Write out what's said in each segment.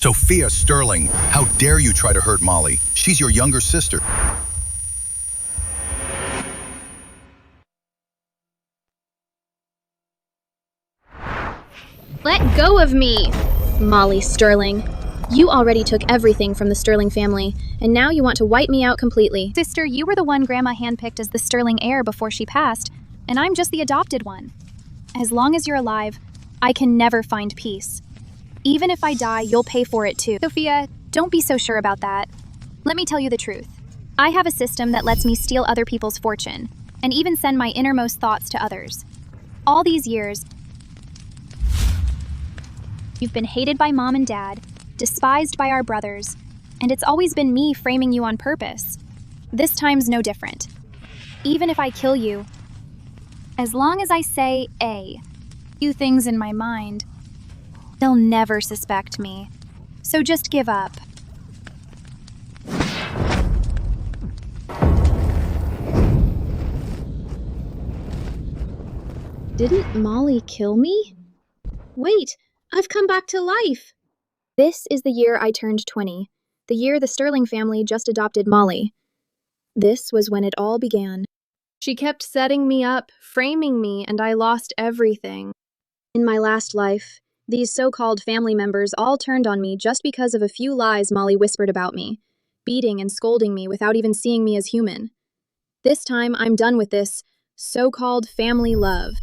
Sophia Sterling, how dare you try to hurt Molly? She's your younger sister. Let go of me! Molly Sterling. You already took everything from the Sterling family, and now you want to wipe me out completely. Sister, you were the one Grandma handpicked as the Sterling heir before she passed, and I'm just the adopted one. As long as you're alive, I can never find peace. Even if I die, you'll pay for it too. Sophia, don't be so sure about that. Let me tell you the truth. I have a system that lets me steal other people's fortune, and even send my innermost thoughts to others. All these years, you've been hated by Mom and Dad, despised by our brothers, and it's always been me framing you on purpose. This time's no different. Even if I kill you, as long as I say a few things in my mind, they'll never suspect me. So just give up. Didn't Molly kill me? Wait, I've come back to life! This is the year I turned 20, the year the Sterling family just adopted Molly. This was when it all began. She kept setting me up, framing me, and I lost everything. In my last life, these so-called family members all turned on me just because of a few lies Molly whispered about me, beating and scolding me without even seeing me as human. This time, I'm done with this so-called family love.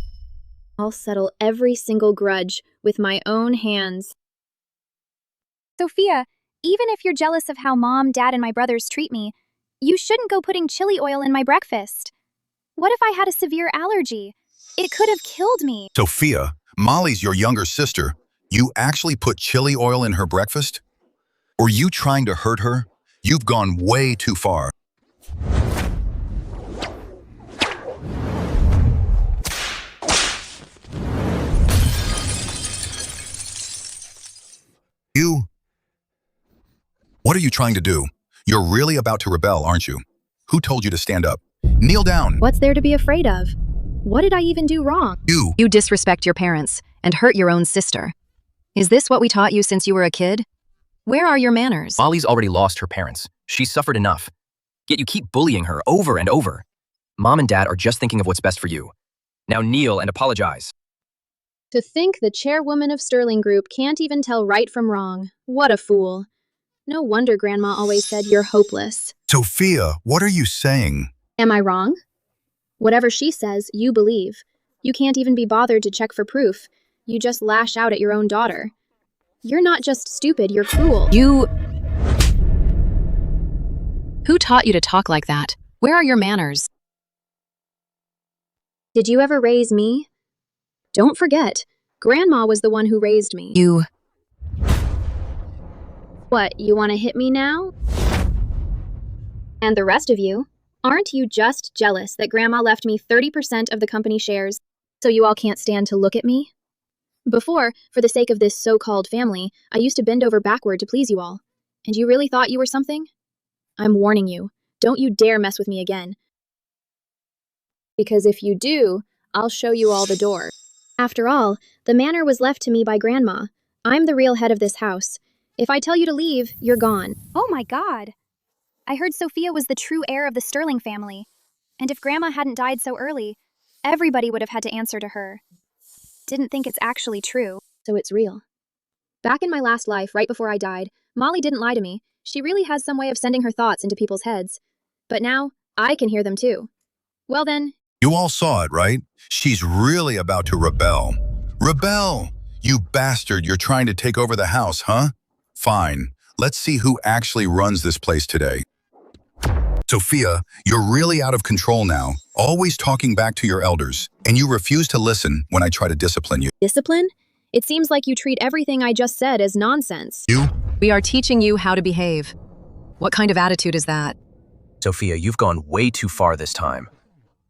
I'll settle every single grudge with my own hands. Sophia, even if you're jealous of how Mom, Dad, and my brothers treat me, you shouldn't go putting chili oil in my breakfast. What if I had a severe allergy? It could have killed me. Sophia, Molly's your younger sister. You actually put chili oil in her breakfast? Were you trying to hurt her? You've gone way too far. What are you trying to do? You're really about to rebel, aren't you? Who told you to stand up? Kneel down. What's there to be afraid of? What did I even do wrong? You disrespect your parents and hurt your own sister. Is this what we taught you since you were a kid? Where are your manners? Molly's already lost her parents. She's suffered enough. Yet you keep bullying her over and over. Mom and Dad are just thinking of what's best for you. Now kneel and apologize. To think the chairwoman of Sterling Group can't even tell right from wrong. What a fool. No wonder Grandma always said you're hopeless. Sophia, what are you saying? Am I wrong? Whatever she says, you believe. You can't even be bothered to check for proof. You just lash out at your own daughter. You're not just stupid, you're cruel. Who taught you to talk like that? Where are your manners? Did you ever raise me? Don't forget, Grandma was the one who raised me. What, you want to hit me now? And the rest of you, aren't you just jealous that Grandma left me 30% of the company shares, so you all can't stand to look at me? Before, for the sake of this so-called family, I used to bend over backward to please you all. And you really thought you were something? I'm warning you, don't you dare mess with me again. Because if you do, I'll show you all the door. After all, the manor was left to me by Grandma. I'm the real head of this house. If I tell you to leave, you're gone. Oh my God. I heard Sophia was the true heir of the Sterling family. And if Grandma hadn't died so early, everybody would have had to answer to her. Didn't think it's actually true. So it's real. Back in my last life, right before I died, Molly didn't lie to me. She really has some way of sending her thoughts into people's heads. But now, I can hear them too. Well then. You all saw it, right? She's really about to rebel. Rebel! You bastard, you're trying to take over the house, huh? Fine. Let's see who actually runs this place today. Sophia, you're really out of control now, always talking back to your elders, and you refuse to listen when I try to discipline you. Discipline? It seems like you treat everything I just said as nonsense. We are teaching you how to behave. What kind of attitude is that? Sophia, you've gone way too far this time.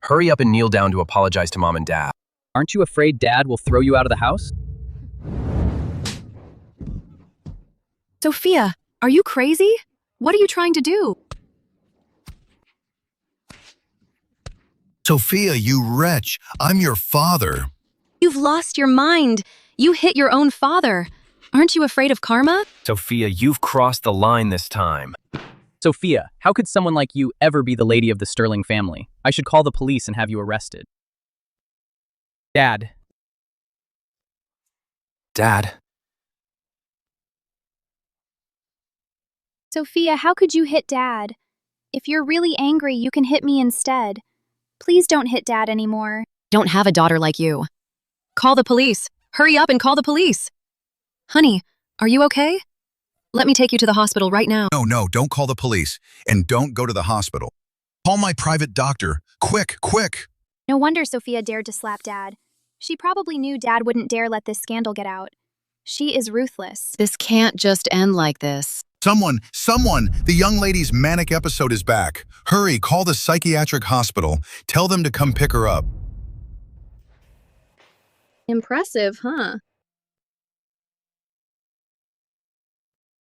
Hurry up and kneel down to apologize to Mom and Dad. Aren't you afraid Dad will throw you out of the house? Sophia, are you crazy? What are you trying to do? Sophia, you wretch, I'm your father. You've lost your mind. You hit your own father. Aren't you afraid of karma? Sophia, you've crossed the line this time. Sophia, how could someone like you ever be the lady of the Sterling family? I should call the police and have you arrested. Dad. Dad. Sophia, how could you hit Dad? If you're really angry, you can hit me instead. Please don't hit Dad anymore. Don't have a daughter like you. Call the police. Hurry up and call the police. Honey, are you okay? Let me take you to the hospital right now. No, don't call the police. And don't go to the hospital. Call my private doctor. Quick, quick. No wonder Sophia dared to slap Dad. She probably knew Dad wouldn't dare let this scandal get out. She is ruthless. This can't just end like this. Someone, the young lady's manic episode is back. Hurry, call the psychiatric hospital. Tell them to come pick her up. Impressive, huh?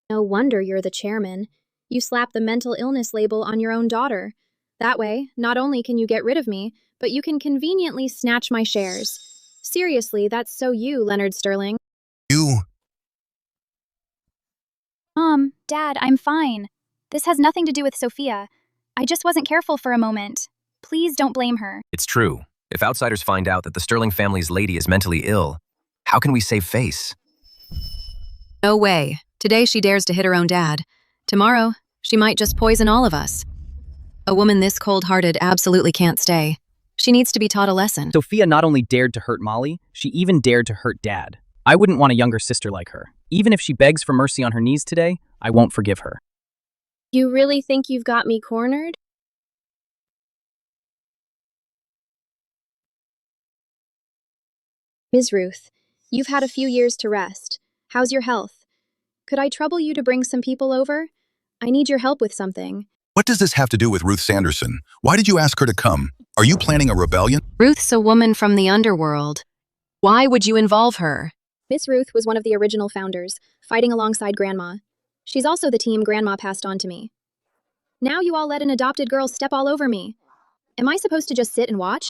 No wonder you're the chairman. You slap the mental illness label on your own daughter. That way, not only can you get rid of me, but you can conveniently snatch my shares. Seriously, that's so you, Leonard Sterling. You... Mom, Dad, I'm fine. This has nothing to do with Sophia. I just wasn't careful for a moment. Please don't blame her. It's true. If outsiders find out that the Sterling family's lady is mentally ill, how can we save face? No way. Today she dares to hit her own dad. Tomorrow, she might just poison all of us. A woman this cold-hearted absolutely can't stay. She needs to be taught a lesson. Sophia not only dared to hurt Molly, she even dared to hurt Dad. I wouldn't want a younger sister like her. Even if she begs for mercy on her knees today, I won't forgive her. You really think you've got me cornered? Ms. Ruth, you've had a few years to rest. How's your health? Could I trouble you to bring some people over? I need your help with something. What does this have to do with Ruth Sanderson? Why did you ask her to come? Are you planning a rebellion? Ruth's a woman from the underworld. Why would you involve her? Miss Ruth was one of the original founders, fighting alongside Grandma. She's also the team Grandma passed on to me. Now you all let an adopted girl step all over me. Am I supposed to just sit and watch?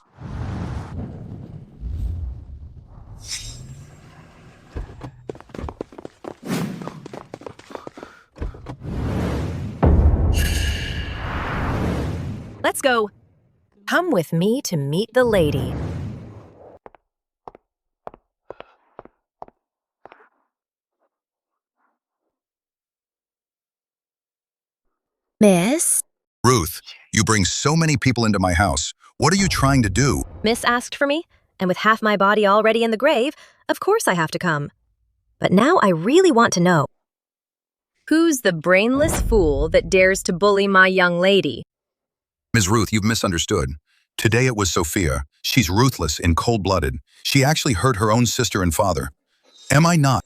Let's go. Come with me to meet the lady. Miss? Ruth, you bring so many people into my house. What are you trying to do? Miss asked for me, and with half my body already in the grave, of course I have to come. But now I really want to know. Who's the brainless fool that dares to bully my young lady? Ms. Ruth, you've misunderstood. Today it was Sophia. She's ruthless and cold-blooded. She actually hurt her own sister and father. Am I not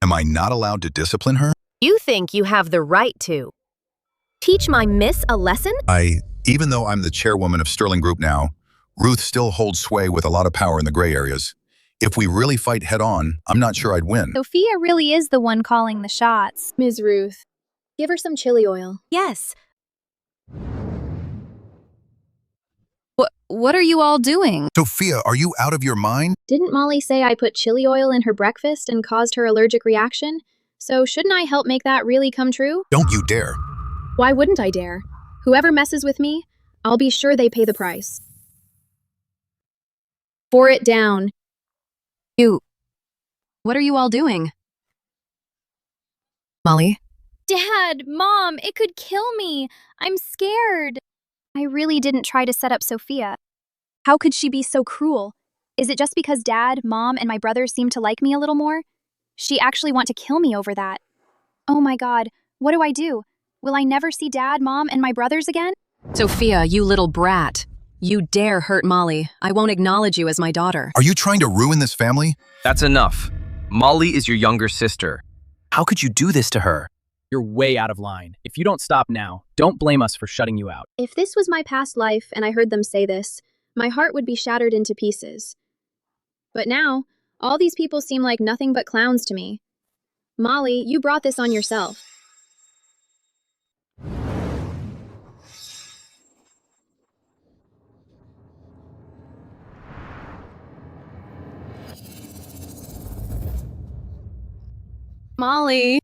allowed to discipline her? You think you have the right to teach my miss a lesson? Even though I'm the chairwoman of Sterling Group now, Ruth still holds sway with a lot of power in the gray areas. If we really fight head-on, I'm not sure I'd win. Sophia really is the one calling the shots. Ms. Ruth, give her some chili oil. Yes. What are you all doing? Sophia, are you out of your mind? Didn't Molly say I put chili oil in her breakfast and caused her allergic reaction? So shouldn't I help make that really come true? Don't you dare. Why wouldn't I dare? Whoever messes with me, I'll be sure they pay the price. Pour it down. What are you all doing? Molly? Dad, Mom, it could kill me. I'm scared. I really didn't try to set up Sophia. How could she be so cruel? Is it just because Dad, Mom, and my brothers seem to like me a little more? She actually want to kill me over that. Oh my God, what do I do? Will I never see Dad, Mom, and my brothers again? Sophia, you little brat. You dare hurt Molly. I won't acknowledge you as my daughter. Are you trying to ruin this family? That's enough. Molly is your younger sister. How could you do this to her? You're way out of line. If you don't stop now, don't blame us for shutting you out. If this was my past life and I heard them say this, my heart would be shattered into pieces. But now, all these people seem like nothing but clowns to me. Molly, you brought this on yourself. Molly.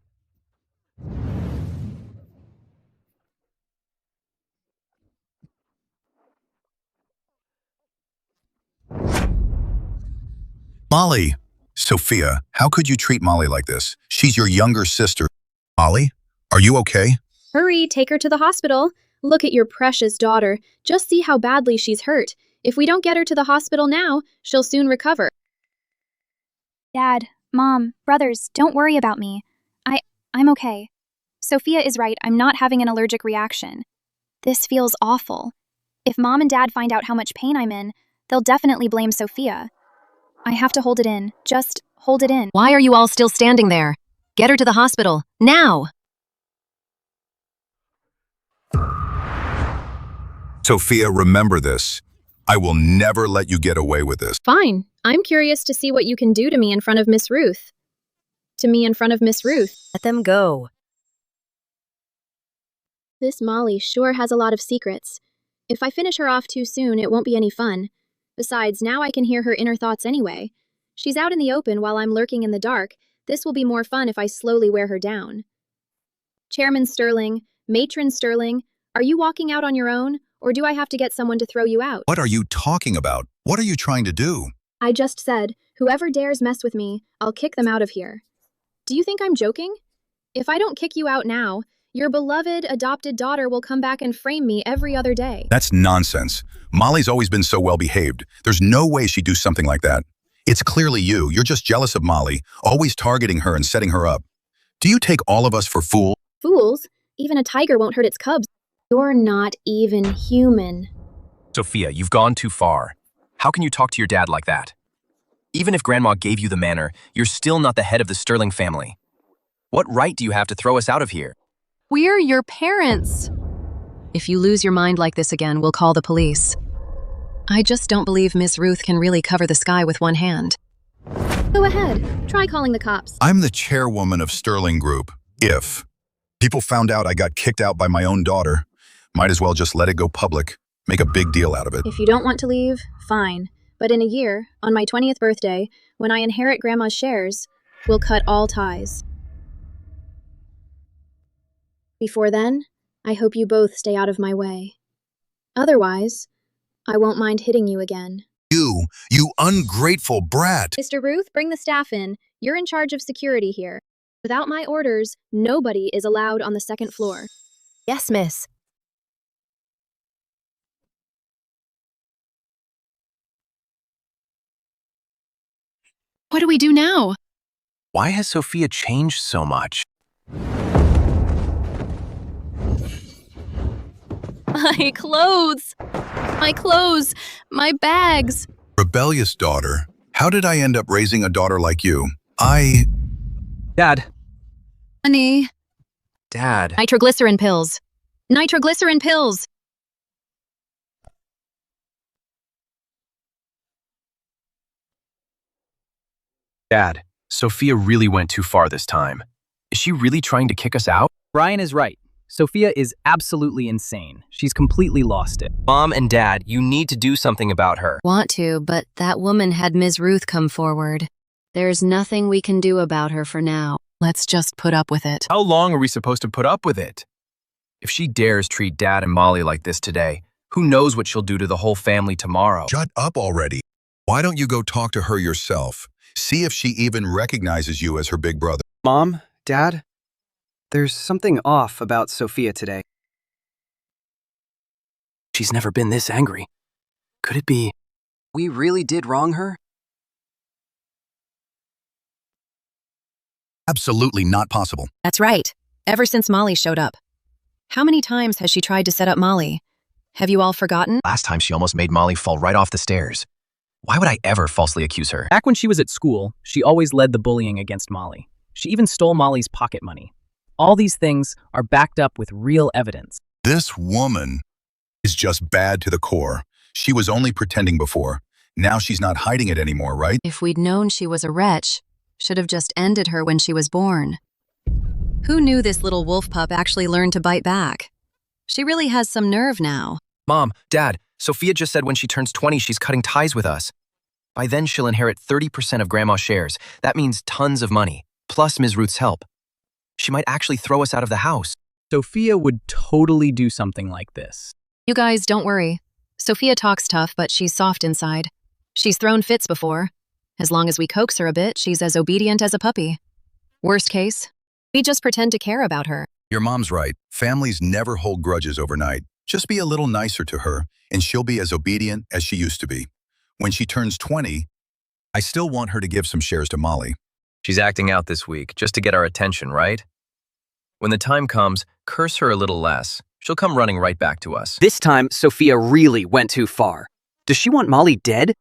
Molly! Sophia, how could you treat Molly like this? She's your younger sister. Molly, are you okay? Hurry, take her to the hospital. Look at your precious daughter. Just see how badly she's hurt. If we don't get her to the hospital now, she'll soon recover. Dad, Mom, brothers, don't worry about me. I'm okay. Sophia is right, I'm not having an allergic reaction. This feels awful. If Mom and Dad find out how much pain I'm in, they'll definitely blame Sophia. I have to hold it in. Just hold it in. Why are you all still standing there? Get her to the hospital, now! Sophia, remember this. I will never let you get away with this. Fine. I'm curious to see what you can do to me in front of Miss Ruth. To me in front of Miss Ruth. Let them go. This Molly sure has a lot of secrets. If I finish her off too soon, it won't be any fun. Besides, now I can hear her inner thoughts anyway. She's out in the open while I'm lurking in the dark. This will be more fun if I slowly wear her down. Chairman Sterling, Matron Sterling, are you walking out on your own, or do I have to get someone to throw you out? What are you talking about? What are you trying to do? I just said, whoever dares mess with me, I'll kick them out of here. Do you think I'm joking? If I don't kick you out now, your beloved adopted daughter will come back and frame me every other day. That's nonsense. Molly's always been so well behaved. There's no way she'd do something like that. It's clearly you. You're just jealous of Molly, always targeting her and setting her up. Do you take all of us for fools? Fools? Even a tiger won't hurt its cubs. You're not even human. Sophia, you've gone too far. How can you talk to your dad like that? Even if Grandma gave you the manor, you're still not the head of the Sterling family. What right do you have to throw us out of here? We're your parents. If you lose your mind like this again, we'll call the police. I just don't believe Miss Ruth can really cover the sky with one hand. Go ahead. Try calling the cops. I'm the chairwoman of Sterling Group. If people found out I got kicked out by my own daughter, might as well just let it go public, make a big deal out of it. If you don't want to leave, fine. But in a year, on my 20th birthday, when I inherit Grandma's shares, we'll cut all ties. Before then, I hope you both stay out of my way. Otherwise, I won't mind hitting you again. You ungrateful brat! Mr. Ruth, bring the staff in. You're in charge of security here. Without my orders, nobody is allowed on the second floor. Yes, miss. What do we do now? Why has Sophia changed so much? My clothes! My bags! Rebellious daughter. How did I end up raising a daughter like you? Dad. Honey. Dad. Nitroglycerin pills. Nitroglycerin pills! Dad, Sophia really went too far this time. Is she really trying to kick us out? Brian is right. Sophia is absolutely insane. She's completely lost it. Mom and Dad, you need to do something about her. Want to, but that woman had Ms. Ruth come forward. There's nothing we can do about her for now. Let's just put up with it. How long are we supposed to put up with it? If she dares treat Dad and Molly like this today, who knows what she'll do to the whole family tomorrow? Shut up already. Why don't you go talk to her yourself? See if she even recognizes you as her big brother. Mom, Dad, there's something off about Sophia today. She's never been this angry. Could it be? We really did wrong her? Absolutely not possible. That's right. Ever since Molly showed up. How many times has she tried to set up Molly? Have you all forgotten? Last time she almost made Molly fall right off the stairs. Why would I ever falsely accuse her? Back when she was at school, she always led the bullying against Molly. She even stole Molly's pocket money. All these things are backed up with real evidence. This woman is just bad to the core. She was only pretending before. Now she's not hiding it anymore, right? If we'd known she was a wretch, should have just ended her when she was born. Who knew this little wolf pup actually learned to bite back? She really has some nerve now. Mom, Dad, Sophia just said when she turns 20, she's cutting ties with us. By then, she'll inherit 30% of Grandma's shares. That means tons of money. plus Ms. Ruth's help. She might actually throw us out of the house. Sophia would totally do something like this. You guys, don't worry. Sophia talks tough, but she's soft inside. She's thrown fits before. As long as we coax her a bit, she's as obedient as a puppy. Worst case, we just pretend to care about her. Your mom's right. Families never hold grudges overnight. Just be a little nicer to her, and she'll be as obedient as she used to be. When she turns 20, I still want her to give some shares to Molly. She's acting out this week just to get our attention, right? When the time comes, curse her a little less. She'll come running right back to us. This time, Sophia really went too far. Does she want Molly dead?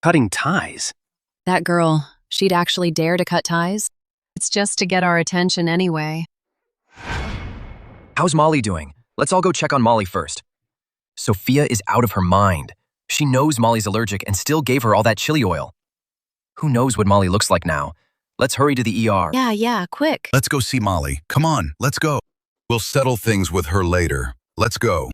Cutting ties. That girl, she'd actually dare to cut ties? It's just to get our attention anyway. How's Molly doing? Let's all go check on Molly first. Sophia is out of her mind. She knows Molly's allergic and still gave her all that chili oil. Who knows what Molly looks like now? Let's hurry to the ER. Yeah, quick. Let's go see Molly. Come on, let's go. We'll settle things with her later. Let's go.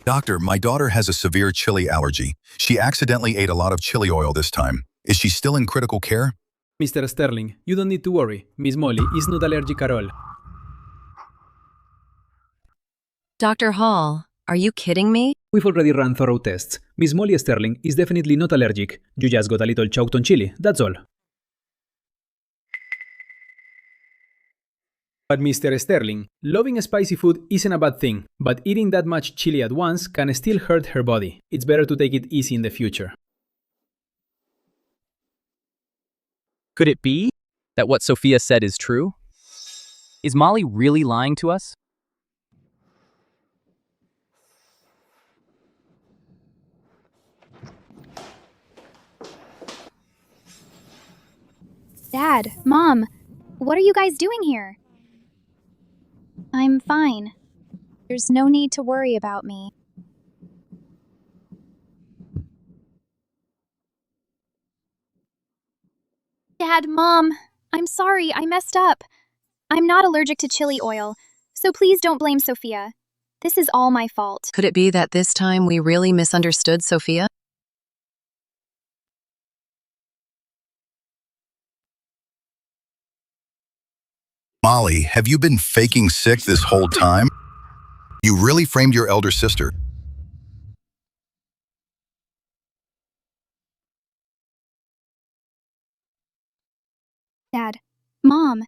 Doctor, my daughter has a severe chili allergy. She accidentally ate a lot of chili oil this time. Is she still in critical care? Mr. Sterling, you don't need to worry. Miss Molly is not allergic at all. Dr. Hall, are you kidding me? We've already run thorough tests. Miss Molly Sterling is definitely not allergic. You just got a little choked on chili, that's all. But Mr. Sterling, loving spicy food isn't a bad thing, but eating that much chili at once can still hurt her body. It's better to take it easy in the future. Could it be that what Sophia said is true? Is Molly really lying to us? Dad, Mom, what are you guys doing here? I'm fine. There's no need to worry about me. Dad, Mom, I'm sorry, I messed up. I'm not allergic to chili oil, so please don't blame Sophia. This is all my fault. Could it be that this time we really misunderstood Sophia? Molly, have you been faking sick this whole time? You really framed your elder sister. Dad, Mom,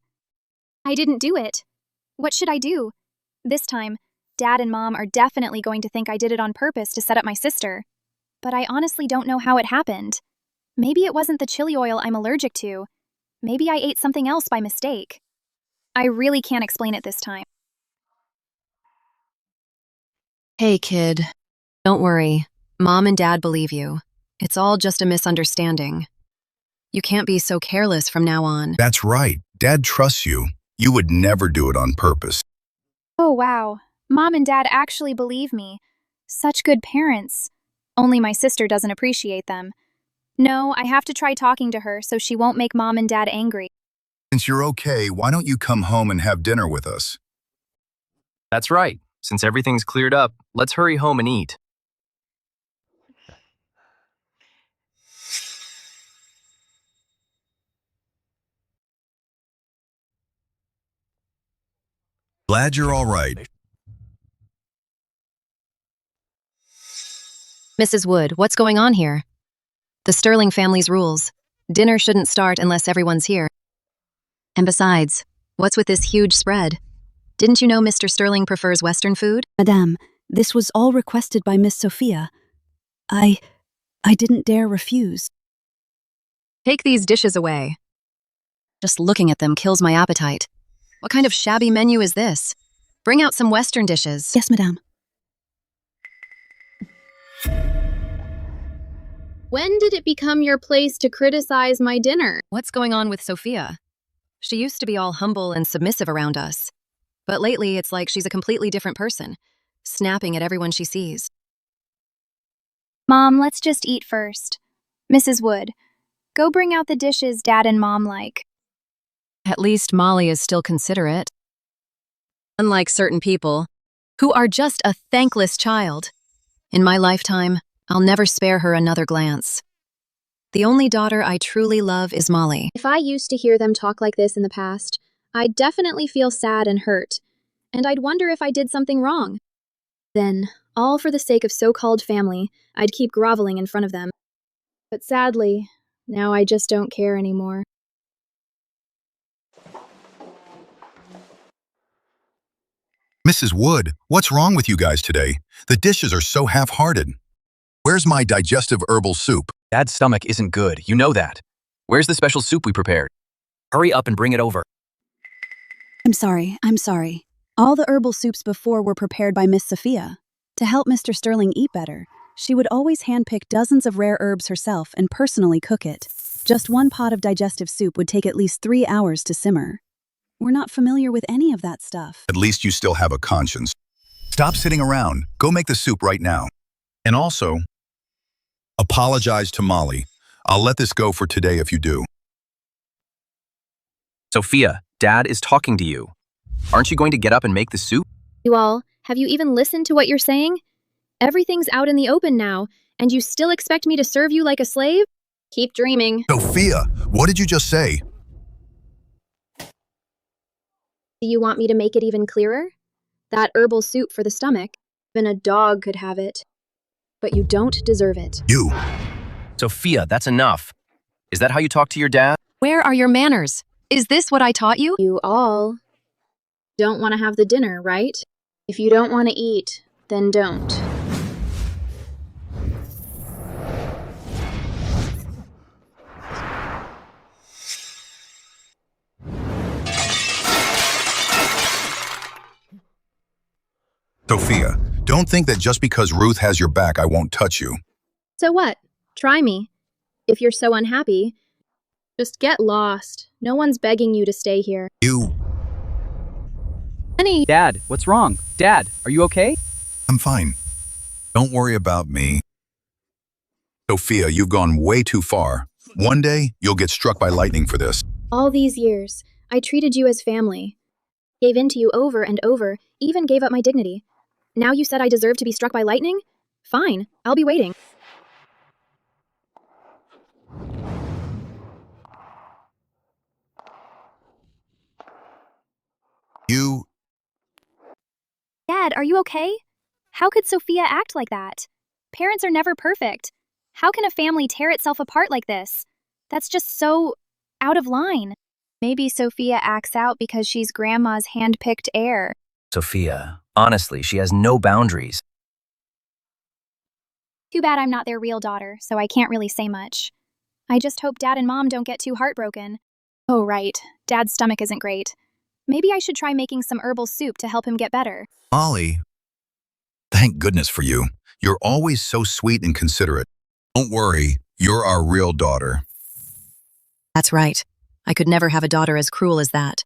I didn't do it. What should I do? This time, Dad and Mom are definitely going to think I did it on purpose to set up my sister. But I honestly don't know how it happened. Maybe it wasn't the chili oil I'm allergic to. Maybe I ate something else by mistake. I really can't explain it this time. Hey, kid. Don't worry. Mom and Dad believe you. It's all just a misunderstanding. You can't be so careless from now on. That's right. Dad trusts you. You would never do it on purpose. Oh, wow. Mom and Dad actually believe me. Such good parents. Only my sister doesn't appreciate them. No, I have to try talking to her so she won't make Mom and Dad angry. Since you're okay, why don't you come home and have dinner with us? That's right. Since everything's cleared up, let's hurry home and eat. Glad you're all right. Mrs. Wood, what's going on here? The Sterling family's rules. Dinner shouldn't start unless everyone's here. And besides, what's with this huge spread? Didn't you know Mr. Sterling prefers Western food? Madame, this was all requested by Miss Sophia. I didn't dare refuse. Take these dishes away. Just looking at them kills my appetite. What kind of shabby menu is this? Bring out some Western dishes. Yes, Madame. When did it become your place to criticize my dinner? What's going on with Sophia? She used to be all humble and submissive around us. But lately, it's like she's a completely different person, snapping at everyone she sees. Mom, let's just eat first. Mrs. Wood, go bring out the dishes Dad and Mom like. At least Molly is still considerate. Unlike certain people, who are just a thankless child. In my lifetime, I'll never spare her another glance. The only daughter I truly love is Molly. If I used to hear them talk like this in the past, I'd definitely feel sad and hurt, and I'd wonder if I did something wrong. Then, all for the sake of so-called family, I'd keep groveling in front of them. But sadly, now I just don't care anymore. Mrs. Wood, what's wrong with you guys today? The dishes are so half-hearted. Where's my digestive herbal soup? Dad's stomach isn't good, you know that. Where's the special soup we prepared? Hurry up and bring it over. I'm sorry. All the herbal soups before were prepared by Miss Sophia. To help Mr. Sterling eat better, she would always handpick dozens of rare herbs herself and personally cook it. Just one pot of digestive soup would take at least 3 hours to simmer. We're not familiar with any of that stuff. At least you still have a conscience. Stop sitting around. Go make the soup right now. And also, apologize to Molly. I'll let this go for today if you do. Sophia, Dad is talking to you. Aren't you going to get up and make the soup? You all, have you even listened to what you're saying? Everything's out in the open now, and you still expect me to serve you like a slave? Keep dreaming. Sophia, what did you just say? Do you want me to make it even clearer? That herbal soup for the stomach, even a dog could have it. But you don't deserve it. You. Sophia, that's enough. Is that how you talk to your dad? Where are your manners? Is this what I taught you? You all don't want to have the dinner, right? If you don't want to eat, then don't. Sophia, don't think that just because Ruth has your back, I won't touch you. So what? Try me. If you're so unhappy, just get lost. No one's begging you to stay here. You. Honey! Dad, what's wrong? Dad, are you okay? I'm fine. Don't worry about me. Sophia, you've gone way too far. One day, you'll get struck by lightning for this. All these years, I treated you as family. Gave in to you over and over, even gave up my dignity. Now you said I deserve to be struck by lightning? Fine, I'll be waiting. You. Dad, are you okay? How could Sophia act like that? Parents are never perfect. How can a family tear itself apart like this? That's just so out of line. Maybe Sophia acts out because she's Grandma's hand-picked heir. Sophia, honestly, she has no boundaries. Too bad I'm not their real daughter, so I can't really say much. I just hope Dad and Mom don't get too heartbroken. Oh, right. Dad's stomach isn't great. Maybe I should try making some herbal soup to help him get better. Molly, thank goodness for you. You're always so sweet and considerate. Don't worry, you're our real daughter. That's right. I could never have a daughter as cruel as that.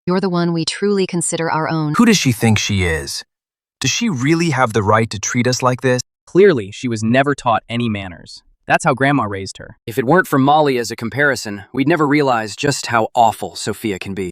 You're the one we truly consider our own. Who does she think she is? Does she really have the right to treat us like this? Clearly, she was never taught any manners. That's how Grandma raised her. If it weren't for Molly as a comparison, we'd never realize just how awful Sophia can be.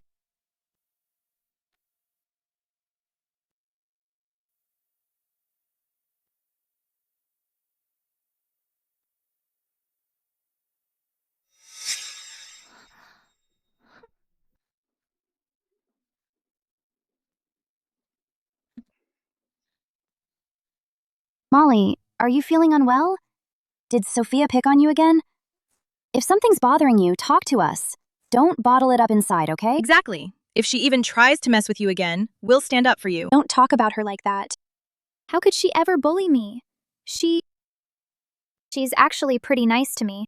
Molly, are you feeling unwell? Did Sophia pick on you again? If something's bothering you, talk to us. Don't bottle it up inside, okay? Exactly. If she even tries to mess with you again, we'll stand up for you. Don't talk about her like that. How could she ever bully me? She's actually pretty nice to me.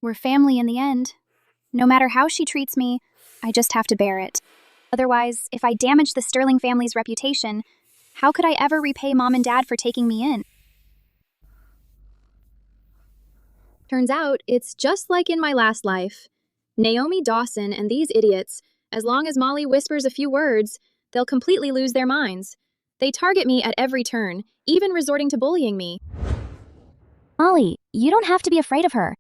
We're family in the end. No matter how she treats me, I just have to bear it. Otherwise, if I damage the Sterling family's reputation, how could I ever repay Mom and Dad for taking me in? Turns out, it's just like in my last life. Naomi Dawson and these idiots, as long as Molly whispers a few words, they'll completely lose their minds. They target me at every turn, even resorting to bullying me. Molly, you don't have to be afraid of her.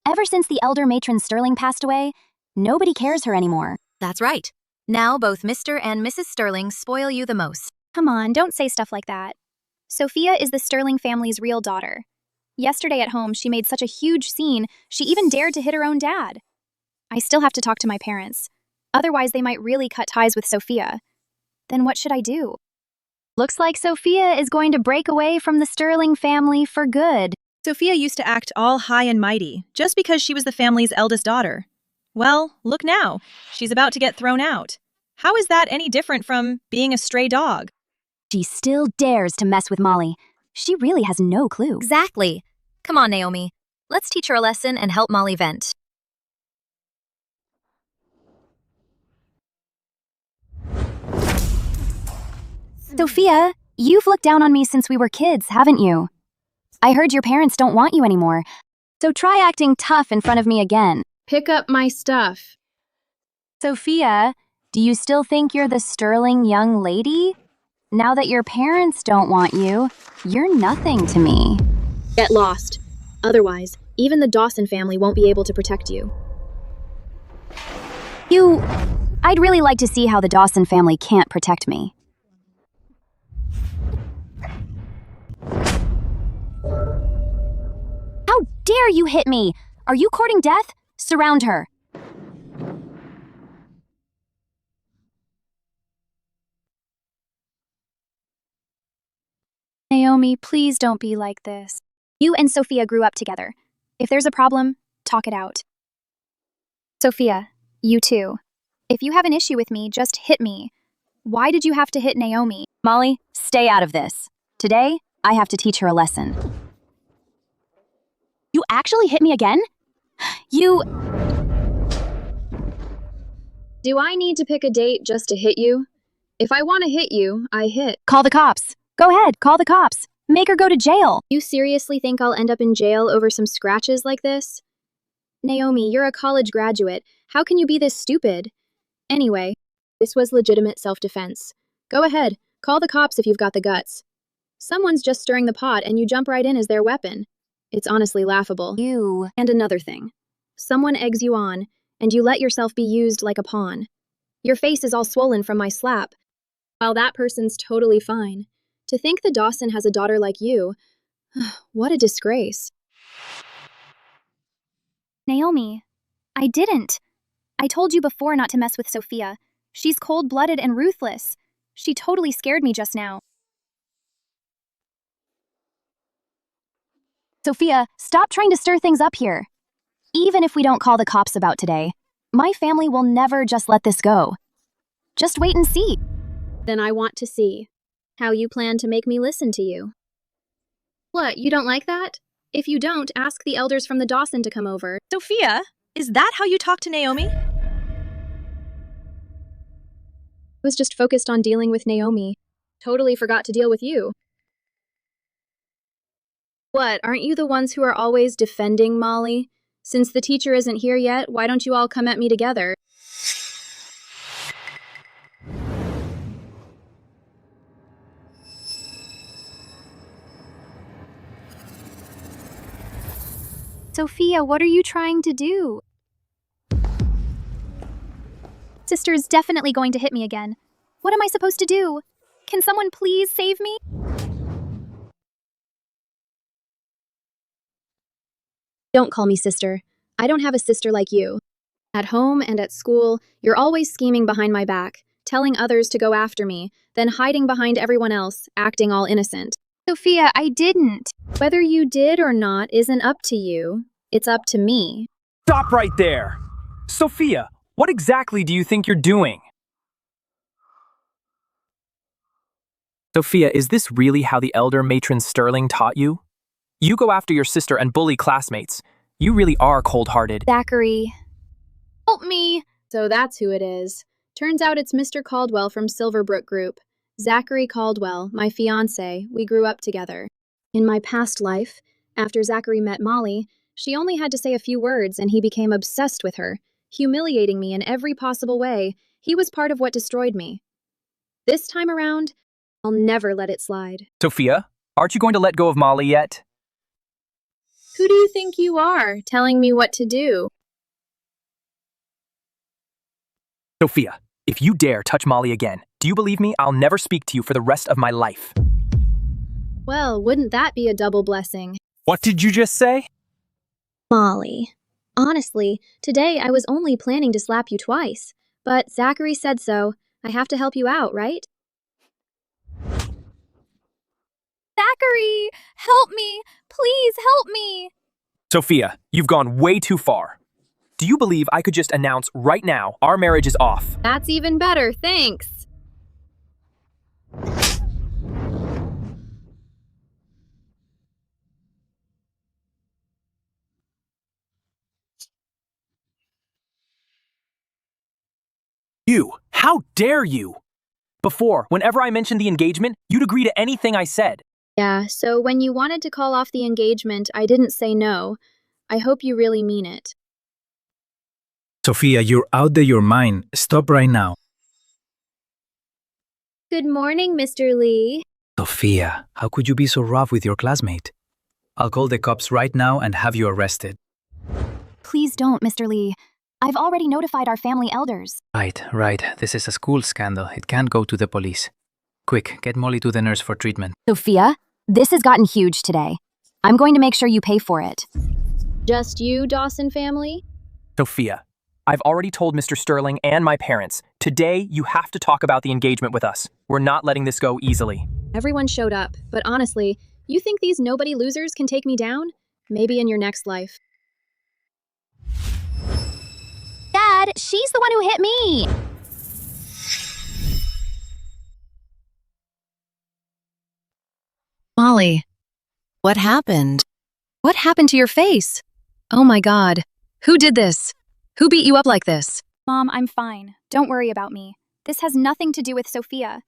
Ever since the elder matron Sterling passed away, nobody cares her anymore. That's right. Now both Mr. and Mrs. Sterling spoil you the most. Come on, don't say stuff like that. Sophia is the Sterling family's real daughter. Yesterday at home, she made such a huge scene, she even dared to hit her own dad. I still have to talk to my parents. Otherwise, they might really cut ties with Sophia. Then what should I do? Looks like Sophia is going to break away from the Sterling family for good. Sophia used to act all high and mighty, just because she was the family's eldest daughter. Well, look now. She's about to get thrown out. How is that any different from being a stray dog? She still dares to mess with Molly. She really has no clue. Exactly. Come on, Naomi. Let's teach her a lesson and help Molly vent. Sophia, you've looked down on me since we were kids, haven't you? I heard your parents don't want you anymore, so try acting tough in front of me again. Pick up my stuff. Sophia, do you still think you're the Sterling young lady? Now that your parents don't want you, you're nothing to me. Get lost. Otherwise, even the Dawson family won't be able to protect you. I'd really like to see how the Dawson family can't protect me. How dare you hit me? Are you courting death? Surround her. Naomi, please don't be like this. You and Sophia grew up together. If there's a problem, talk it out. Sophia, you too. If you have an issue with me, just hit me. Why did you have to hit Naomi? Molly, stay out of this. Today, I have to teach her a lesson. You actually hit me again? Do I need to pick a date just to hit you? If I want to hit you, I hit. Call the cops. Go ahead, call the cops. Make her go to jail. You seriously think I'll end up in jail over some scratches like this? Naomi, you're a college graduate. How can you be this stupid? Anyway, this was legitimate self-defense. Go ahead, call the cops if you've got the guts. Someone's just stirring the pot and you jump right in as their weapon. It's honestly laughable. And another thing. Someone eggs you on, and you let yourself be used like a pawn. Your face is all swollen from my slap, while that person's totally fine. To think the Dawson has a daughter like you, what a disgrace. Naomi, I didn't. I told you before not to mess with Sophia. She's cold-blooded and ruthless. She totally scared me just now. Sophia, stop trying to stir things up here. Even if we don't call the cops about today, my family will never just let this go. Just wait and see. Then I want to see how you plan to make me listen to you. What, you don't like that? If you don't, ask the elders from the Dawson to come over. Sophia, is that how you talk to Naomi? I was just focused on dealing with Naomi. Totally forgot to deal with you. What, aren't you the ones who are always defending Molly? Since the teacher isn't here yet, why don't you all come at me together? Sophia, what are you trying to do? Sister is definitely going to hit me again. What am I supposed to do? Can someone please save me? Don't call me sister. I don't have a sister like you. At home and at school, you're always scheming behind my back, telling others to go after me, then hiding behind everyone else, acting all innocent. Sophia, I didn't. Whether you did or not isn't up to you. It's up to me. Stop right there! Sophia, what exactly do you think you're doing? Sophia, is this really how the elder matron Sterling taught you? You go after your sister and bully classmates. You really are cold-hearted. Zachary. Help me! So that's who it is. Turns out it's Mr. Caldwell from Silverbrook Group. Zachary Caldwell, my fiancé, we grew up together. In my past life, after Zachary met Molly, she only had to say a few words and he became obsessed with her, humiliating me in every possible way. He was part of what destroyed me. This time around, I'll never let it slide. Sophia, aren't you going to let go of Molly yet? Who do you think you are, telling me what to do? Well, wouldn't that be a double blessing? What did you just say? Molly. Honestly, today I was only planning to slap you twice, but Zachary said so. I have to help you out, right? Zachary, help me! Please help me! Sophia, you've gone way too far. Do you believe I could just announce right now our marriage is off? That's even better, thanks. You! How dare you! Before, whenever I mentioned the engagement, you'd agree to anything I said. Yeah, so when you wanted to call off the engagement, I didn't say no. I hope you really mean it. Sophia, you're out of your mind. Stop right now. Good morning, Mr. Lee. Sophia, how could you be so rough with your classmate? I'll call the cops right now and have you arrested. Please don't, Mr. Lee. I've already notified our family elders. Right. This is a school scandal. It can't go to the police. Quick, get Molly to the nurse for treatment. Sophia, this has gotten huge today. I'm going to make sure you pay for it. Just you, Dawson family? Sophia, I've already told Mr. Sterling and my parents. Today, you have to talk about the engagement with us. We're not letting this go easily. Everyone showed up, but honestly, you think these nobody losers can take me down? Maybe in your next life. Dad, she's the one who hit me! Molly, what happened? What happened to your face? Oh my God. Who did this? Who beat you up like this? Mom, I'm fine. Don't worry about me. This has nothing to do with Sophia.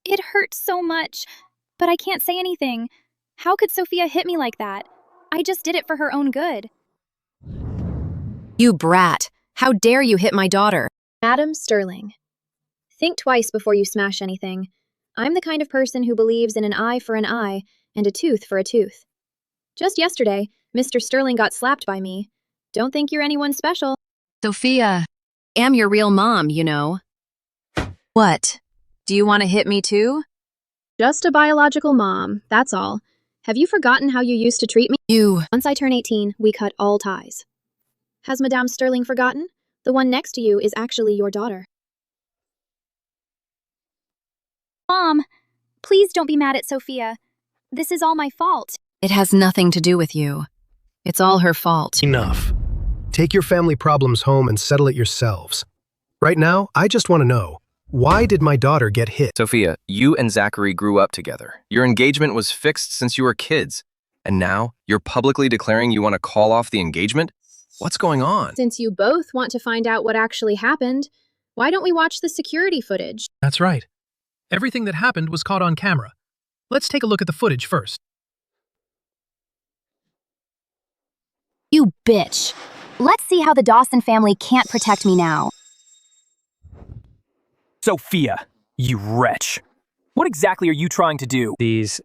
It hurts so much, but I can't say anything. How could Sophia hit me like that? I just did it for her own good. You brat. How dare you hit my daughter? Madam Sterling. Think twice before you smash anything. I'm the kind of person who believes in an eye for an eye and a tooth for a tooth. Just yesterday, Mr. Sterling got slapped by me. Don't think you're anyone special. Sophia, am your real mom, you know. What? Do you want to hit me too? Just a biological mom, that's all. Have you forgotten how you used to treat me? Once I turn 18, we cut all ties. Has Madame Sterling forgotten? The one next to you is actually your daughter. Mom, please don't be mad at Sophia. This is all my fault. It has nothing to do with you. It's all her fault. Enough. Take your family problems home and settle it yourselves. Right now, I just want to know, why did my daughter get hit? Sophia, you and Zachary grew up together. Your engagement was fixed since you were kids. And now, you're publicly declaring you want to call off the engagement? What's going on? Since you both want to find out what actually happened, why don't we watch the security footage? That's right. Everything that happened was caught on camera. Let's take a look at the footage first. You bitch. Let's see how the Dawson family can't protect me now. Sophia, you wretch. What exactly are you trying to do? These...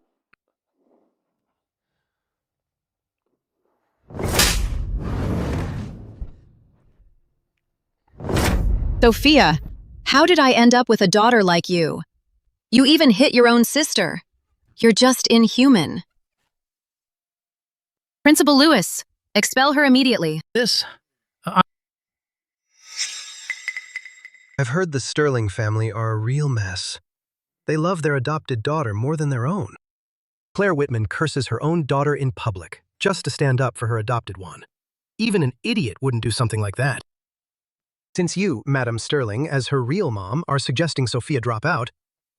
Sophia, how did I end up with a daughter like you? You even hit your own sister. You're just inhuman. Principal Lewis, expel her immediately. I've heard the Sterling family are a real mess. They love their adopted daughter more than their own. Claire Whitman curses her own daughter in public just to stand up for her adopted one. Even an idiot wouldn't do something like that. Since you, Madam Sterling, as her real mom, are suggesting Sophia drop out,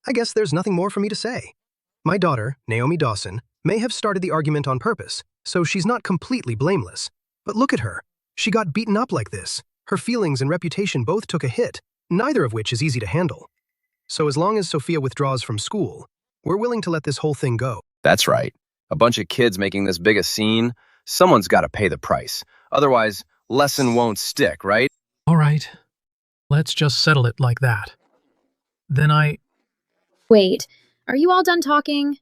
I guess there's nothing more for me to say. My daughter, Naomi Dawson, may have started the argument on purpose, so she's not completely blameless. But look at her. She got beaten up like this. Her feelings and reputation both took a hit, neither of which is easy to handle. So as long as Sophia withdraws from school, we're willing to let this whole thing go. That's right. A bunch of kids making this big a scene. Someone's got to pay the price. Otherwise, lesson won't stick, right? All right. Let's just settle it like that. Then Wait, are you all done talking?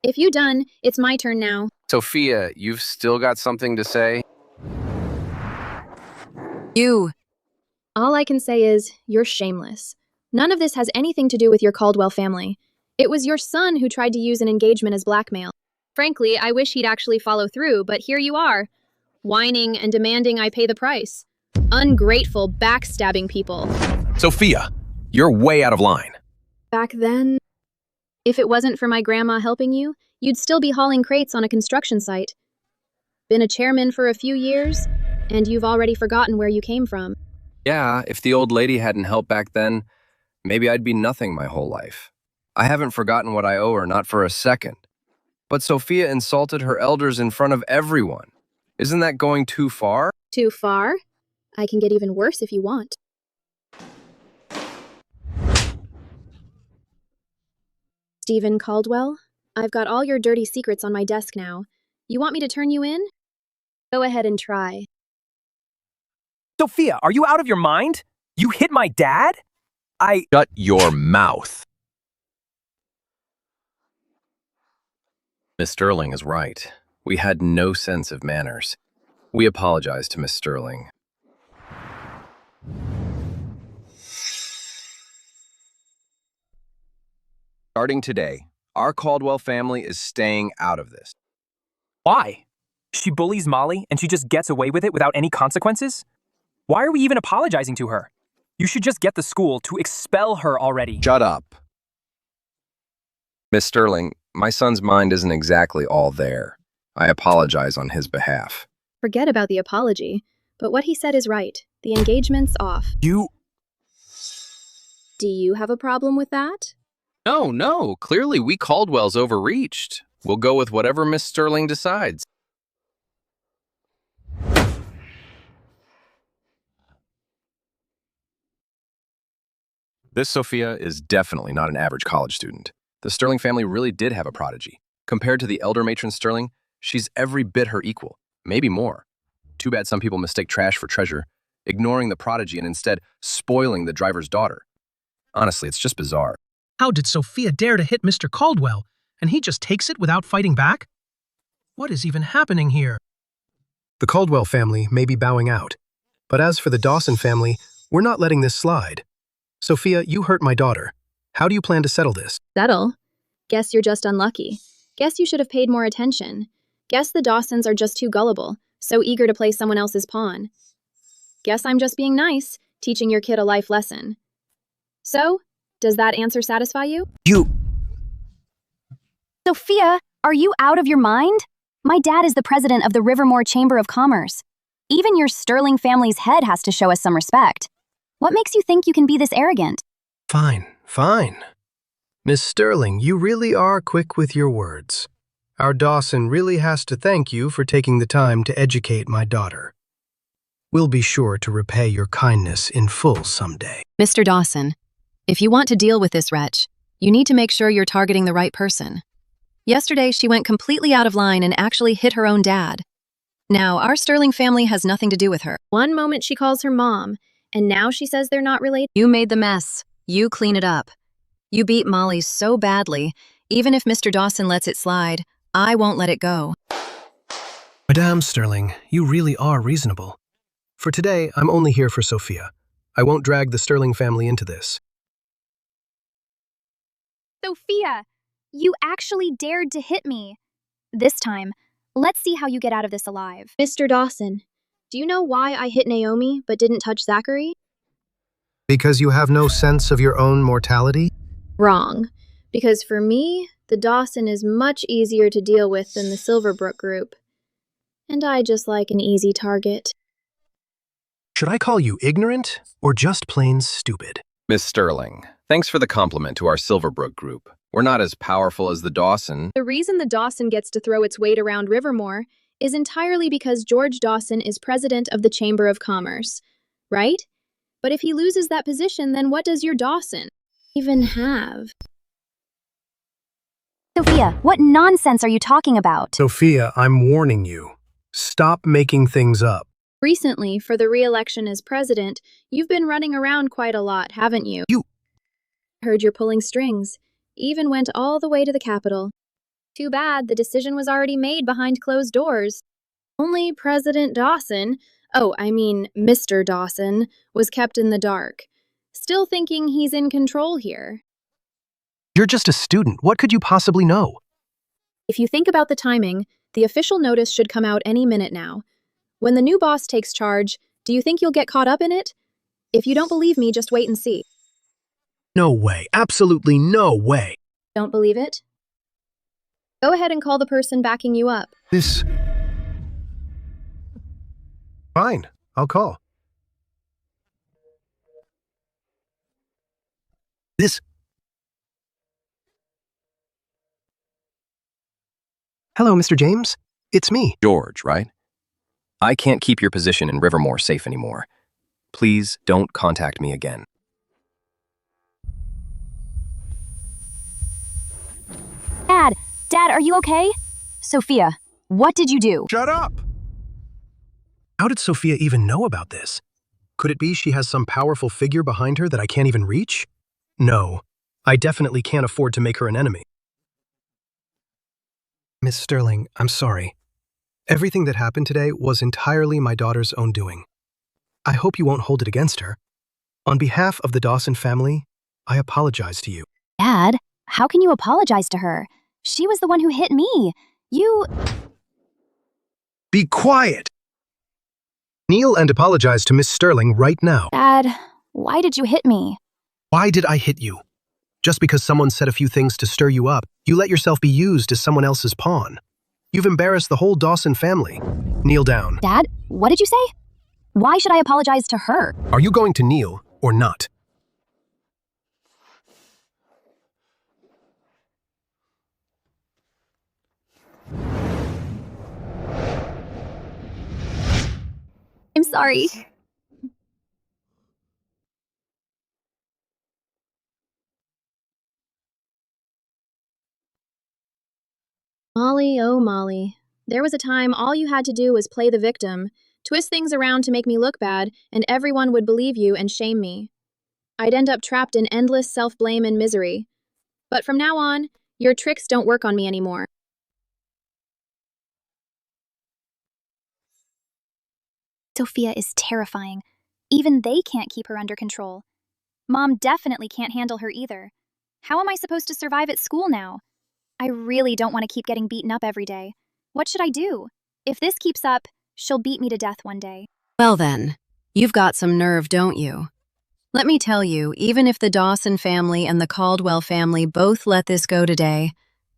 If you done, it's my turn now. Sophia, you've still got something to say? You. All I can say is, you're shameless. None of this has anything to do with your Caldwell family. It was your son who tried to use an engagement as blackmail. Frankly, I wish he'd actually follow through, but here you are, whining and demanding I pay the price. Ungrateful, backstabbing people. Sophia, you're way out of line. Back then, if it wasn't for my grandma helping you, you'd still be hauling crates on a construction site. Been a chairman for a few years, and you've already forgotten where you came from. Yeah, if the old lady hadn't helped back then, maybe I'd be nothing my whole life. I haven't forgotten what I owe her, not for a second. But Sophia insulted her elders in front of everyone. Isn't that going too far? Too far? I can get even worse if you want. Stephen Caldwell, I've got all your dirty secrets on my desk now. You want me to turn you in? Go ahead and try. Sophia, are you out of your mind? You hit my dad? Shut your mouth. Miss Sterling is right. We had no sense of manners. We apologize to Miss Sterling. Starting today, our Caldwell family is staying out of this. Why? She bullies Molly and she just gets away with it without any consequences? Why are we even apologizing to her? You should just get the school to expel her already. Shut up. Miss Sterling, my son's mind isn't exactly all there. I apologize on his behalf. Forget about the apology, but what he said is right. The engagement's off. Do you have a problem with that? No. Clearly we Caldwell's overreached. We'll go with whatever Miss Sterling decides. This Sophia is definitely not an average college student. The Sterling family really did have a prodigy. Compared to the elder matron Sterling, she's every bit her equal, maybe more. Too bad some people mistake trash for treasure, ignoring the prodigy and instead spoiling the driver's daughter. Honestly, it's just bizarre. How did Sophia dare to hit Mr. Caldwell, and he just takes it without fighting back? What is even happening here? The Caldwell family may be bowing out, but as for the Dawson family, we're not letting this slide. Sophia, you hurt my daughter. How do you plan to settle this? Settle? Guess you're just unlucky. Guess you should have paid more attention. Guess the Dawsons are just too gullible, so eager to play someone else's pawn. Guess I'm just being nice, teaching your kid a life lesson. So, does that answer satisfy you? Sophia, are you out of your mind? My dad is the president of the Rivermore Chamber of Commerce. Even your Sterling family's head has to show us some respect. What makes you think you can be this arrogant? Fine. Miss Sterling, you really are quick with your words. Our Dawson really has to thank you for taking the time to educate my daughter. We'll be sure to repay your kindness in full someday. Mr. Dawson, if you want to deal with this wretch, you need to make sure you're targeting the right person. Yesterday, she went completely out of line and actually hit her own dad. Now, our Sterling family has nothing to do with her. One moment she calls her mom, and now she says they're not related. You made the mess. You clean it up. You beat Molly so badly, even if Mr. Dawson lets it slide, I won't let it go. Madame Sterling, you really are reasonable. For today, I'm only here for Sophia. I won't drag the Sterling family into this. Sophia, you actually dared to hit me. This time, let's see how you get out of this alive. Mr. Dawson, do you know why I hit Naomi but didn't touch Zachary? Because you have no sense of your own mortality? Wrong. Because for me, the Dawson is much easier to deal with than the Silverbrook group. And I just like an easy target. Should I call you ignorant or just plain stupid? Miss Sterling, thanks for the compliment to our Silverbrook group. We're not as powerful as the Dawson. The reason the Dawson gets to throw its weight around Rivermore is entirely because George Dawson is president of the Chamber of Commerce, right? But if he loses that position, then what does your Dawson even have? Sophia, what nonsense are you talking about? Sophia, I'm warning you. Stop making things up. Recently, for the re-election as president, you've been running around quite a lot, haven't you? Heard you're pulling strings. Even went all the way to the Capitol. Too bad the decision was already made behind closed doors. Only President Dawson, Mr. Dawson, was kept in the dark. Still thinking he's in control here. You're just a student. What could you possibly know? If you think about the timing, the official notice should come out any minute now. When the new boss takes charge, do you think you'll get caught up in it? If you don't believe me, just wait and see. No way. Absolutely no way. Don't believe it? Go ahead and call the person backing you up. This... Fine. I'll call. This... Hello, Mr. James. It's me. George, right? I can't keep your position in Rivermore safe anymore. Please don't contact me again. Dad, are you okay? Sophia, what did you do? Shut up! How did Sophia even know about this? Could it be she has some powerful figure behind her that I can't even reach? No, I definitely can't afford to make her an enemy. Miss Sterling, I'm sorry. Everything that happened today was entirely my daughter's own doing. I hope you won't hold it against her. On behalf of the Dawson family, I apologize to you. Dad, how can you apologize to her? She was the one who hit me. You... Be quiet! Kneel and apologize to Miss Sterling right now. Dad, why did you hit me? Why did I hit you? Just because someone said a few things to stir you up, you let yourself be used as someone else's pawn. You've embarrassed the whole Dawson family. Kneel down. Dad, what did you say? Why should I apologize to her? Are you going to kneel or not? I'm sorry. Molly, oh Molly. There was a time all you had to do was play the victim, twist things around to make me look bad, and everyone would believe you and shame me. I'd end up trapped in endless self-blame and misery. But from now on, your tricks don't work on me anymore. Sophia is terrifying. Even they can't keep her under control. Mom definitely can't handle her either. How am I supposed to survive at school now? I really don't want to keep getting beaten up every day. What should I do? If this keeps up, she'll beat me to death one day. Well then, you've got some nerve, don't you? Let me tell you, even if the Dawson family and the Caldwell family both let this go today,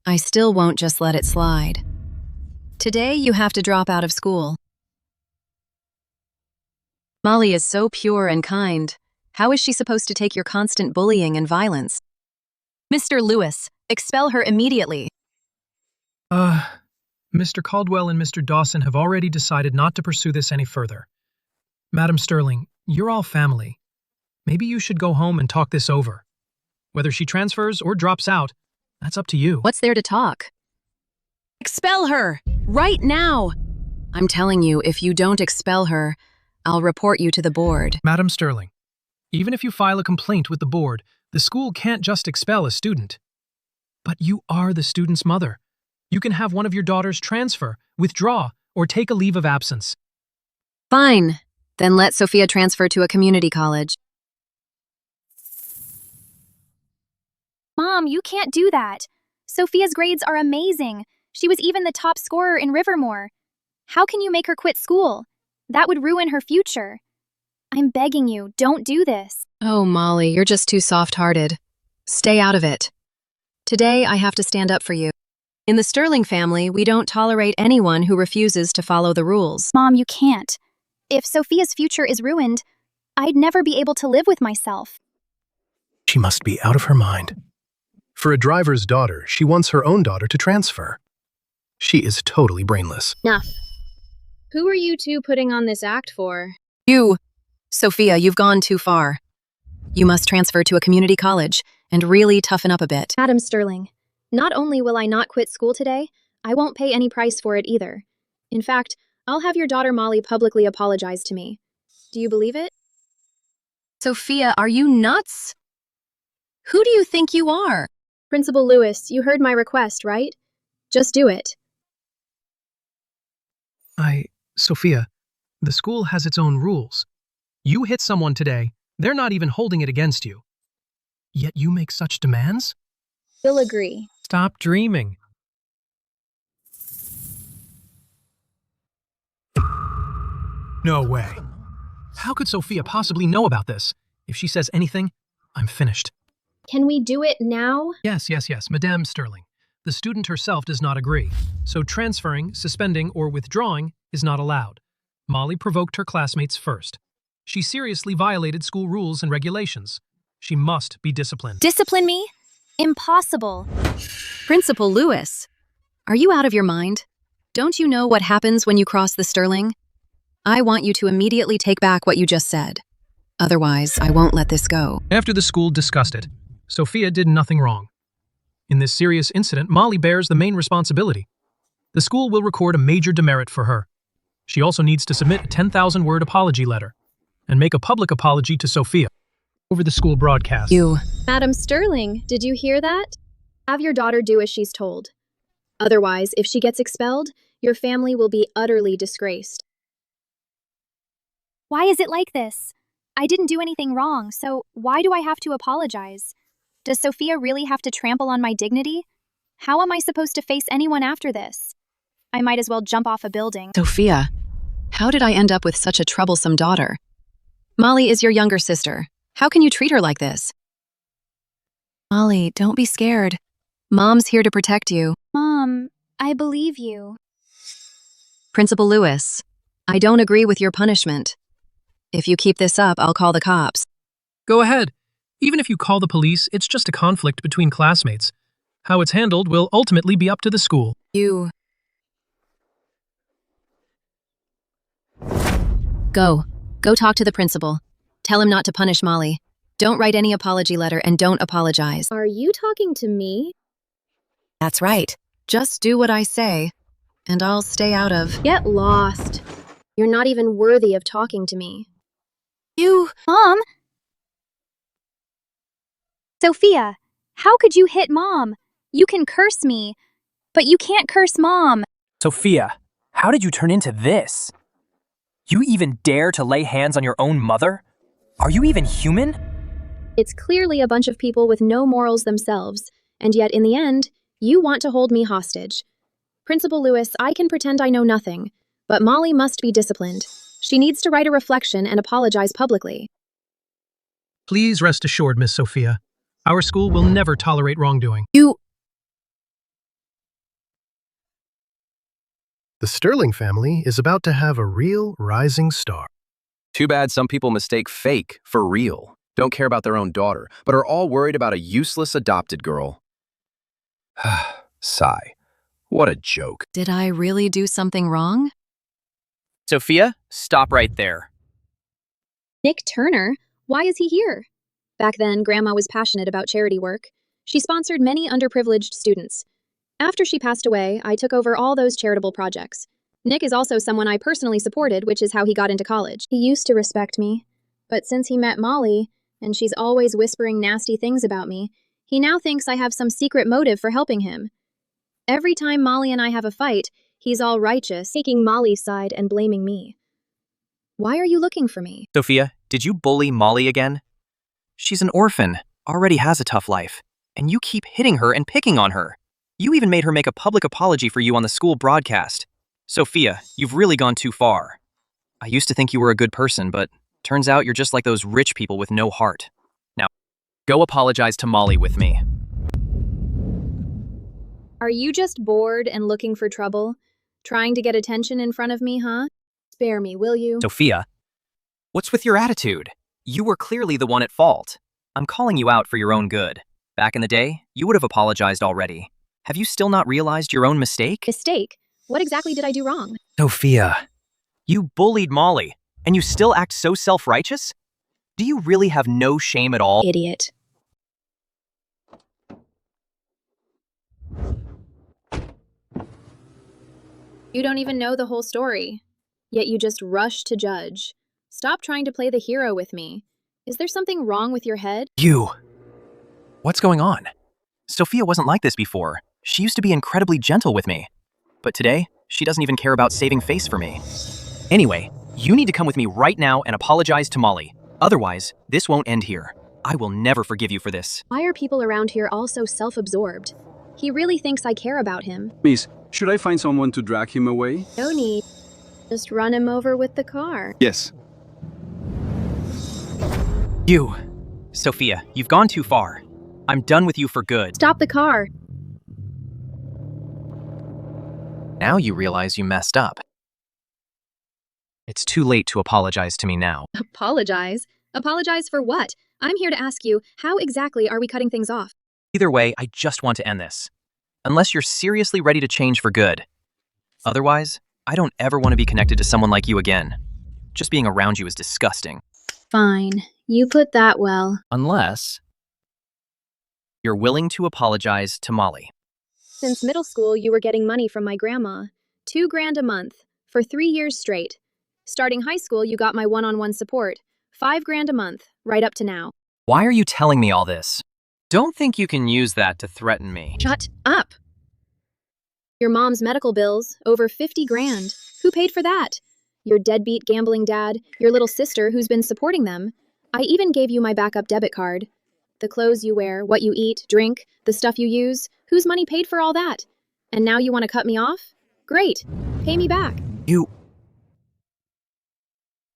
I still won't just let it slide. Today you have to drop out of school. Molly is so pure and kind. How is she supposed to take your constant bullying and violence? Mr. Lewis, expel her immediately. Mr. Caldwell and Mr. Dawson have already decided not to pursue this any further. Madam Sterling, you're all family. Maybe you should go home and talk this over. Whether she transfers or drops out, that's up to you. What's there to talk? Expel her! Right now! I'm telling you, if you don't expel her, I'll report you to the board. Madam Sterling, even if you file a complaint with the board, the school can't just expel a student. But you are the student's mother. You can have one of your daughters transfer, withdraw, or take a leave of absence. Fine. Then let Sophia transfer to a community college. Mom, you can't do that. Sophia's grades are amazing. She was even the top scorer in Rivermore. How can you make her quit school? That would ruin her future. I'm begging you, don't do this. Oh, Molly, you're just too soft-hearted. Stay out of it. Today, I have to stand up for you. In the Sterling family, we don't tolerate anyone who refuses to follow the rules. Mom, you can't. If Sophia's future is ruined, I'd never be able to live with myself. She must be out of her mind. For a driver's daughter, she wants her own daughter to transfer. She is totally brainless. Enough. Who are you two putting on this act for? You, Sophia, you've gone too far. You must transfer to a community college and really toughen up a bit. Madam Sterling, not only will I not quit school today, I won't pay any price for it either. In fact, I'll have your daughter Molly publicly apologize to me. Do you believe it? Sophia, are you nuts? Who do you think you are? Principal Lewis, you heard my request, right? Just do it. Sophia, the school has its own rules. You hit someone today, they're not even holding it against you. Yet you make such demands? You'll agree. Stop dreaming. No way. How could Sophia possibly know about this? If she says anything, I'm finished. Can we do it now? Yes, Madame Sterling. The student herself does not agree, so transferring, suspending, or withdrawing is not allowed. Molly provoked her classmates first. She seriously violated school rules and regulations. She must be disciplined. Discipline me? Impossible. Principal Lewis, are you out of your mind? Don't you know what happens when you cross the Sterling? I want you to immediately take back what you just said. Otherwise, I won't let this go. After the school discussed it, Sophia did nothing wrong. In this serious incident, Molly bears the main responsibility. The school will record a major demerit for her. She also needs to submit a 10,000-word apology letter and make a public apology to Sophia over the school broadcast. Madam Sterling, did you hear that? Have your daughter do as she's told. Otherwise, if she gets expelled, your family will be utterly disgraced. Why is it like this? I didn't do anything wrong, so why do I have to apologize? Does Sophia really have to trample on my dignity? How am I supposed to face anyone after this? I might as well jump off a building. Sophia, how did I end up with such a troublesome daughter? Molly is your younger sister. How can you treat her like this? Molly, don't be scared. Mom's here to protect you. Mom, I believe you. Principal Lewis, I don't agree with your punishment. If you keep this up, I'll call the cops. Go ahead. Even if you call the police, it's just a conflict between classmates. How it's handled will ultimately be up to the school. Go talk to the principal. Tell him not to punish Molly. Don't write any apology letter and don't apologize. Are you talking to me? That's right. Just do what I say, and I'll stay out of... Get lost. You're not even worthy of talking to me. Mom! Sophia, how could you hit Mom? You can curse me, but you can't curse Mom. Sophia, how did you turn into this? You even dare to lay hands on your own mother? Are you even human? It's clearly a bunch of people with no morals themselves, and yet in the end, you want to hold me hostage. Principal Lewis, I can pretend I know nothing, but Molly must be disciplined. She needs to write a reflection and apologize publicly. Please rest assured, Miss Sophia. Our school will never tolerate wrongdoing. The Sterling family is about to have a real rising star. Too bad some people mistake fake for real, don't care about their own daughter, but are all worried about a useless adopted girl. Sigh. What a joke. Did I really do something wrong? Sophia, stop right there. Nick Turner? Why is he here? Back then, Grandma was passionate about charity work. She sponsored many underprivileged students. After she passed away, I took over all those charitable projects. Nick is also someone I personally supported, which is how he got into college. He used to respect me, but since he met Molly, and she's always whispering nasty things about me, he now thinks I have some secret motive for helping him. Every time Molly and I have a fight, he's all righteous, taking Molly's side and blaming me. Why are you looking for me? Sophia, did you bully Molly again? She's an orphan, already has a tough life, and you keep hitting her and picking on her. You even made her make a public apology for you on the school broadcast. Sophia, you've really gone too far. I used to think you were a good person, but turns out you're just like those rich people with no heart. Now, go apologize to Molly with me. Are you just bored and looking for trouble? Trying to get attention in front of me, huh? Spare me, will you? Sophia, what's with your attitude? You were clearly the one at fault. I'm calling you out for your own good. Back in the day, you would have apologized already. Have you still not realized your own mistake? Mistake? What exactly did I do wrong? Sophia, you bullied Molly, and you still act so self-righteous? Do you really have no shame at all? Idiot. You don't even know the whole story, yet you just rush to judge. Stop trying to play the hero with me. Is there something wrong with your head? What's going on? Sophia wasn't like this before. She used to be incredibly gentle with me. But today, she doesn't even care about saving face for me. Anyway, you need to come with me right now and apologize to Molly. Otherwise, this won't end here. I will never forgive you for this. Why are people around here all so self-absorbed? He really thinks I care about him. Miss, should I find someone to drag him away? No need. Just run him over with the car. Yes. You. Sophia, you've gone too far. I'm done with you for good. Stop the car. Now you realize you messed up. It's too late to apologize to me now. Apologize? Apologize for what? I'm here to ask you, how exactly are we cutting things off? Either way, I just want to end this. Unless you're seriously ready to change for good. Otherwise, I don't ever want to be connected to someone like you again. Just being around you is disgusting. Fine. You put that well. Unless you're willing to apologize to Molly. Since middle school, you were getting money from my grandma. $2,000 a month, for 3 years straight. Starting high school, you got my one-on-one support. $5,000 a month, right up to now. Why are you telling me all this? Don't think you can use that to threaten me. Shut up! Your mom's medical bills, over $50,000. Who paid for that? Your deadbeat gambling dad, your little sister who's been supporting them. I even gave you my backup debit card. The clothes you wear, what you eat, drink, the stuff you use, whose money paid for all that? And now you want to cut me off? Great. Pay me back.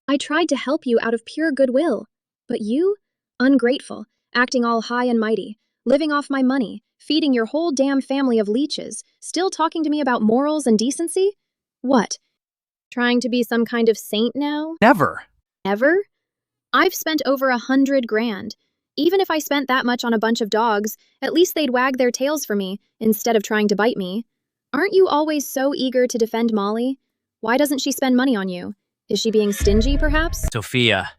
I tried to help you out of pure goodwill. But you? Ungrateful, acting all high and mighty, living off my money, feeding your whole damn family of leeches, still talking to me about morals and decency? What? Trying to be some kind of saint now? Never. Ever? I've spent over $100,000. Even if I spent that much on a bunch of dogs, at least they'd wag their tails for me, instead of trying to bite me. Aren't you always so eager to defend Molly? Why doesn't she spend money on you? Is she being stingy, perhaps? Sophia,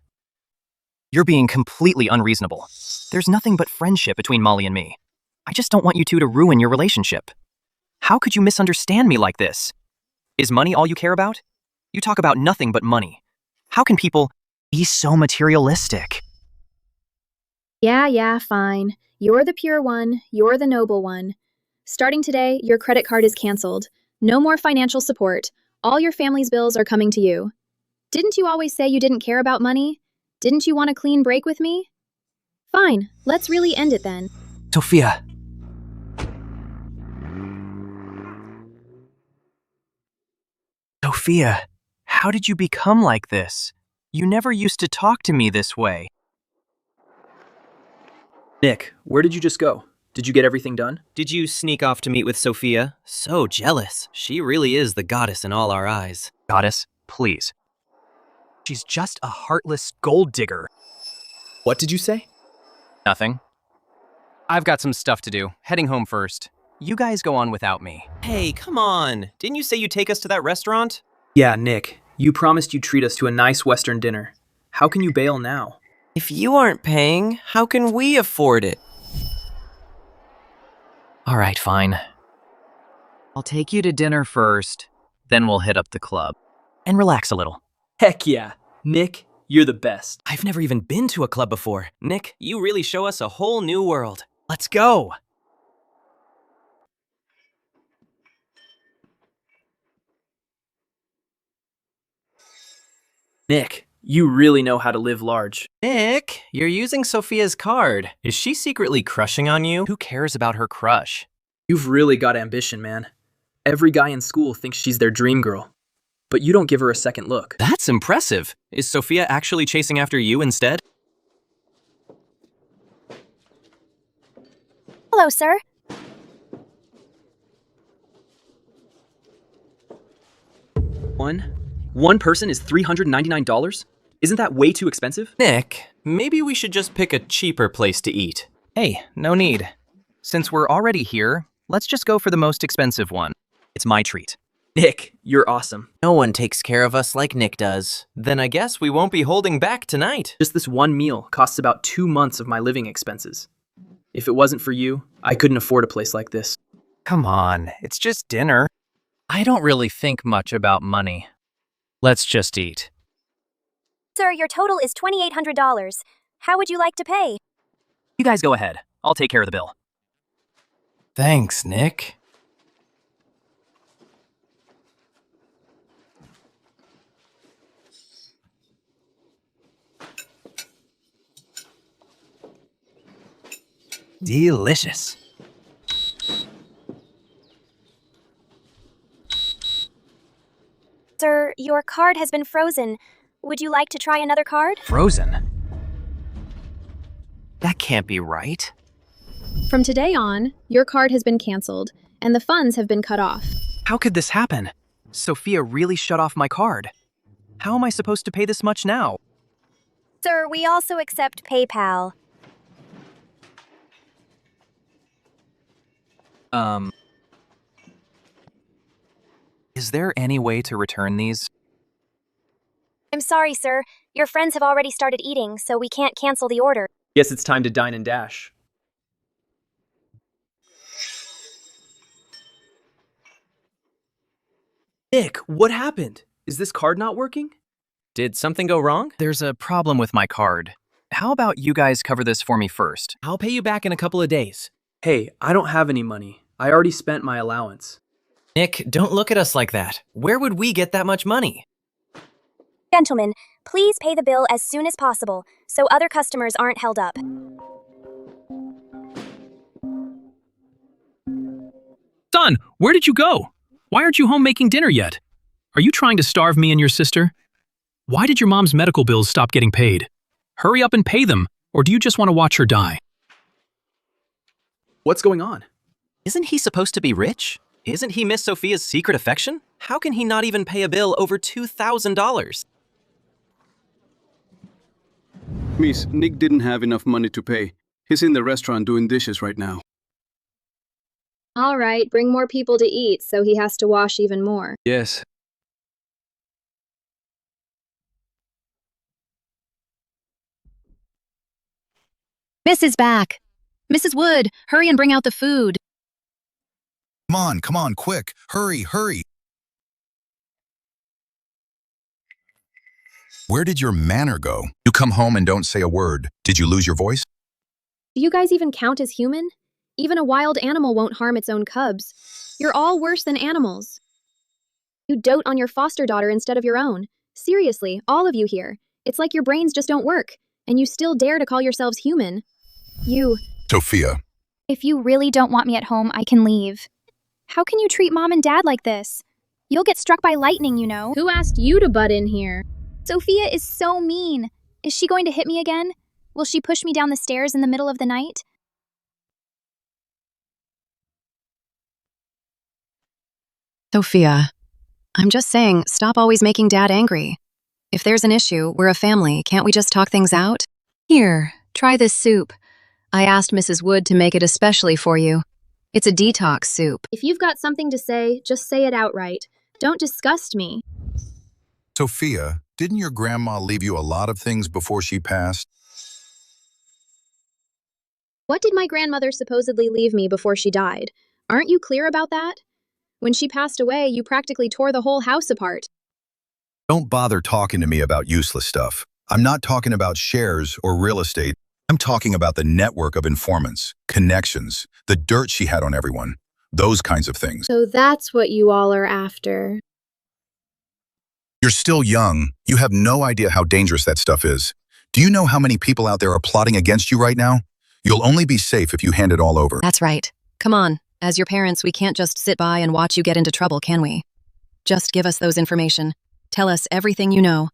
you're being completely unreasonable. There's nothing but friendship between Molly and me. I just don't want you two to ruin your relationship. How could you misunderstand me like this? Is money all you care about? You talk about nothing but money. How can people be so materialistic? Yeah, fine. You're the pure one. You're the noble one. Starting today, your credit card is canceled. No more financial support. All your family's bills are coming to you. Didn't you always say you didn't care about money? Didn't you want a clean break with me? Fine, let's really end it then. Sophia. Sophia, how did you become like this? You never used to talk to me this way. Nick, where did you just go? Did you get everything done? Did you sneak off to meet with Sophia? So jealous. She really is the goddess in all our eyes. Goddess, please. She's just a heartless gold digger. What did you say? Nothing. I've got some stuff to do. Heading home first. You guys go on without me. Hey, come on. Didn't you say you'd take us to that restaurant? Yeah, Nick, you promised you'd treat us to a nice Western dinner. How can you bail now? If you aren't paying, how can we afford it? All right, fine. I'll take you to dinner first, then we'll hit up the club. And relax a little. Heck yeah. Nick, you're the best. I've never even been to a club before. Nick, you really show us a whole new world. Let's go! Nick, you really know how to live large. Nick, you're using Sophia's card. Is she secretly crushing on you? Who cares about her crush? You've really got ambition, man. Every guy in school thinks she's their dream girl. But you don't give her a second look. That's impressive. Is Sophia actually chasing after you instead? Hello, sir. One person is $399? Isn't that way too expensive? Nick, maybe we should just pick a cheaper place to eat. Hey, no need. Since we're already here, let's just go for the most expensive one. It's my treat. Nick, you're awesome. No one takes care of us like Nick does. Then I guess we won't be holding back tonight. Just this one meal costs about 2 months of my living expenses. If it wasn't for you, I couldn't afford a place like this. Come on, it's just dinner. I don't really think much about money. Let's just eat. Sir, your total is $2,800. How would you like to pay? You guys go ahead. I'll take care of the bill. Thanks, Nick. Delicious. Sir, Your card has been frozen. Would you like to try another card? Frozen? That can't be right. From today on, your card has been canceled, and the funds have been cut off. How could this happen? Sophia really shut off my card. How am I supposed to pay this much now? Sir, we also accept PayPal. Is there any way to return these? I'm sorry, sir. Your friends have already started eating, so we can't cancel the order. Guess it's time to dine and dash. Nick, what happened? Is this card not working? Did something go wrong? There's a problem with my card. How about you guys cover this for me first? I'll pay you back in a couple of days. Hey, I don't have any money. I already spent my allowance. Nick, don't look at us like that. Where would we get that much money? Gentlemen, please pay the bill as soon as possible, so other customers aren't held up. Son, where did you go? Why aren't you home making dinner yet? Are you trying to starve me and your sister? Why did your mom's medical bills stop getting paid? Hurry up and pay them, or do you just want to watch her die? What's going on? Isn't he supposed to be rich? Isn't he Miss Sophia's secret affection? How can he not even pay a bill over $2,000? Miss, Nick didn't have enough money to pay. He's in the restaurant doing dishes right now. All right, bring more people to eat, so he has to wash even more. Yes. Mrs. back. Mrs. Wood, hurry and bring out the food. Come on, quick. Hurry. Where did your manner go? You come home and don't say a word. Did you lose your voice? Do you guys even count as human? Even a wild animal won't harm its own cubs. You're all worse than animals. You dote on your foster daughter instead of your own. Seriously, all of you here. It's like your brains just don't work, and you still dare to call yourselves human. Sophia. If you really don't want me at home, I can leave. How can you treat Mom and Dad like this? You'll get struck by lightning, you know. Who asked you to butt in here? Sophia is so mean. Is she going to hit me again? Will she push me down the stairs in the middle of the night? Sophia, I'm just saying, stop always making Dad angry. If there's an issue, we're a family, can't we just talk things out? Here, try this soup. I asked Mrs. Wood to make it especially for you. It's a detox soup. If you've got something to say, just say it outright. Don't disgust me. Sophia, didn't your grandma leave you a lot of things before she passed? What did my grandmother supposedly leave me before she died? Aren't you clear about that? When she passed away, you practically tore the whole house apart. Don't bother talking to me about useless stuff. I'm not talking about shares or real estate. I'm talking about the network of informants, connections, the dirt she had on everyone, those kinds of things. So that's what you all are after. You're still young. You have no idea how dangerous that stuff is. Do you know how many people out there are plotting against you right now? You'll only be safe if you hand it all over. That's right. Come on. As your parents, we can't just sit by and watch you get into trouble, can we? Just give us those information. Tell us everything you know.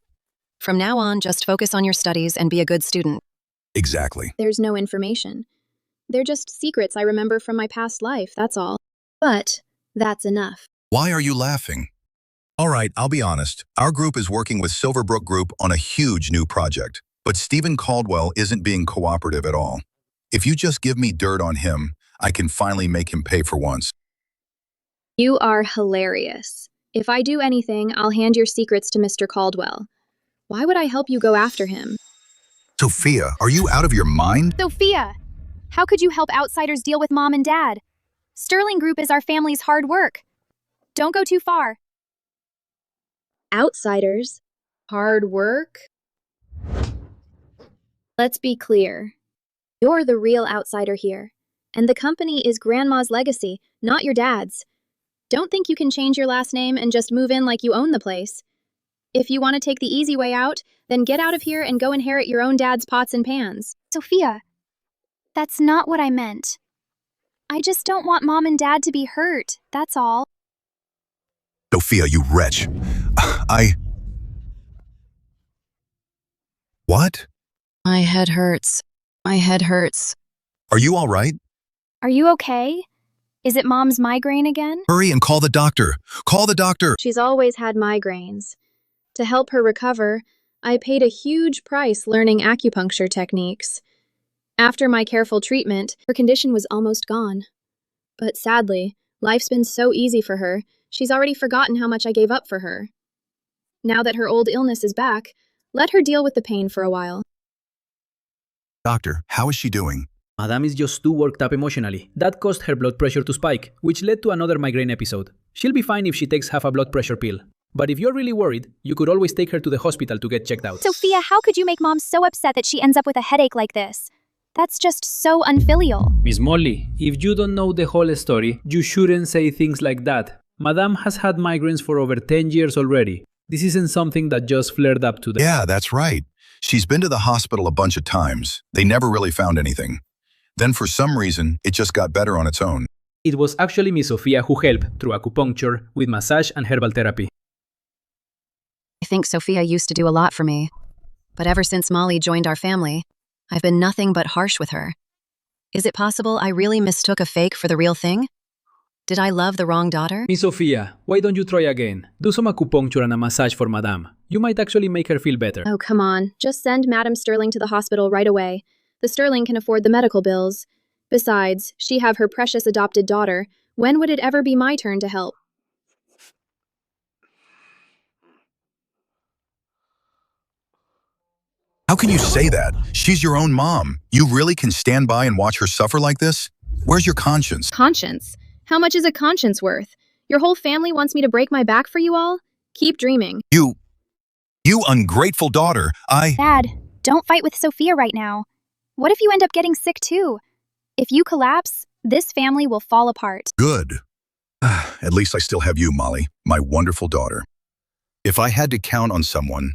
From now on, just focus on your studies and be a good student. Exactly. There's no information. They're just secrets I remember from my past life, that's all. But that's enough. Why are you laughing? All right, I'll be honest. Our group is working with Silverbrook Group on a huge new project, but Stephen Caldwell isn't being cooperative at all. If you just give me dirt on him, I can finally make him pay for once. You are hilarious. If I do anything, I'll hand your secrets to Mr. Caldwell. Why would I help you go after him? Sophia, are you out of your mind? Sophia! How could you help outsiders deal with Mom and Dad? Sterling Group is our family's hard work. Don't go too far. Outsiders? Hard work? Let's be clear. You're the real outsider here. And the company is Grandma's legacy, not your dad's. Don't think you can change your last name and just move in like you own the place. If you want to take the easy way out, then get out of here and go inherit your own dad's pots and pans. Sophia, that's not what I meant. I just don't want Mom and Dad to be hurt, that's all. Sophia, you wretch. What? My head hurts. My head hurts. Are you all right? Are you okay? Is it Mom's migraine again? Hurry and call the doctor. Call the doctor. She's always had migraines. To help her recover, I paid a huge price learning acupuncture techniques. After my careful treatment, her condition was almost gone. But sadly, life's been so easy for her, she's already forgotten how much I gave up for her. Now that her old illness is back, let her deal with the pain for a while. Doctor, how is she doing? Madame is just too worked up emotionally. That caused her blood pressure to spike, which led to another migraine episode. She'll be fine if she takes half a blood pressure pill. But if you're really worried, you could always take her to the hospital to get checked out. Sophia, how could you make Mom so upset that she ends up with a headache like this? That's just so unfilial. Miss Molly, if you don't know the whole story, you shouldn't say things like that. Madame has had migraines for over 10 years already. This isn't something that just flared up today. Yeah, that's right. She's been to the hospital a bunch of times. They never really found anything. Then for some reason, it just got better on its own. It was actually Miss Sophia who helped through acupuncture, with massage and herbal therapy. I think Sophia used to do a lot for me. But ever since Molly joined our family, I've been nothing but harsh with her. Is it possible I really mistook a fake for the real thing? Did I love the wrong daughter? Miss Sophia, why don't you try again? Do some acupuncture and a massage for Madame. You might actually make her feel better. Oh, come on. Just send Madam Sterling to the hospital right away. The Sterling can afford the medical bills. Besides, she have her precious adopted daughter. When would it ever be my turn to help? How can you say that? She's your own mom. You really can stand by and watch her suffer like this? Where's your conscience? Conscience? How much is a conscience worth? Your whole family wants me to break my back for you all? Keep dreaming. You ungrateful daughter, Dad, don't fight with Sophia right now. What if you end up getting sick too? If you collapse, this family will fall apart. Good. At least I still have you, Molly, my wonderful daughter. If I had to count on someone,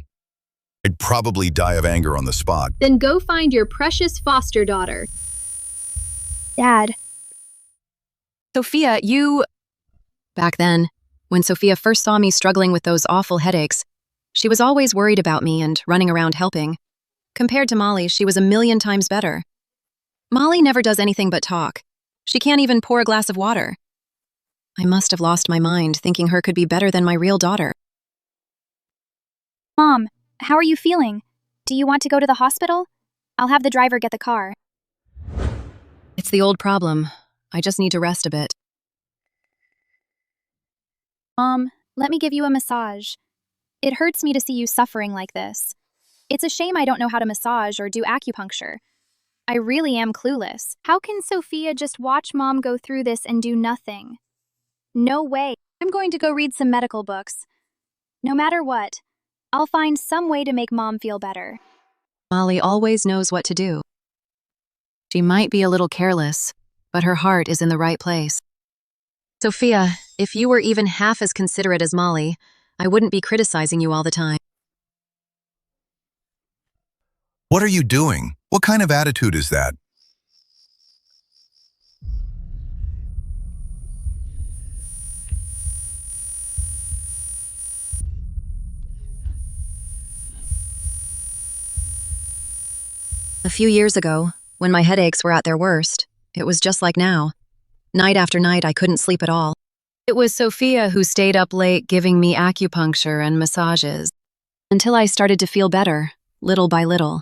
I'd probably die of anger on the spot. Then go find your precious foster daughter. Dad. Sophia, you... Back then, when Sophia first saw me struggling with those awful headaches, she was always worried about me and running around helping. Compared to Molly, she was a million times better. Molly never does anything but talk. She can't even pour a glass of water. I must have lost my mind thinking her could be better than my real daughter. Mom, how are you feeling? Do you want to go to the hospital? I'll have the driver get the car. It's the old problem. I just need to rest a bit. Mom, let me give you a massage. It hurts me to see you suffering like this. It's a shame I don't know how to massage or do acupuncture. I really am clueless. How can Sophia just watch Mom go through this and do nothing? No way. I'm going to go read some medical books. No matter what, I'll find some way to make Mom feel better. Molly always knows what to do. She might be a little careless, but her heart is in the right place. Sophia, if you were even half as considerate as Molly, I wouldn't be criticizing you all the time. What are you doing? What kind of attitude is that? A few years ago, when my headaches were at their worst, it was just like now. Night after night, I couldn't sleep at all. It was Sophia who stayed up late giving me acupuncture and massages, until I started to feel better, little by little.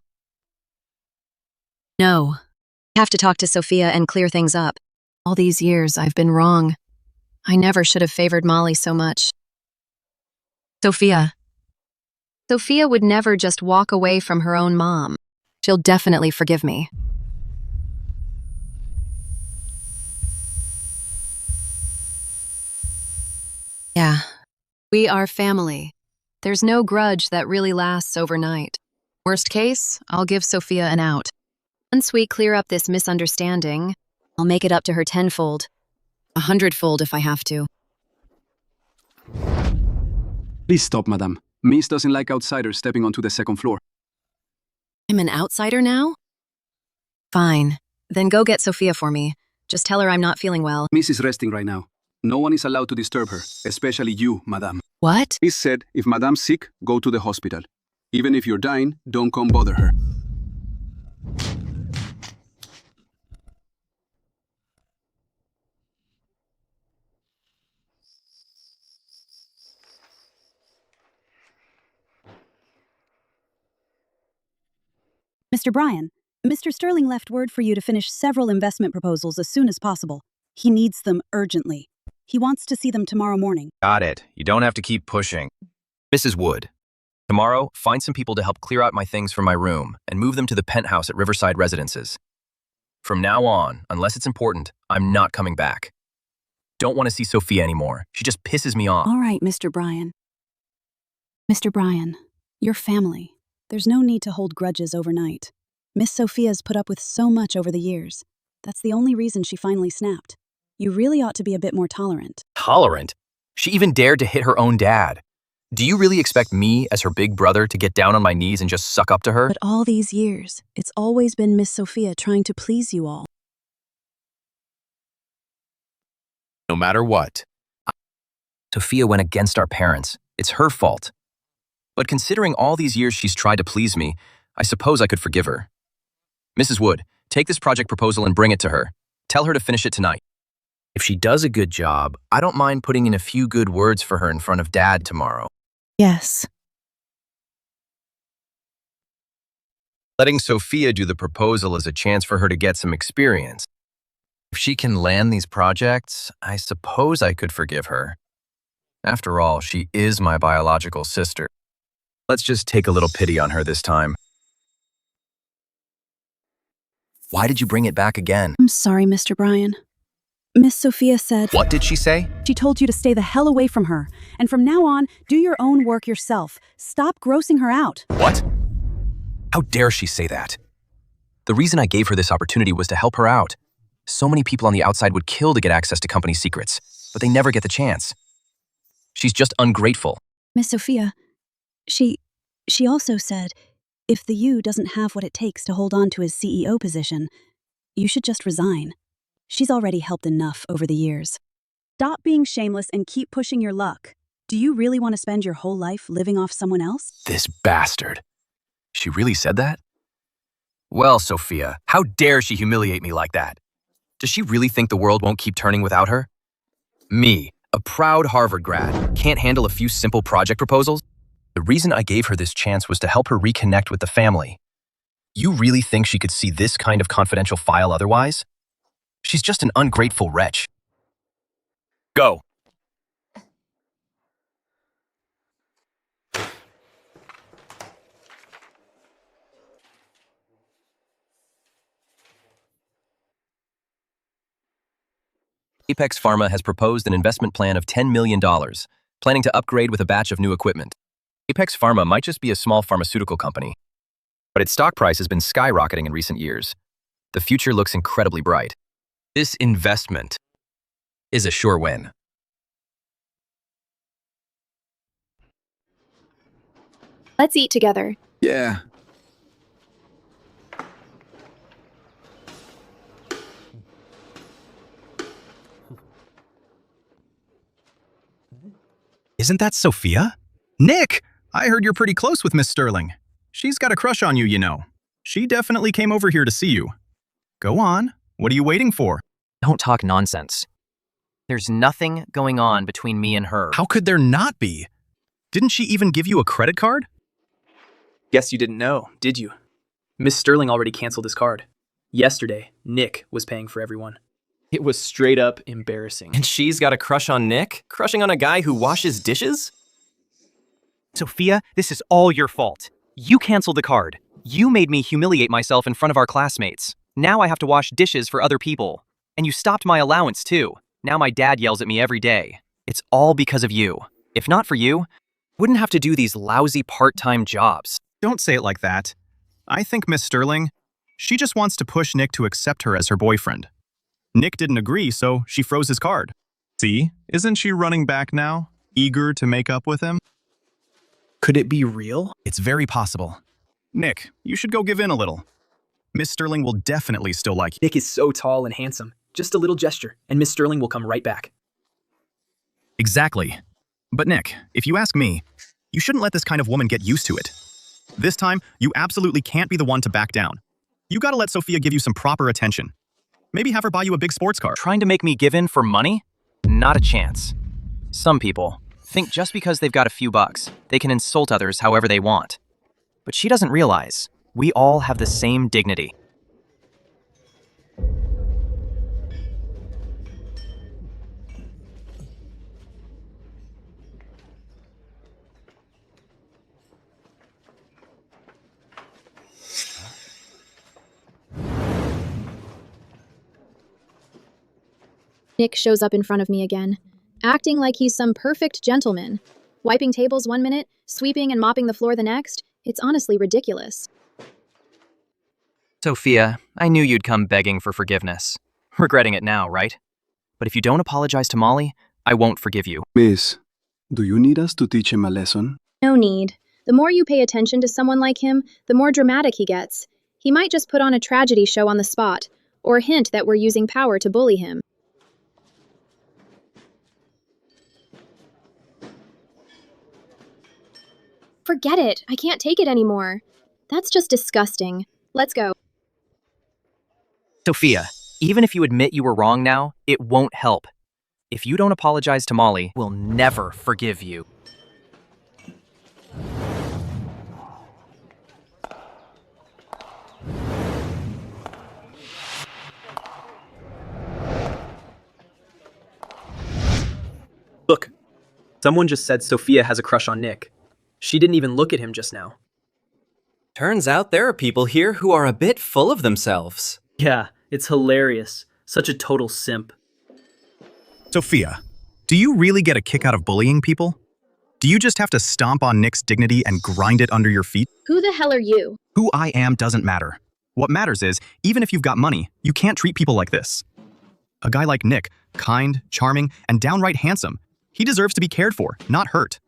No, I have to talk to Sophia and clear things up. All these years, I've been wrong. I never should have favored Molly so much. Sophia would never just walk away from her own mom. She'll definitely forgive me. Yeah, we are family. There's no grudge that really lasts overnight. Worst case, I'll give Sophia an out. Once we clear up this misunderstanding, I'll make it up to her tenfold, 100-fold if I have to. Please stop, madame. Miss doesn't like outsiders stepping onto the second floor. I'm an outsider now? Fine. Then go get Sophia for me. Just tell her I'm not feeling well. Miss is resting right now. No one is allowed to disturb her, especially you, madame. What? He said, if Madame's sick, go to the hospital. Even if you're dying, don't come bother her. Mr. Bryan, Mr. Sterling left word for you to finish several investment proposals as soon as possible. He needs them urgently. He wants to see them tomorrow morning. Got it. You don't have to keep pushing. Mrs. Wood, tomorrow, find some people to help clear out my things from my room and move them to the penthouse at Riverside Residences. From now on, unless it's important, I'm not coming back. Don't want to see Sophia anymore. She just pisses me off. All right, Mr. Bryan. Mr. Bryan, you're family. There's no need to hold grudges overnight. Miss Sophia's put up with so much over the years. That's the only reason she finally snapped. You really ought to be a bit more tolerant. Tolerant? She even dared to hit her own dad. Do you really expect me, as her big brother, to get down on my knees and just suck up to her? But all these years, it's always been Miss Sophia trying to please you all. No matter what. Sophia went against our parents. It's her fault. But considering all these years she's tried to please me, I suppose I could forgive her. Mrs. Wood, take this project proposal and bring it to her. Tell her to finish it tonight. If she does a good job, I don't mind putting in a few good words for her in front of Dad tomorrow. Yes. Letting Sophia do the proposal is a chance for her to get some experience. If she can land these projects, I suppose I could forgive her. After all, she is my biological sister. Let's just take a little pity on her this time. Why did you bring it back again? I'm sorry, Mr. Bryan. Miss Sophia said... What did she say? She told you to stay the hell away from her. And from now on, do your own work yourself. Stop grossing her out. What? How dare she say that? The reason I gave her this opportunity was to help her out. So many people on the outside would kill to get access to company secrets, but they never get the chance. She's just ungrateful. Miss Sophia, she also said, if the U doesn't have what it takes to hold on to his CEO position, you should just resign. She's already helped enough over the years. Stop being shameless and keep pushing your luck. Do you really want to spend your whole life living off someone else? This bastard. She really said that? Well, Sophia, how dare she humiliate me like that? Does she really think the world won't keep turning without her? Me, a proud Harvard grad, can't handle a few simple project proposals? The reason I gave her this chance was to help her reconnect with the family. You really think she could see this kind of confidential file otherwise? She's just an ungrateful wretch. Go. Apex Pharma has proposed an investment plan of $10 million, planning to upgrade with a batch of new equipment. Apex Pharma might just be a small pharmaceutical company, but its stock price has been skyrocketing in recent years. The future looks incredibly bright. This investment is a sure win. Let's eat together. Yeah. Isn't that Sophia? Nick! I heard you're pretty close with Miss Sterling. She's got a crush on you, you know. She definitely came over here to see you. Go on. What are you waiting for? Don't talk nonsense. There's nothing going on between me and her. How could there not be? Didn't she even give you a credit card? Guess you didn't know, did you? Miss Sterling already canceled his card. Yesterday, Nick was paying for everyone. It was straight up embarrassing. And she's got a crush on Nick? Crushing on a guy who washes dishes? Sophia, this is all your fault. You canceled the card. You made me humiliate myself in front of our classmates. Now I have to wash dishes for other people. And you stopped my allowance too. Now my dad yells at me every day. It's all because of you. If not for you, wouldn't have to do these lousy part-time jobs. Don't say it like that. I think Miss Sterling, she just wants to push Nick to accept her as her boyfriend. Nick didn't agree, so she froze his card. See, isn't she running back now, eager to make up with him? Could it be real? It's very possible. Nick, you should go give in a little. Miss Sterling will definitely still like you. Nick is so tall and handsome. Just a little gesture, and Miss Sterling will come right back. Exactly. But Nick, if you ask me, you shouldn't let this kind of woman get used to it. This time, you absolutely can't be the one to back down. You gotta let Sophia give you some proper attention. Maybe have her buy you a big sports car. Trying to make me give in for money? Not a chance. Some people think just because they've got a few bucks, they can insult others however they want. But she doesn't realize we all have the same dignity. Nick shows up in front of me again, acting like he's some perfect gentleman. Wiping tables one minute, sweeping and mopping the floor the next. It's honestly ridiculous. Sophia, I knew you'd come begging for forgiveness. Regretting it now, right? But if you don't apologize to Molly, I won't forgive you. Miss, do you need us to teach him a lesson? No need. The more you pay attention to someone like him, the more dramatic he gets. He might just put on a tragedy show on the spot, or hint that we're using power to bully him. Forget it. I can't take it anymore. That's just disgusting. Let's go. Sophia, even if you admit you were wrong now, it won't help. If you don't apologize to Molly, we'll never forgive you. Look, someone just said Sophia has a crush on Nick. She didn't even look at him just now. Turns out there are people here who are a bit full of themselves. Yeah, it's hilarious. Such a total simp. Sophia, do you really get a kick out of bullying people? Do you just have to stomp on Nick's dignity and grind it under your feet? Who the hell are you? Who I am doesn't matter. What matters is, even if you've got money, you can't treat people like this. A guy like Nick, kind, charming, and downright handsome, he deserves to be cared for, not hurt.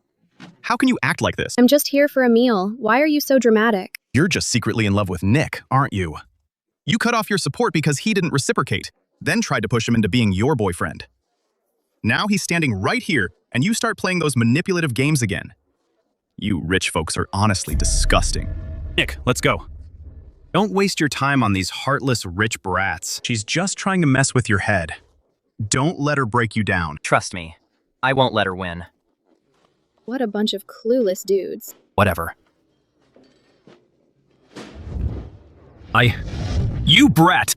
How can you act like this? I'm just here for a meal. Why are you so dramatic? You're just secretly in love with Nick, aren't you? You cut off your support because he didn't reciprocate, then tried to push him into being your boyfriend. Now he's standing right here, and you start playing those manipulative games again. You rich folks are honestly disgusting. Nick, let's go. Don't waste your time on these heartless rich brats. She's just trying to mess with your head. Don't let her break you down. Trust me, I won't let her win. What a bunch of clueless dudes. Whatever. You brat!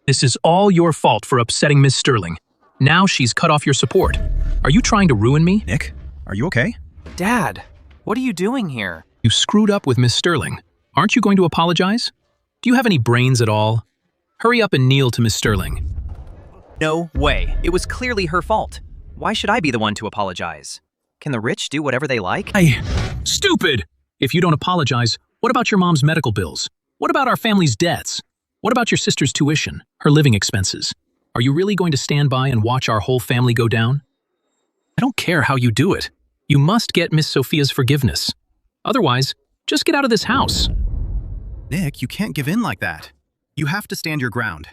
This is all your fault for upsetting Miss Sterling. Now she's cut off your support. Are you trying to ruin me? Nick, are you okay? Dad, what are you doing here? You screwed up with Miss Sterling. Aren't you going to apologize? Do you have any brains at all? Hurry up and kneel to Miss Sterling. No way. It was clearly her fault. Why should I be the one to apologize? Can the rich do whatever they like? Stupid! If you don't apologize, what about your mom's medical bills? What about our family's debts? What about your sister's tuition, her living expenses? Are you really going to stand by and watch our whole family go down? I don't care how you do it. You must get Miss Sophia's forgiveness. Otherwise, just get out of this house. Nick, you can't give in like that. You have to stand your ground.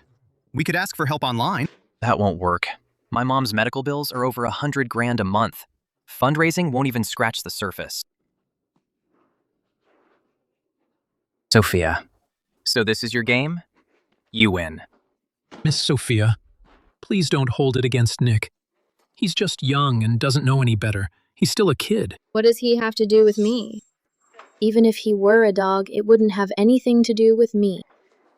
We could ask for help online. That won't work. My mom's medical bills are over $100,000 a month. Fundraising won't even scratch the surface. Sophia, so this is your game? You win. Miss Sophia, please don't hold it against Nick. He's just young and doesn't know any better. He's still a kid. What does he have to do with me? Even if he were a dog, it wouldn't have anything to do with me.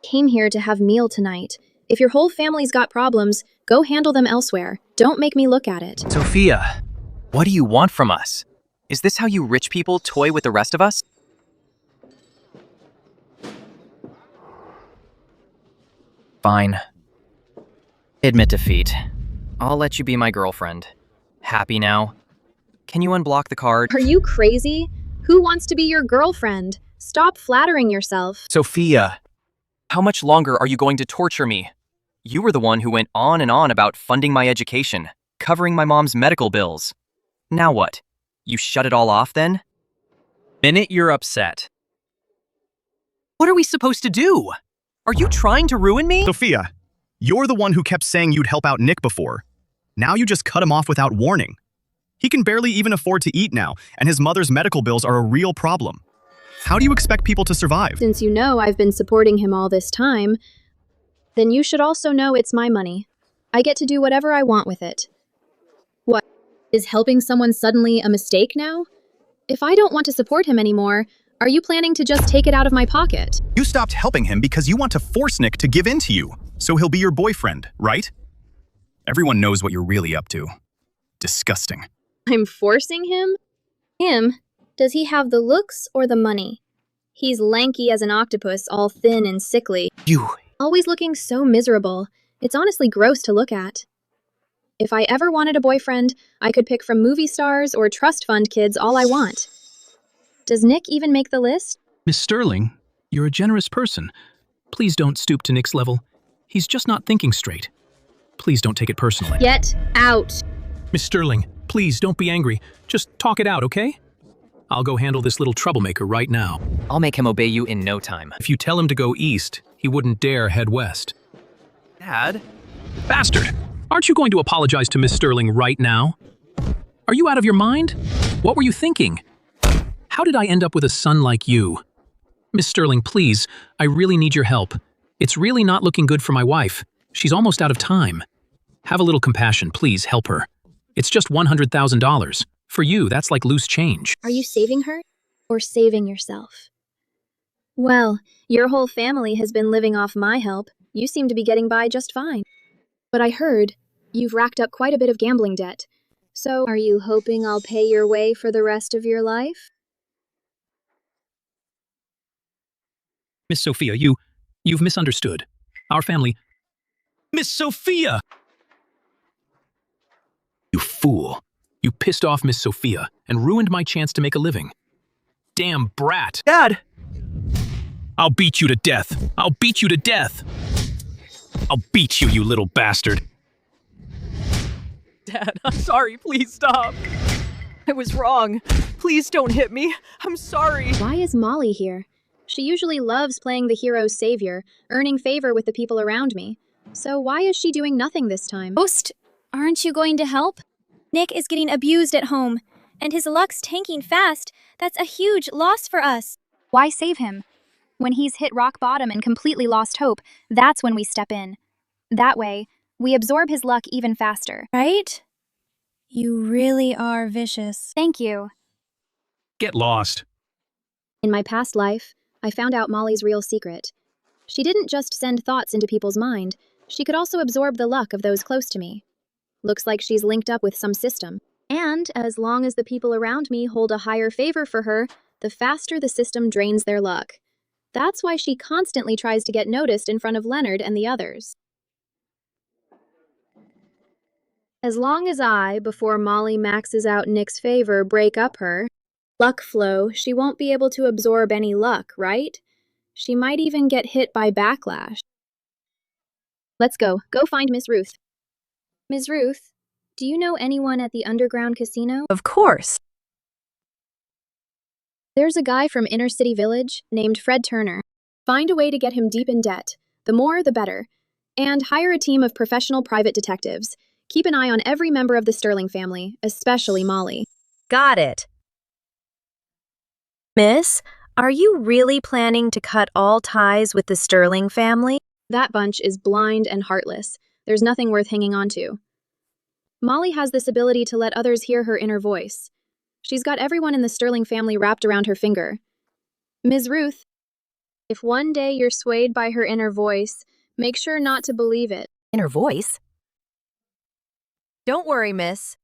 Came here to have meal tonight. If your whole family's got problems, go handle them elsewhere. Don't make me look at it. Sophia, what do you want from us? Is this how you rich people toy with the rest of us? Fine. Admit defeat. I'll let you be my girlfriend. Happy now? Can you unblock the card? Are you crazy? Who wants to be your girlfriend? Stop flattering yourself. Sophia, how much longer are you going to torture me? You were the one who went on and on about funding my education, covering my mom's medical bills. Now what? You shut it all off then? Minute you're upset. What are we supposed to do? Are you trying to ruin me? Sophia, you're the one who kept saying you'd help out Nick before. Now you just cut him off without warning. He can barely even afford to eat now, and his mother's medical bills are a real problem. How do you expect people to survive? Since you know I've been supporting him all this time, then you should also know it's my money. I get to do whatever I want with it. What? Is helping someone suddenly a mistake now? If I don't want to support him anymore, are you planning to just take it out of my pocket? You stopped helping him because you want to force Nick to give in to you, so he'll be your boyfriend, right? Everyone knows what you're really up to. Disgusting. I'm forcing him? Him? Does he have the looks or the money? He's lanky as an octopus, all thin and sickly. You. Always looking so miserable. It's honestly gross to look at. If I ever wanted a boyfriend, I could pick from movie stars or trust fund kids all I want. Does Nick even make the list? Miss Sterling, you're a generous person. Please don't stoop to Nick's level. He's just not thinking straight. Please don't take it personally. Get out! Miss Sterling, please don't be angry. Just talk it out, okay? I'll go handle this little troublemaker right now. I'll make him obey you in no time. If you tell him to go east, he wouldn't dare head west. Dad? Bastard! Aren't you going to apologize to Miss Sterling right now? Are you out of your mind? What were you thinking? How did I end up with a son like you? Miss Sterling, please, I really need your help. It's really not looking good for my wife. She's almost out of time. Have a little compassion, please help her. It's just $100,000. For you, that's like loose change. Are you saving her or saving yourself? Well, your whole family has been living off my help. You seem to be getting by just fine. But I heard you've racked up quite a bit of gambling debt. So are you hoping I'll pay your way for the rest of your life? Miss Sophia, you've misunderstood. Our family... Miss Sophia! You fool. You pissed off Miss Sophia and ruined my chance to make a living. Damn brat. Dad! I'll beat you to death. I'll beat you to death. I'll beat you, you little bastard. Dad, I'm sorry. Please stop. I was wrong. Please don't hit me. I'm sorry. Why is Molly here? She usually loves playing the hero's savior, earning favor with the people around me. So why is she doing nothing this time? Host, aren't you going to help? Nick is getting abused at home, and his luck's tanking fast. That's a huge loss for us. Why save him? When he's hit rock bottom and completely lost hope, that's when we step in. That way, we absorb his luck even faster. Right? You really are vicious. Thank you. Get lost. In my past life, I found out Molly's real secret. She didn't just send thoughts into people's mind, she could also absorb the luck of those close to me. Looks like she's linked up with some system. And as long as the people around me hold a higher favor for her, the faster the system drains their luck. That's why she constantly tries to get noticed in front of Leonard and the others. As long as I, before Molly maxes out Nick's favor, break up her luck flow, she won't be able to absorb any luck, right? She might even get hit by backlash. Let's go. Go find Miss Ruth. Ms. Ruth, do you know anyone at the underground casino? Of course. There's a guy from Inner City Village named Fred Turner. Find a way to get him deep in debt. The more, the better. And hire a team of professional private detectives. Keep an eye on every member of the Sterling family, especially Molly. Got it. Miss, are you really planning to cut all ties with the Sterling family? That bunch is blind and heartless. There's nothing worth hanging on to. Molly has this ability to let others hear her inner voice. She's got everyone in the Sterling family wrapped around her finger. Ms. Ruth, if one day you're swayed by her inner voice, make sure not to believe it. Inner voice? Don't worry, miss.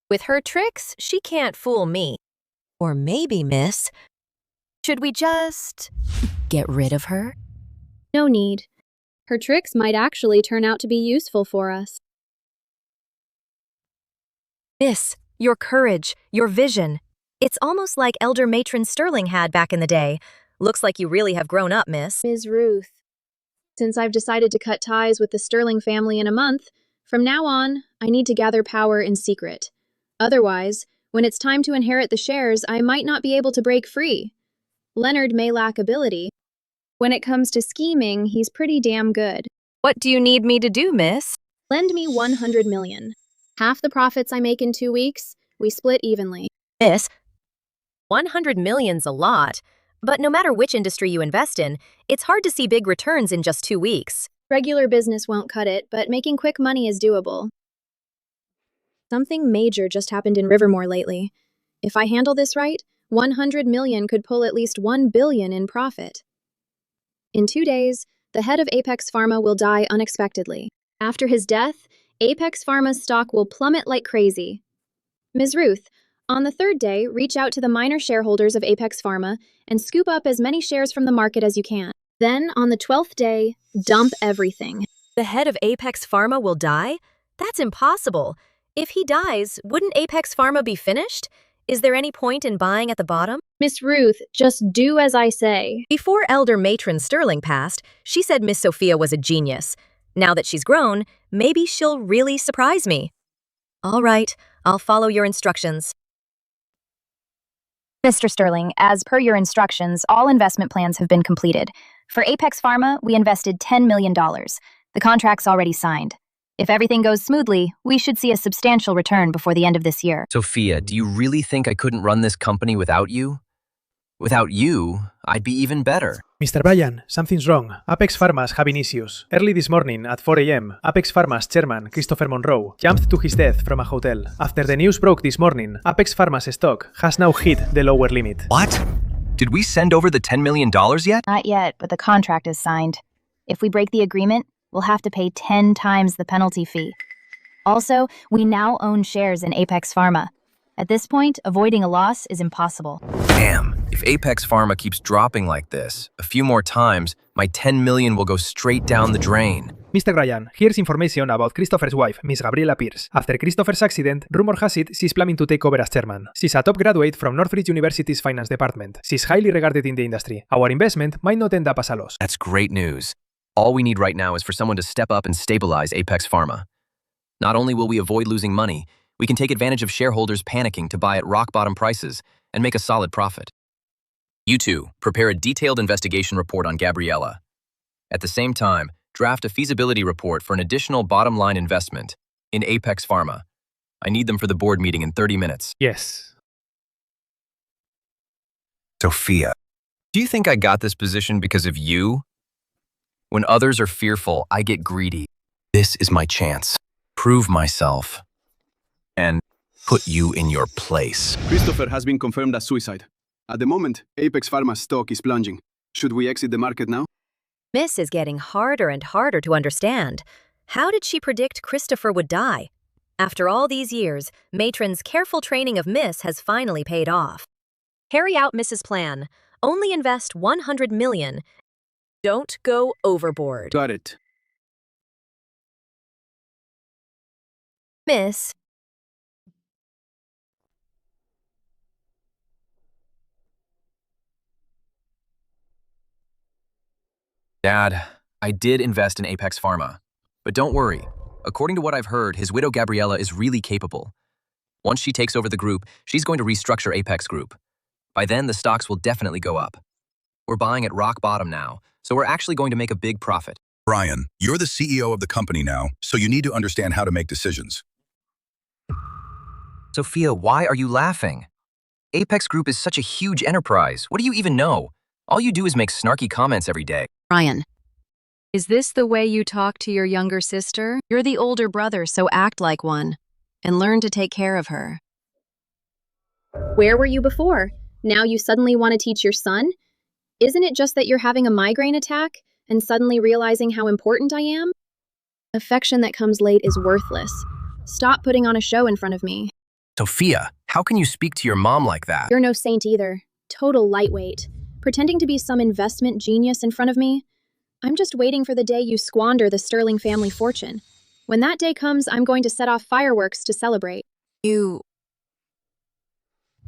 With her tricks, she can't fool me. Or maybe, miss, should we just get rid of her? No need. Her tricks might actually turn out to be useful for us. Miss, your courage, your vision. It's almost like Elder Matron Sterling had back in the day. Looks like you really have grown up, miss. Ms. Ruth, since I've decided to cut ties with the Sterling family in a month, from now on, I need to gather power in secret. Otherwise, when it's time to inherit the shares, I might not be able to break free. Leonard may lack ability. When it comes to scheming, he's pretty damn good. What do you need me to do, miss? Lend me 100 million. Half the profits I make in 2 weeks, we split evenly. Miss, 100 million's a lot, but no matter which industry you invest in, it's hard to see big returns in just 2 weeks. Regular business won't cut it, but making quick money is doable. Something major just happened in Rivermore lately. If I handle this right, 100 million could pull at least 1 billion in profit. In 2 days, the head of Apex Pharma will die unexpectedly. After his death, Apex Pharma's stock will plummet like crazy. Ms. Ruth, on the 3rd day, reach out to the minor shareholders of Apex Pharma and scoop up as many shares from the market as you can. Then, on the 12th day, dump everything. The head of Apex Pharma will die? That's impossible. If he dies, wouldn't Apex Pharma be finished? Is there any point in buying at the bottom? Miss Ruth, just do as I say. Before Elder Matron Sterling passed, she said Miss Sophia was a genius. Now that she's grown, maybe she'll really surprise me. All right, I'll follow your instructions. Mr. Sterling, as per your instructions, all investment plans have been completed. For Apex Pharma, we invested $10 million. The contract's already signed. If everything goes smoothly, we should see a substantial return before the end of this year. Sophia, do you really think I couldn't run this company without you? Without you, I'd be even better. Mr. Bryan, something's wrong. Apex Pharma's having issues. Early this morning, at 4 a.m., Apex Pharma's chairman, Christopher Monroe, jumped to his death from a hotel. After the news broke this morning, Apex Pharma's stock has now hit the lower limit. What? Did we send over the $10 million yet? Not yet, but the contract is signed. If we break the agreement, we'll have to pay 10 times the penalty fee. Also, we now own shares in Apex Pharma. At this point, avoiding a loss is impossible. Damn, if Apex Pharma keeps dropping like this, a few more times, my $10 million will go straight down the drain. Mr. Bryan, here's information about Christopher's wife, Miss Gabriela Pierce. After Christopher's accident, rumor has it she's planning to take over as chairman. She's a top graduate from Northridge University's finance department. She's highly regarded in the industry. Our investment might not end up as a loss. That's great news. All we need right now is for someone to step up and stabilize Apex Pharma. Not only will we avoid losing money, we can take advantage of shareholders panicking to buy at rock-bottom prices and make a solid profit. You two, prepare a detailed investigation report on Gabriella. At the same time, draft a feasibility report for an additional bottom-line investment in Apex Pharma. I need them for the board meeting in 30 minutes. Yes. Sophia, do you think I got this position because of you? When others are fearful, I get greedy. This is my chance. Prove myself. And put you in your place. Christopher has been confirmed as suicide. At the moment, Apex Pharma's stock is plunging. Should we exit the market now? Miss is getting harder and harder to understand. How did she predict Christopher would die? After all these years, Matron's careful training of Miss has finally paid off. Carry out Miss's plan. Only invest 100 million. Don't go overboard. Got it. Miss. Dad, I did invest in Apex Pharma. But don't worry. According to what I've heard, his widow Gabriella is really capable. Once she takes over the group, she's going to restructure Apex Group. By then, the stocks will definitely go up. We're buying at rock bottom now, so we're actually going to make a big profit. Brian, you're the CEO of the company now, so you need to understand how to make decisions. Sophia, why are you laughing? Apex Group is such a huge enterprise. What do you even know? All you do is make snarky comments every day. Brian, is this the way you talk to your younger sister? You're the older brother, so act like one. And learn to take care of her. Where were you before? Now you suddenly want to teach your son? Isn't it just that you're having a migraine attack and suddenly realizing how important I am? Affection that comes late is worthless. Stop putting on a show in front of me. Sophia, how can you speak to your mom like that? You're no saint either. Total lightweight. Pretending to be some investment genius in front of me? I'm just waiting for the day you squander the Sterling family fortune. When that day comes, I'm going to set off fireworks to celebrate. You're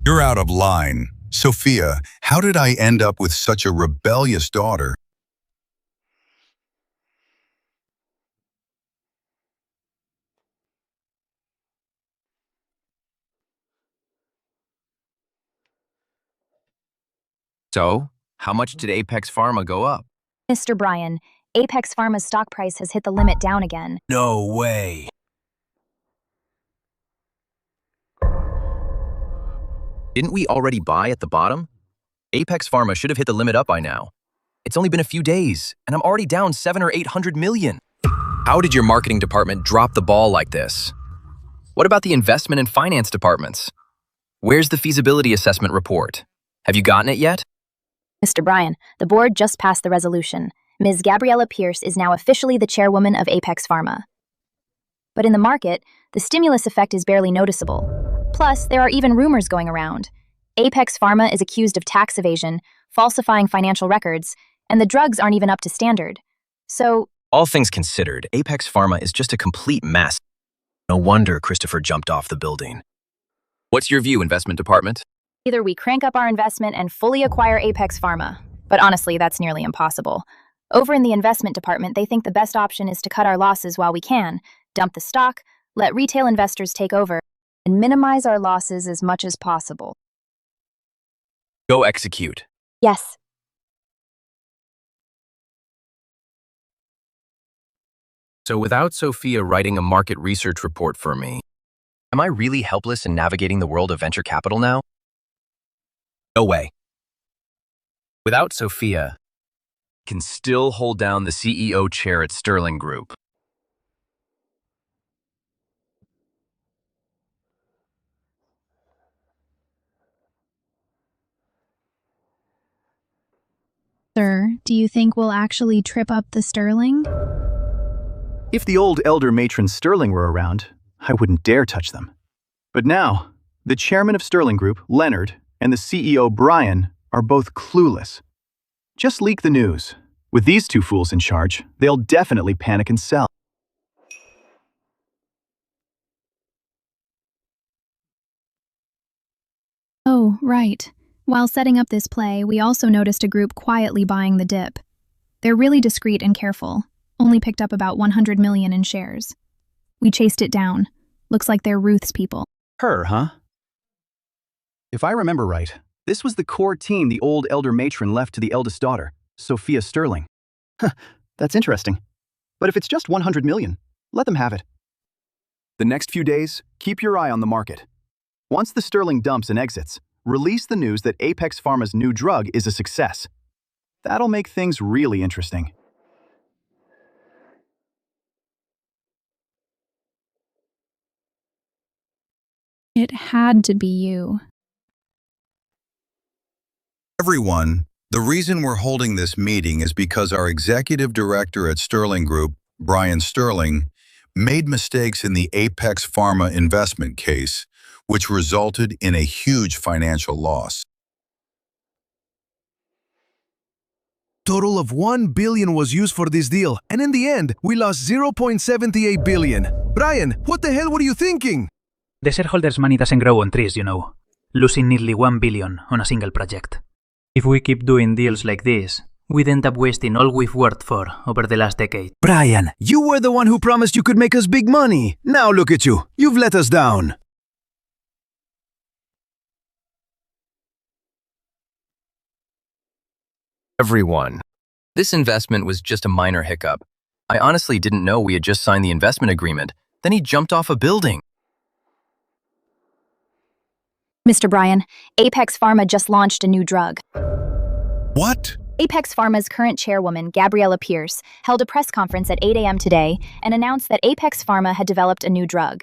out of line. Sophia, how did I end up with such a rebellious daughter? So, how much did Apex Pharma go up? Mr. Bryan, Apex Pharma's stock price has hit the limit down again. No way. Didn't we already buy at the bottom? Apex Pharma should have hit the limit up by now. It's only been a few days, and I'm already down 700 or 800 million. How did your marketing department drop the ball like this? What about the investment and finance departments? Where's the feasibility assessment report? Have you gotten it yet? Mr. Bryan, the board just passed the resolution. Ms. Gabriella Pierce is now officially the chairwoman of Apex Pharma. But in the market, the stimulus effect is barely noticeable. Plus, there are even rumors going around. Apex Pharma is accused of tax evasion, falsifying financial records, and the drugs aren't even up to standard. So, all things considered, Apex Pharma is just a complete mess. No wonder Christopher jumped off the building. What's your view, investment department? either we crank up our investment and fully acquire Apex Pharma. But honestly, that's nearly impossible. Over in the investment department, they think the best option is to cut our losses while we can, dump the stock, let retail investors take over, and minimize our losses as much as possible. Go execute. Yes. So without Sophia writing a market research report for me, am I really helpless in navigating the world of venture capital now? No way. Without Sophia, I can still hold down the CEO chair at Sterling Group. Sir, do you think we'll actually trip up the Sterling? If the old elder matron Sterling were around, I wouldn't dare touch them. But now, the chairman of Sterling Group, Leonard, and the CEO, Brian, are both clueless. Just leak the news. With these two fools in charge, they'll definitely panic and sell. Oh, right. While setting up this play, we also noticed a group quietly buying the dip. They're really discreet and careful, only picked up about 100 million in shares. We chased it down. Looks like they're Ruth's people. Her, huh? If I remember right, this was the core team the old elder matron left to the eldest daughter, Sophia Sterling. That's interesting. But if it's just 100 million, let them have it. The next few days, keep your eye on the market. Once the Sterling dumps and exits, release the news that Apex Pharma's new drug is a success. That'll make things really interesting. It had to be you. Everyone, the reason we're holding this meeting is because our executive director at Sterling Group, Brian Sterling, made mistakes in the Apex Pharma investment case, which resulted in a huge financial loss. Total of 1 billion was used for this deal, and in the end, we lost 0.78 billion. Brian, what the hell were you thinking? The shareholders' money doesn't grow on trees, you know. Losing nearly 1 billion on a single project. If we keep doing deals like this, we'd end up wasting all we've worked for over the last decade. Brian, you were the one who promised you could make us big money. Now look at you. You've let us down. Everyone. This investment was just a minor hiccup. I honestly didn't know we had just signed the investment agreement. Then he jumped off a building. Mr. Bryan, Apex Pharma just launched a new drug. What? Apex Pharma's current chairwoman, Gabriella Pierce, held a press conference at 8 a.m. today and announced that Apex Pharma had developed a new drug.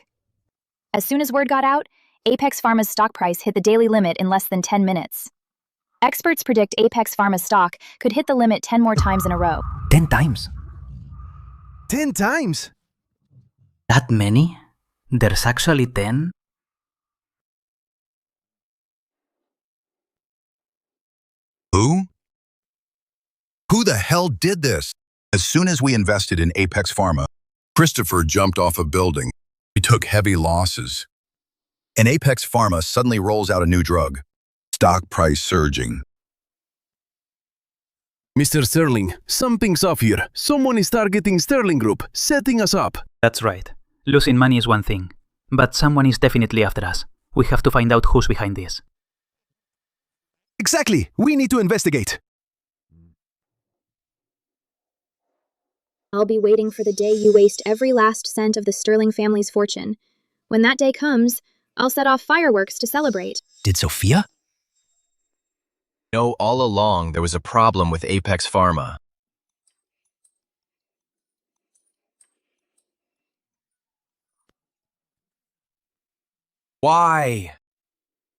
As soon as word got out, Apex Pharma's stock price hit the daily limit in less than 10 minutes. Experts predict Apex Pharma's stock could hit the limit 10 more times in a row. 10 times? 10 times? That many? There's actually 10? Who? Who the hell did this? As soon as we invested in Apex Pharma, Christopher jumped off a building. He took heavy losses. And Apex Pharma suddenly rolls out a new drug. Stock price surging. Mr. Sterling, something's off here. Someone is targeting Sterling Group, setting us up. That's right. Losing money is one thing. But someone is definitely after us. We have to find out who's behind this. Exactly. We need to investigate. I'll be waiting for the day you waste every last cent of the Sterling family's fortune. When that day comes, I'll set off fireworks to celebrate. Did Sophia? No, all along there was a problem with Apex Pharma. Why?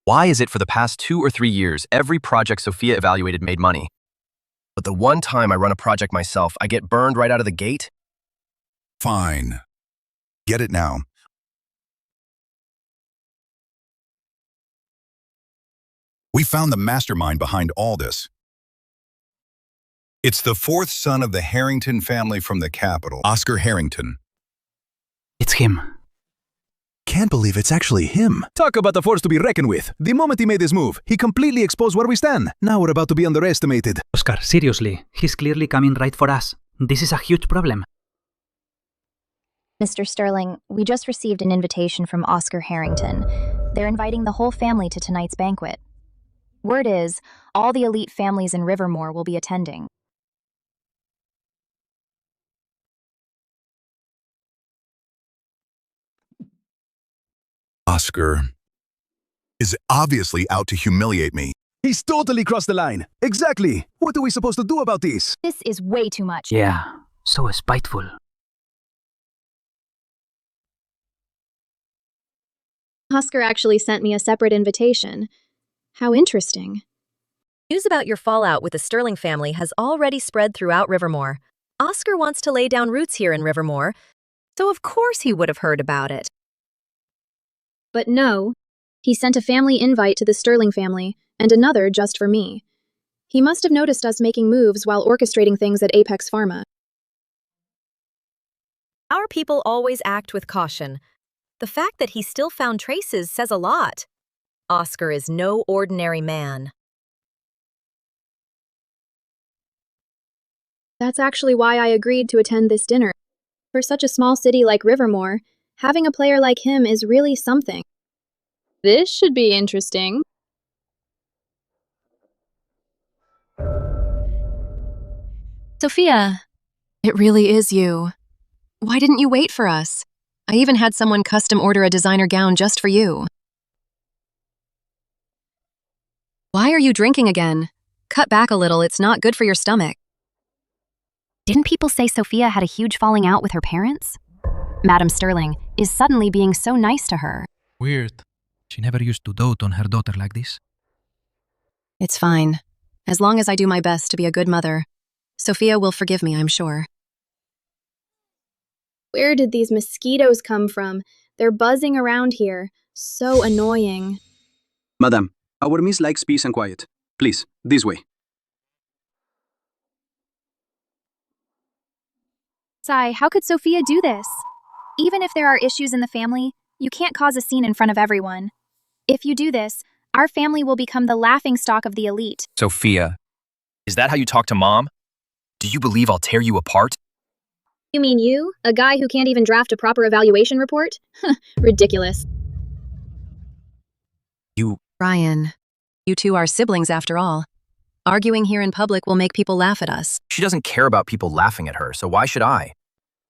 Why is it for the past 2 or 3 years, every project Sophia evaluated made money? But the one time I run a project myself, I get burned right out of the gate? Fine. Get it now. We found the mastermind behind all this. It's the fourth son of the Harrington family from the capital, Oscar Harrington. It's him. Can't believe it's actually him. Talk about the force to be reckoned with. The moment he made this move, he completely exposed where we stand. Now we're about to be underestimated. Oscar, seriously, he's clearly coming right for us. This is a huge problem. Mr. Sterling, we just received an invitation from Oscar Harrington. They're inviting the whole family to tonight's banquet. Word is, all the elite families in Rivermore will be attending. Oscar is obviously out to humiliate me. He's totally crossed the line. Exactly. What are we supposed to do about this? This is way too much. Yeah, so spiteful. Oscar actually sent me a separate invitation. How interesting. News about your fallout with the Sterling family has already spread throughout Rivermore. Oscar wants to lay down roots here in Rivermore, so of course he would have heard about it. But no, he sent a family invite to the Sterling family and another just for me. He must have noticed us making moves while orchestrating things at Apex Pharma. Our people always act with caution. The fact that he still found traces says a lot. Oscar is no ordinary man. That's actually why I agreed to attend this dinner. For such a small city like Rivermore, having a player like him is really something. This should be interesting. Sophia, it really is you. Why didn't you wait for us? I even had someone custom order a designer gown just for you. Why are you drinking again? Cut back a little, it's not good for your stomach. Didn't people say Sophia had a huge falling out with her parents? Madam Sterling is suddenly being so nice to her. Weird. She never used to dote on her daughter like this. It's fine. As long as I do my best to be a good mother. Sophia will forgive me, I'm sure. Where did these mosquitoes come from? They're buzzing around here. So annoying. Madam, our miss likes peace and quiet. Please, this way. Sai, how could Sophia do this? Even if there are issues in the family, you can't cause a scene in front of everyone. If you do this, our family will become the laughingstock of the elite. Sophia, is that how you talk to Mom? Do you believe I'll tear you apart? You mean you? A guy who can't even draft a proper evaluation report? Ridiculous. Ryan, you two are siblings after all. Arguing here in public will make people laugh at us. She doesn't care about people laughing at her, so why should I?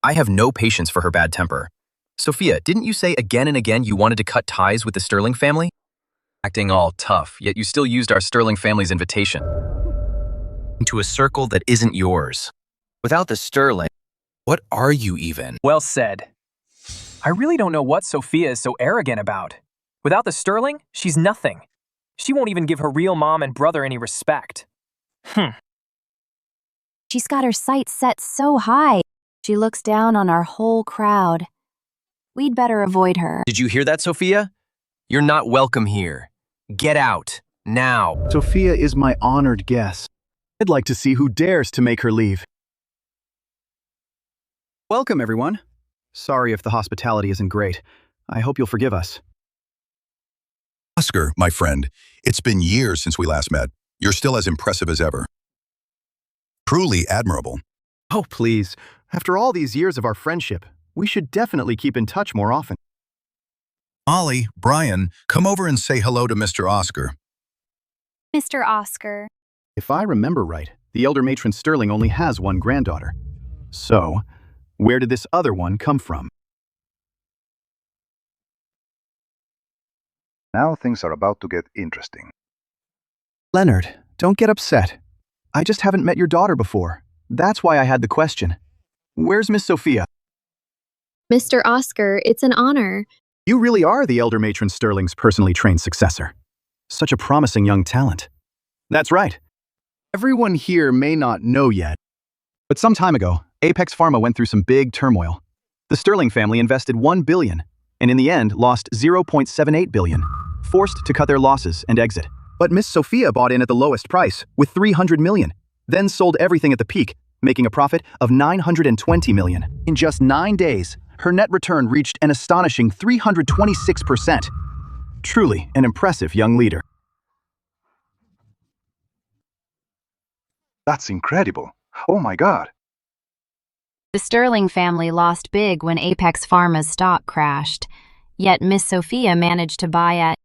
I have no patience for her bad temper. Sophia, didn't you say again and again you wanted to cut ties with the Sterling family? Acting all tough, yet you still used our Sterling family's invitation. Into a circle that isn't yours. Without the Sterling, what are you even? Well said. I really don't know what Sophia is so arrogant about. Without the Sterling, she's nothing. She won't even give her real mom and brother any respect. She's got her sights set so high. She looks down on our whole crowd. We'd better avoid her. Did you hear that, Sophia? You're not welcome here. Get out, now. Sophia is my honored guest. I'd like to see who dares to make her leave. Welcome, everyone. Sorry if the hospitality isn't great. I hope you'll forgive us. Oscar, my friend, it's been years since we last met. You're still as impressive as ever. Truly admirable. Oh, please. After all these years of our friendship, we should definitely keep in touch more often. Molly, Brian, come over and say hello to Mr. Oscar. Mr. Oscar. If I remember right, the elder matron Sterling only has one granddaughter. So, where did this other one come from? Now things are about to get interesting. Leonard, don't get upset. I just haven't met your daughter before. That's why I had the question. Where's Miss Sophia? Mr. Oscar, it's an honor. You really are the elder matron Sterling's personally trained successor. Such a promising young talent. That's right. Everyone here may not know yet, but some time ago, Apex Pharma went through some big turmoil. The Sterling family invested $1 billion, and in the end lost $0.78 billion, forced to cut their losses and exit. But Miss Sophia bought in at the lowest price, with $300 million, then sold everything at the peak, making a profit of $920 million. In just 9 days, her net return reached an astonishing 326%. Truly an impressive young leader. That's incredible. Oh my God. The Sterling family lost big when Apex Pharma's stock crashed, yet Miss Sophia managed to buy at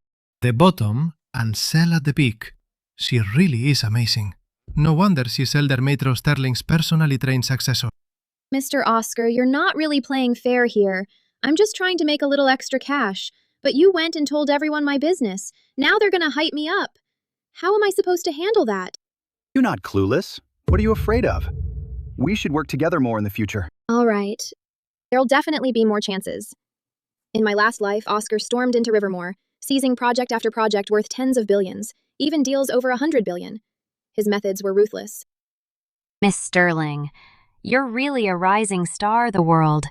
the bottom and sell at the peak. She really is amazing. No wonder she's Elder Matron Sterling's personally trained successor. Mr. Oscar, you're not really playing fair here. I'm just trying to make a little extra cash. But you went and told everyone my business. Now they're gonna hype me up. How am I supposed to handle that? You're not clueless. What are you afraid of? We should work together more in the future. All right. There'll definitely be more chances. In my last life, Oscar stormed into Rivermore, seizing project after project worth tens of billions, even deals over $100 billion. His methods were ruthless. Miss Sterling, you're really a rising star of the world.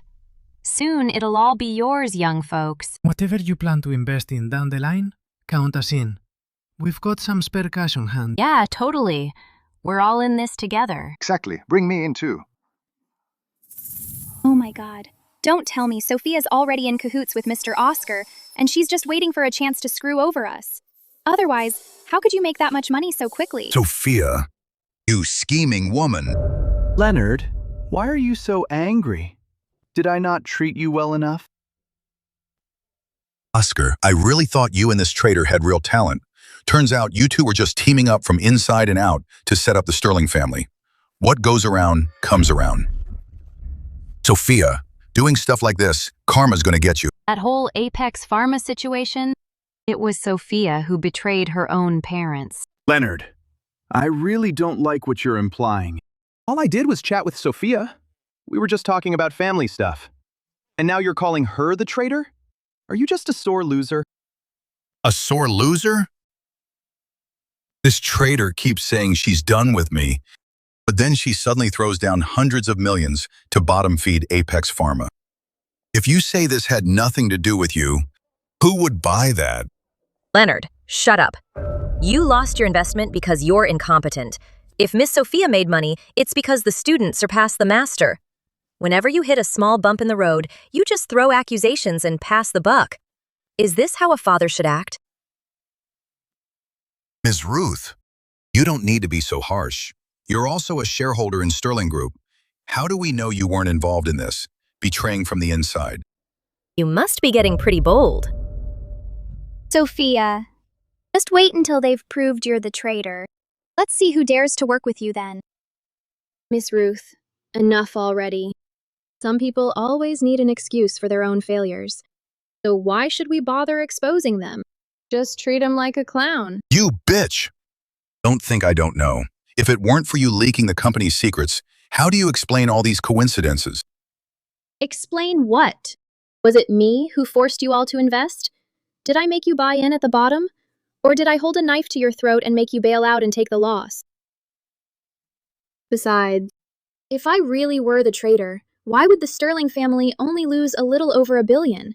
Soon it'll all be yours, young folks. Whatever you plan to invest in down the line, count us in. We've got some spare cash on hand. Yeah, totally. We're all in this together. Exactly. Bring me in too. Oh my god. Don't tell me Sophia's already in cahoots with Mr. Oscar, and she's just waiting for a chance to screw over us. Otherwise, how could you make that much money so quickly? Sophia, you scheming woman. Leonard, why are you so angry? Did I not treat you well enough? Oscar, I really thought you and this traitor had real talent. Turns out you two were just teaming up from inside and out to set up the Sterling family. What goes around, comes around. Sophia, doing stuff like this, karma's gonna get you. That whole Apex Pharma situation, it was Sophia who betrayed her own parents. Leonard, I really don't like what you're implying. All I did was chat with Sophia. We were just talking about family stuff. And now you're calling her the traitor? Are you just a sore loser? A sore loser? This traitor keeps saying she's done with me, but then she suddenly throws down hundreds of millions to bottom feed Apex Pharma. If you say this had nothing to do with you, who would buy that? Leonard, shut up. You lost your investment because you're incompetent. If Miss Sophia made money, it's because the student surpassed the master. Whenever you hit a small bump in the road, you just throw accusations and pass the buck. Is this how a father should act? Ms. Ruth, you don't need to be so harsh. You're also a shareholder in Sterling Group. How do we know you weren't involved in this, betraying from the inside? You must be getting pretty bold. Sophia, just wait until they've proved you're the traitor. Let's see who dares to work with you then. Miss Ruth, enough already. Some people always need an excuse for their own failures. So why should we bother exposing them? Just treat him like a clown. You bitch! Don't think I don't know. If it weren't for you leaking the company's secrets, how do you explain all these coincidences? Explain what? Was it me who forced you all to invest? Did I make you buy in at the bottom? Or did I hold a knife to your throat and make you bail out and take the loss? Besides, if I really were the traitor, why would the Sterling family only lose a little over $1 billion?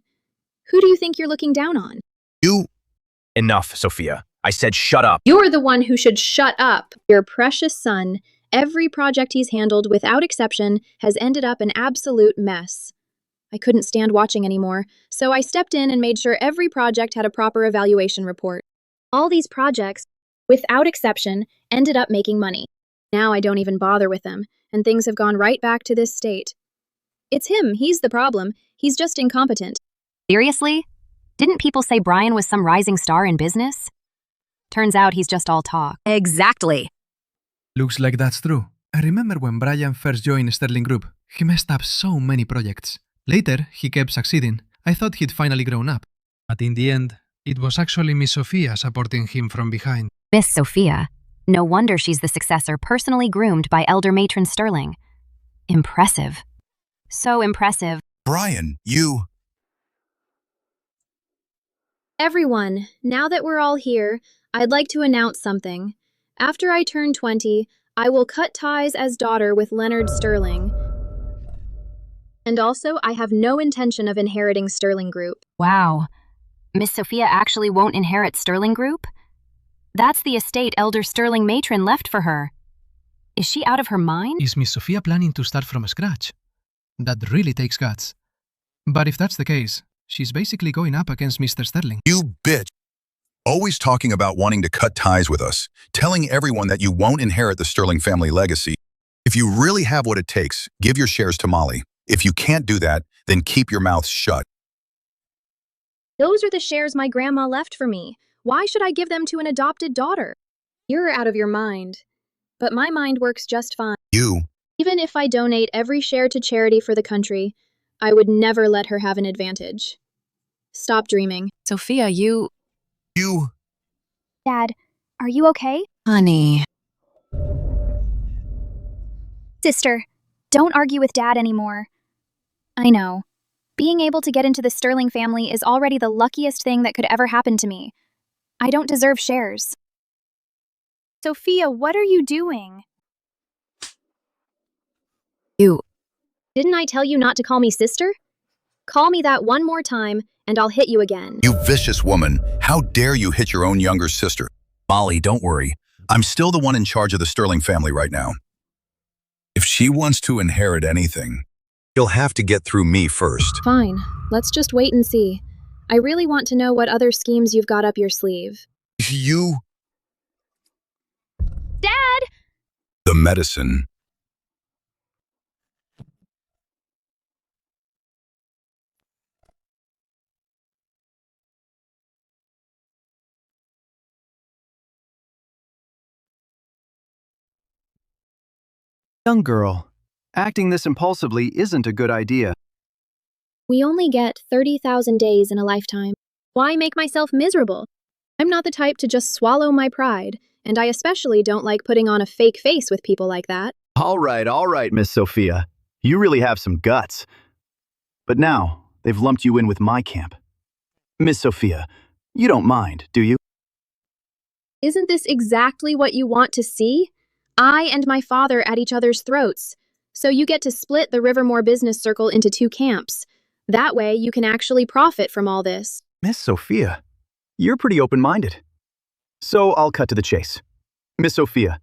Who do you think you're looking down on? You... Enough, Sophia. I said shut up. You're the one who should shut up. Your precious son, every project he's handled, without exception, has ended up an absolute mess. I couldn't stand watching anymore, so I stepped in and made sure every project had a proper evaluation report. All these projects, without exception, ended up making money. Now I don't even bother with them, and things have gone right back to this state. It's him, he's the problem. He's just incompetent. Seriously? Didn't people say Brian was some rising star in business? Turns out he's just all talk. Exactly. Looks like that's true. I remember when Brian first joined Sterling Group, he messed up so many projects. Later, he kept succeeding. I thought he'd finally grown up. But in the end, It was actually Miss Sophia supporting him from behind. Miss Sophia. No wonder she's the successor personally groomed by Elder Matron Sterling. Impressive. So impressive. Brian, you... Everyone, now that we're all here, I'd like to announce something. After I turn 20, I will cut ties as daughter with Leonard Sterling. And also, I have no intention of inheriting Sterling Group. Wow. Miss Sophia actually won't inherit Sterling Group? That's the estate Elder Sterling Matron left for her. Is she out of her mind? Is Miss Sophia planning to start from scratch? That really takes guts. But if that's the case, she's basically going up against Mr. Sterling. You bitch. Always talking about wanting to cut ties with us, telling everyone that you won't inherit the Sterling family legacy. If you really have what it takes, give your shares to Molly. If you can't do that, then keep your mouth shut. Those are the shares my grandma left for me. Why should I give them to an adopted daughter? You're out of your mind. But my mind works just fine. You. Even if I donate every share to charity for the country, I would never let her have an advantage. Stop dreaming. Sophia, you... Dad, are you okay? Honey. Sister, don't argue with Dad anymore. I know. Being able to get into the Sterling family is already the luckiest thing that could ever happen to me. I don't deserve shares. Sophia, what are you doing? You. Didn't I tell you not to call me sister? Call me that one more time, and I'll hit you again. You vicious woman. How dare you hit your own younger sister? Molly, don't worry. I'm still the one in charge of the Sterling family right now. If she wants to inherit anything, you'll have to get through me first. Fine. Let's just wait and see. I really want to know what other schemes you've got up your sleeve. You... Dad! The medicine. Young girl, acting this impulsively isn't a good idea. We only get 30,000 days in a lifetime. Why make myself miserable? I'm not the type to just swallow my pride, and I especially don't like putting on a fake face with people like that. All right, Miss Sophia. You really have some guts. But now, they've lumped you in with my camp. Miss Sophia, you don't mind, do you? Isn't this exactly what you want to see? I and my father at each other's throats. So you get to split the Rivermore business circle into two camps. That way, you can actually profit from all this. Miss Sophia, you're pretty open-minded. So I'll cut to the chase. Miss Sophia,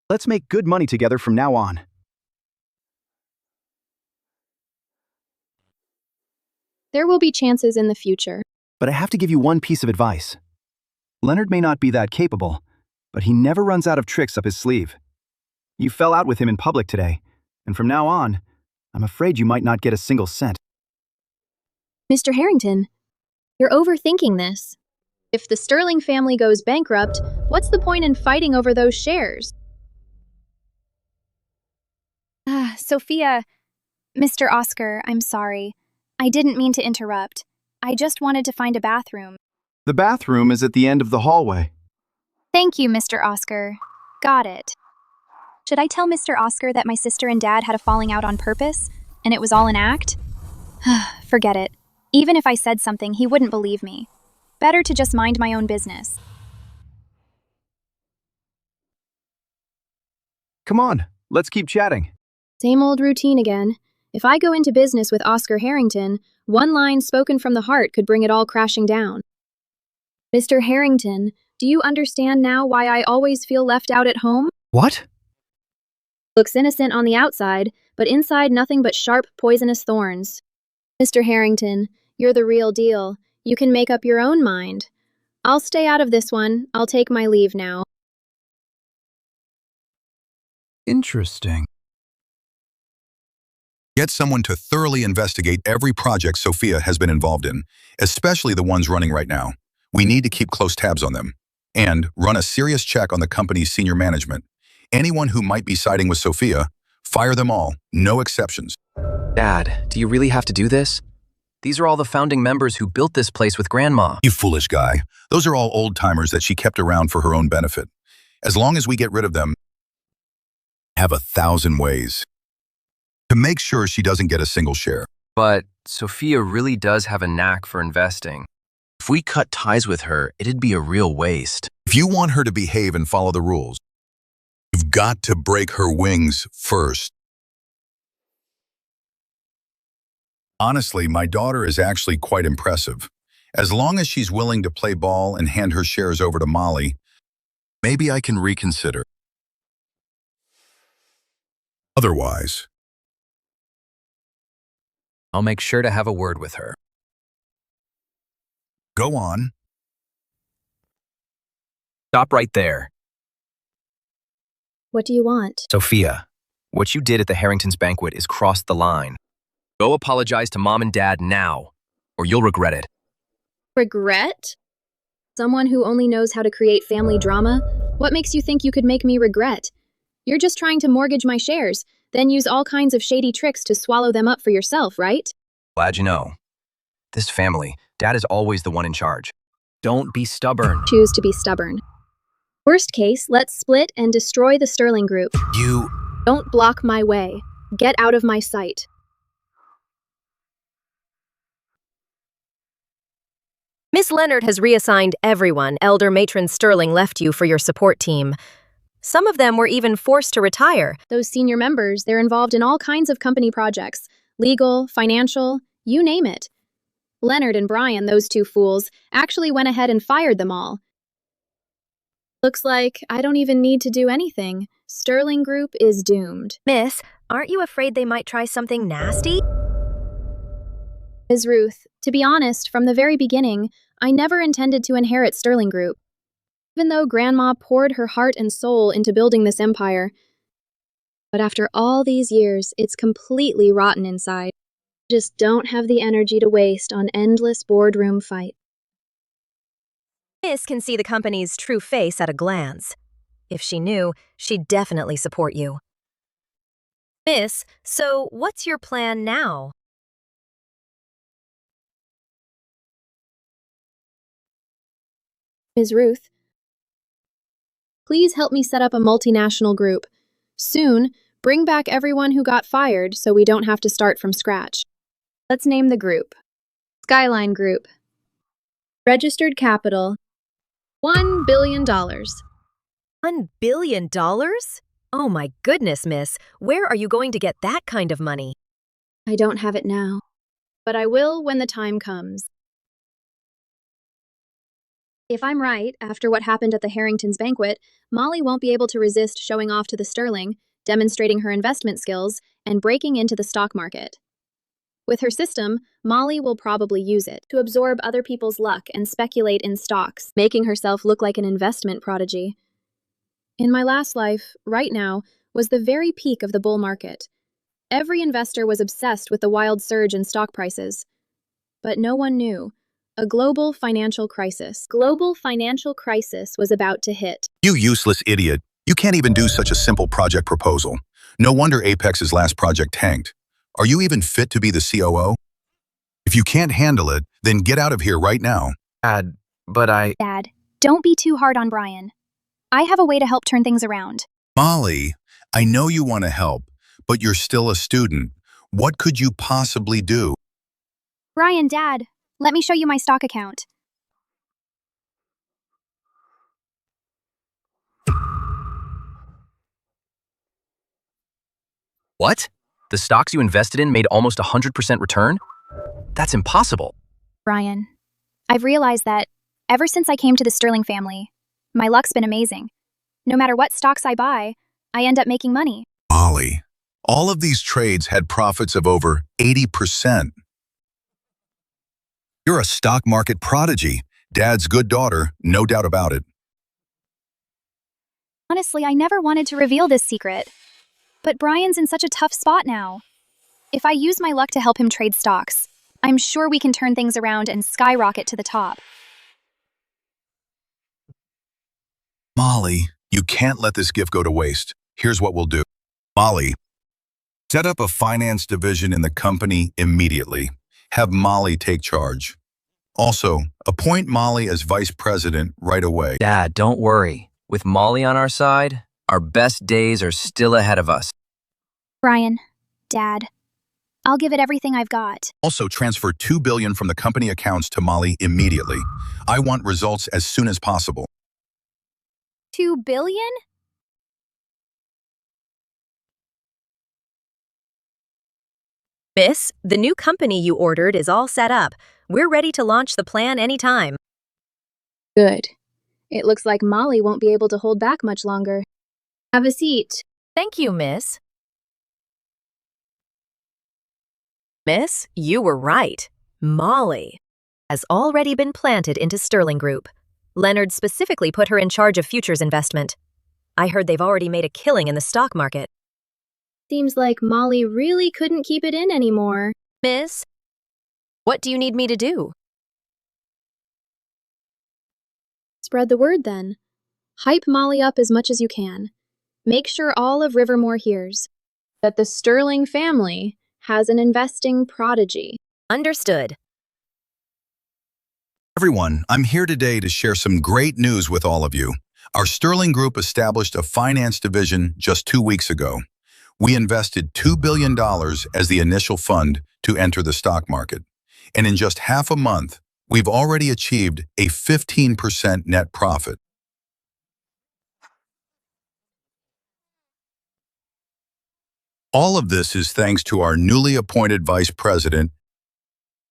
let's make good money together from now on. There will be chances in the future. But I have to give you one piece of advice. Leonard may not be that capable, but he never runs out of tricks up his sleeve. You fell out with him in public today, and from now on, I'm afraid you might not get a single cent. Mr. Harrington, you're overthinking this. If the Sterling family goes bankrupt, what's the point in fighting over those shares? Sophia, Mr. Oscar, I'm sorry. I didn't mean to interrupt. I just wanted to find a bathroom. The bathroom is at the end of the hallway. Thank you, Mr. Oscar. Got it. Should I tell Mr. Oscar that my sister and Dad had a falling out on purpose, and it was all an act? Forget it. Even if I said something, he wouldn't believe me. Better to just mind my own business. Come on, let's keep chatting. Same old routine again. If I go into business with Oscar Harrington, one line spoken from the heart could bring it all crashing down. Mr. Harrington, do you understand now why I always feel left out at home? What? Looks innocent on the outside, but inside nothing but sharp, poisonous thorns. Mr. Harrington, you're the real deal. You can make up your own mind. I'll stay out of this one. I'll take my leave now. Interesting. Get someone to thoroughly investigate every project Sophia has been involved in, especially the ones running right now. We need to keep close tabs on them. And run a serious check on the company's senior management. Anyone who might be siding with Sophia, fire them all, no exceptions. Dad, do you really have to do this? These are all the founding members who built this place with Grandma. You foolish guy. Those are all old-timers that she kept around for her own benefit. As long as we get rid of them, have 1,000 ways to make sure she doesn't get a single share. But Sophia really does have a knack for investing. If we cut ties with her, it'd be a real waste. If you want her to behave and follow the rules, you've got to break her wings first. Honestly, my daughter is actually quite impressive. As long as she's willing to play ball and hand her shares over to Molly, maybe I can reconsider. Otherwise, I'll make sure to have a word with her. Go on. Stop right there. What do you want? Sophia, what you did at the Harrington's banquet is crossed the line. Go apologize to Mom and Dad now, or you'll regret it. Regret? Someone who only knows how to create family drama? What makes you think you could make me regret? You're just trying to mortgage my shares, then use all kinds of shady tricks to swallow them up for yourself, right? Glad you know. This family, Dad is always the one in charge. Don't be stubborn. Choose to be stubborn. Worst case, let's split and destroy the Sterling Group. You... Don't block my way. Get out of my sight. Miss Leonard has reassigned everyone Elder Matron Sterling left you for your support team. Some of them were even forced to retire. Those senior members, they're involved in all kinds of company projects. Legal, financial, you name it. Leonard and Brian, those two fools, actually went ahead and fired them all. Looks like I don't even need to do anything. Sterling Group is doomed. Miss, aren't you afraid they might try something nasty? Ms. Ruth, to be honest, from the very beginning, I never intended to inherit Sterling Group. Even though Grandma poured her heart and soul into building this empire. But after all these years, it's completely rotten inside. Just don't have the energy to waste on endless boardroom fight. Miss can see the company's true face at a glance. If she knew, she'd definitely support you. Miss, so what's your plan now? Ms. Ruth, please help me set up a multinational group. Soon, bring back everyone who got fired so we don't have to start from scratch. Let's name the group. Skyline Group. Registered capital, $1 billion. $1 billion? Oh my goodness, Miss. Where are you going to get that kind of money? I don't have it now, but I will when the time comes. If I'm right, after what happened at the Harrington's banquet, Molly won't be able to resist showing off to the Sterling, demonstrating her investment skills, and breaking into the stock market. With her system, Molly will probably use it to absorb other people's luck and speculate in stocks, making herself look like an investment prodigy. In my last life, right now, was the very peak of the bull market. Every investor was obsessed with the wild surge in stock prices. But no one knew. A global financial crisis. Global financial crisis was about to hit. You useless idiot. You can't even do such a simple project proposal. No wonder Apex's last project tanked. Are you even fit to be the COO? If you can't handle it, then get out of here right now. Dad, Dad, don't be too hard on Brian. I have a way to help turn things around. Molly, I know you want to help, but you're still a student. What could you possibly do? Brian, Dad, let me show you my stock account. What? The stocks you invested in made almost 100% return? That's impossible. Brian, I've realized that ever since I came to the Sterling family, my luck's been amazing. No matter what stocks I buy, I end up making money. Molly, all of these trades had profits of over 80%. You're a stock market prodigy. Dad's good daughter, no doubt about it. Honestly, I never wanted to reveal this secret. But Brian's in such a tough spot now. If I use my luck to help him trade stocks, I'm sure we can turn things around and skyrocket to the top. Molly, you can't let this gift go to waste. Here's what we'll do. Molly, set up a finance division in the company immediately. have Molly take charge. Also, appoint Molly as vice president right away. Dad, don't worry. With Molly on our side, our best days are still ahead of us. Brian, Dad, I'll give it everything I've got. Also, transfer $2 billion from the company accounts to Molly immediately. I want results as soon as possible. $2 billion? Miss, the new company you ordered is all set up. We're ready to launch the plan anytime. Good. It looks like Molly won't be able to hold back much longer. Have a seat. Thank you, Miss. Miss, you were right. Molly has already been planted into Sterling Group. Leonard specifically put her in charge of futures investment. I heard they've already made a killing in the stock market. Seems like Molly really couldn't keep it in anymore. Miss, what do you need me to do? Spread the word then. Hype Molly up as much as you can. Make sure all of Rivermore hears that the Sterling family has an investing prodigy. Understood. Everyone, I'm here today to share some great news with all of you. Our Sterling Group established a finance division just 2 weeks ago. We invested $2 billion as the initial fund to enter the stock market. And in just half a month, we've already achieved a 15% net profit. All of this is thanks to our newly appointed vice president,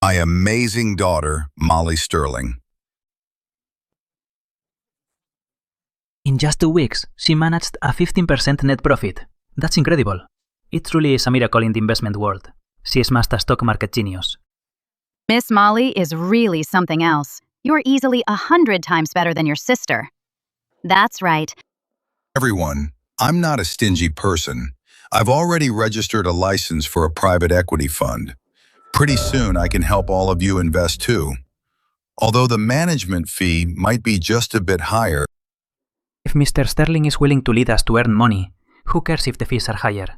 my amazing daughter, Molly Sterling. In just 2 weeks, she managed a 15% net profit. That's incredible. It truly is a miracle in the investment world. She smashed a stock market genius. Miss Molly is really something else. You're easily 100 times better than your sister. That's right. Everyone, I'm not a stingy person. I've already registered a license for a private equity fund. Pretty soon I can help all of you invest too. Although the management fee might be just a bit higher. If Mr. Sterling is willing to lead us to earn money, who cares if the fees are higher?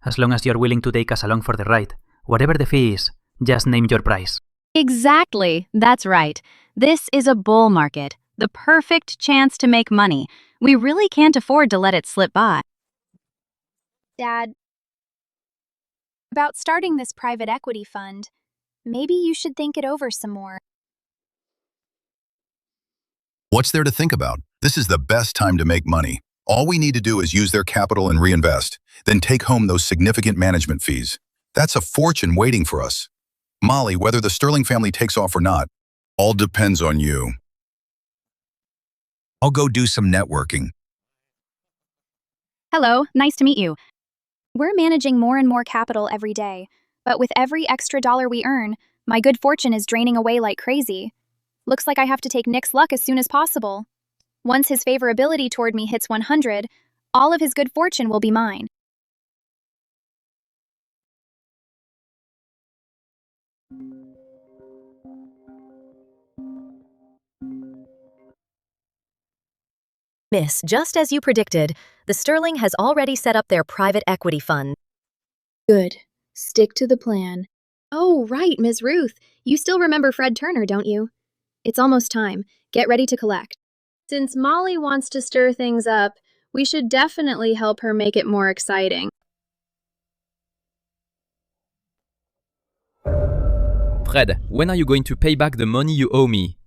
As long as you're willing to take us along for the ride, whatever the fee is, just name your price. Exactly. That's right. This is a bull market, the perfect chance to make money. We really can't afford to let it slip by. Dad, about starting this private equity fund, maybe you should think it over some more. What's there to think about? This is the best time to make money. All we need to do is use their capital and reinvest, then take home those significant management fees. That's a fortune waiting for us. Molly, whether the Sterling family takes off or not, all depends on you. I'll go do some networking. Hello, nice to meet you. We're managing more and more capital every day, but with every extra dollar we earn, my good fortune is draining away like crazy. Looks like I have to take Nick's luck as soon as possible. Once his favorability toward me hits 100, all of his good fortune will be mine. Miss, just as you predicted, the Sterling has already set up their private equity fund. Good. Stick to the plan. Oh, right, Ms. Ruth. You still remember Fred Turner, don't you? It's almost time. Get ready to collect. Since Molly wants to stir things up, we should definitely help her make it more exciting. Fred, when are you going to pay back the money you owe me?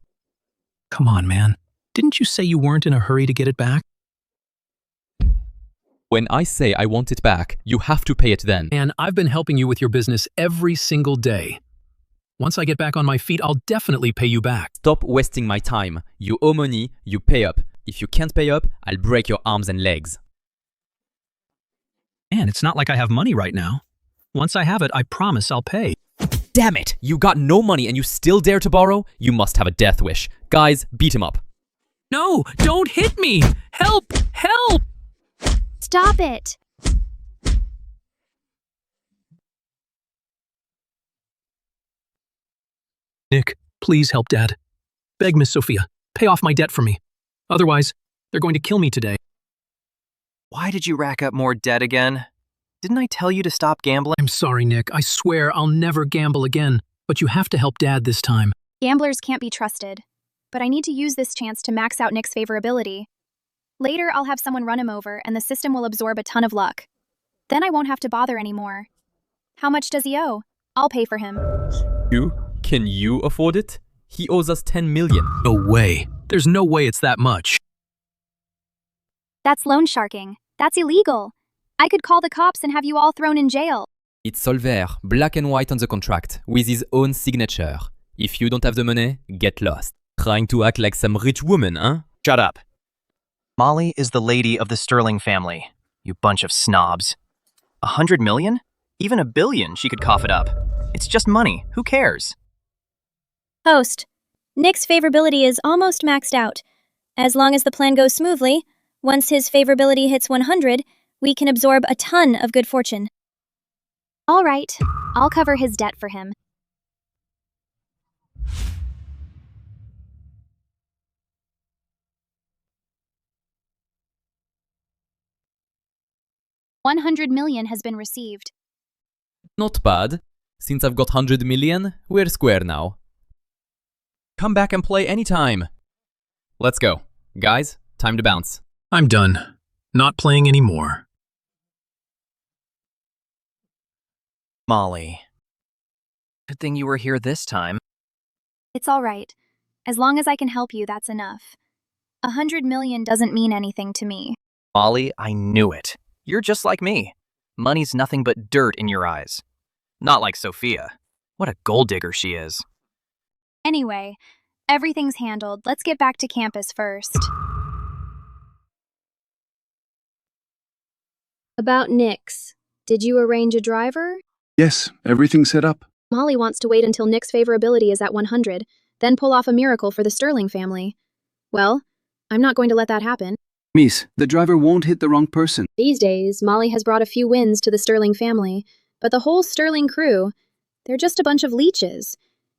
Come on, man. Didn't you say you weren't in a hurry to get it back? When I say I want it back, you have to pay it then. And I've been helping you with your business every single day. Once I get back on my feet, I'll definitely pay you back. Stop wasting my time. You owe money, you pay up. If you can't pay up, I'll break your arms and legs. Man, it's not like I have money right now. Once I have it, I promise I'll pay. Damn it! You got no money and you still dare to borrow? You must have a death wish. Guys, beat him up. No, don't hit me! Help! Help! Stop it! Nick, please help Dad. Beg Miss Sophia, pay off my debt for me. Otherwise, they're going to kill me today. Why did you rack up more debt again? Didn't I tell you to stop gambling? I'm sorry, Nick. I swear I'll never gamble again. But you have to help Dad this time. Gamblers can't be trusted, but I need to use this chance to max out Nick's favorability. Later, I'll have someone run him over, and the system will absorb a ton of luck. Then I won't have to bother anymore. How much does he owe? I'll pay for him. You? Can you afford it? He owes us 10 million. No way. There's no way it's that much. That's loan sharking. That's illegal. I could call the cops and have you all thrown in jail. It's Solver, black and white on the contract, with his own signature. If you don't have the money, get lost. Trying to act like some rich woman, huh? Shut up. Molly is the lady of the Sterling family. You bunch of snobs. 100 million? Even 1 billion, she could cough it up. It's just money. Who cares? Host, Nick's favorability is almost maxed out. As long as the plan goes smoothly, once his favorability hits 100, we can absorb a ton of good fortune. All right, I'll cover his debt for him. $100 million has been received. Not bad. Since I've got 100 million, we're square now. Come back and play anytime. Let's go. Guys, time to bounce. I'm done. Not playing anymore. Molly. Good thing you were here this time. It's all right. As long as I can help you, that's enough. 100 million doesn't mean anything to me. Molly, I knew it. You're just like me. Money's nothing but dirt in your eyes. Not like Sophia. What a gold digger she is. Anyway, everything's handled. Let's get back to campus first. About Nick's. Did you arrange a driver? Yes, everything's set up. Molly wants to wait until Nick's favorability is at 100, then pull off a miracle for the Sterling family. Well, I'm not going to let that happen. Miss, the driver won't hit the wrong person. These days, Molly has brought a few wins to the Sterling family, but the whole Sterling crew, they're just a bunch of leeches.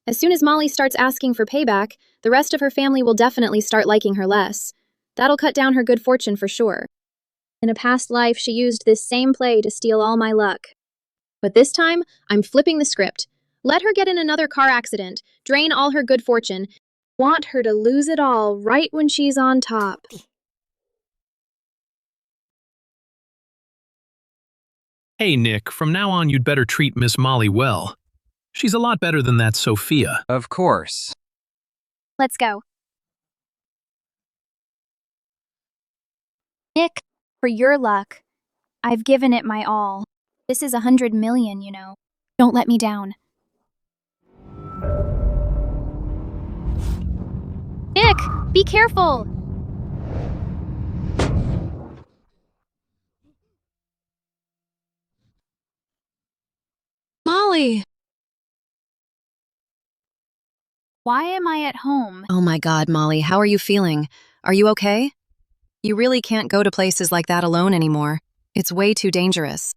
As soon as Molly starts asking for payback, the rest of her family will definitely start liking her less. That'll cut down her good fortune for sure. In a past life, she used this same play to steal all my luck. But this time, I'm flipping the script. Let her get in another car accident, drain all her good fortune, want her to lose it all right when she's on top. Hey, Nick, from now on you'd better treat Miss Molly well. She's a lot better than that Sophia. Of course. Let's go. Nick, for your luck, I've given it my all. This is 100 million, you know. Don't let me down. Nick, be careful! Molly! Why am I at home? Oh my God, Molly, how are you feeling? Are you okay? You really can't go to places like that alone anymore. It's way too dangerous.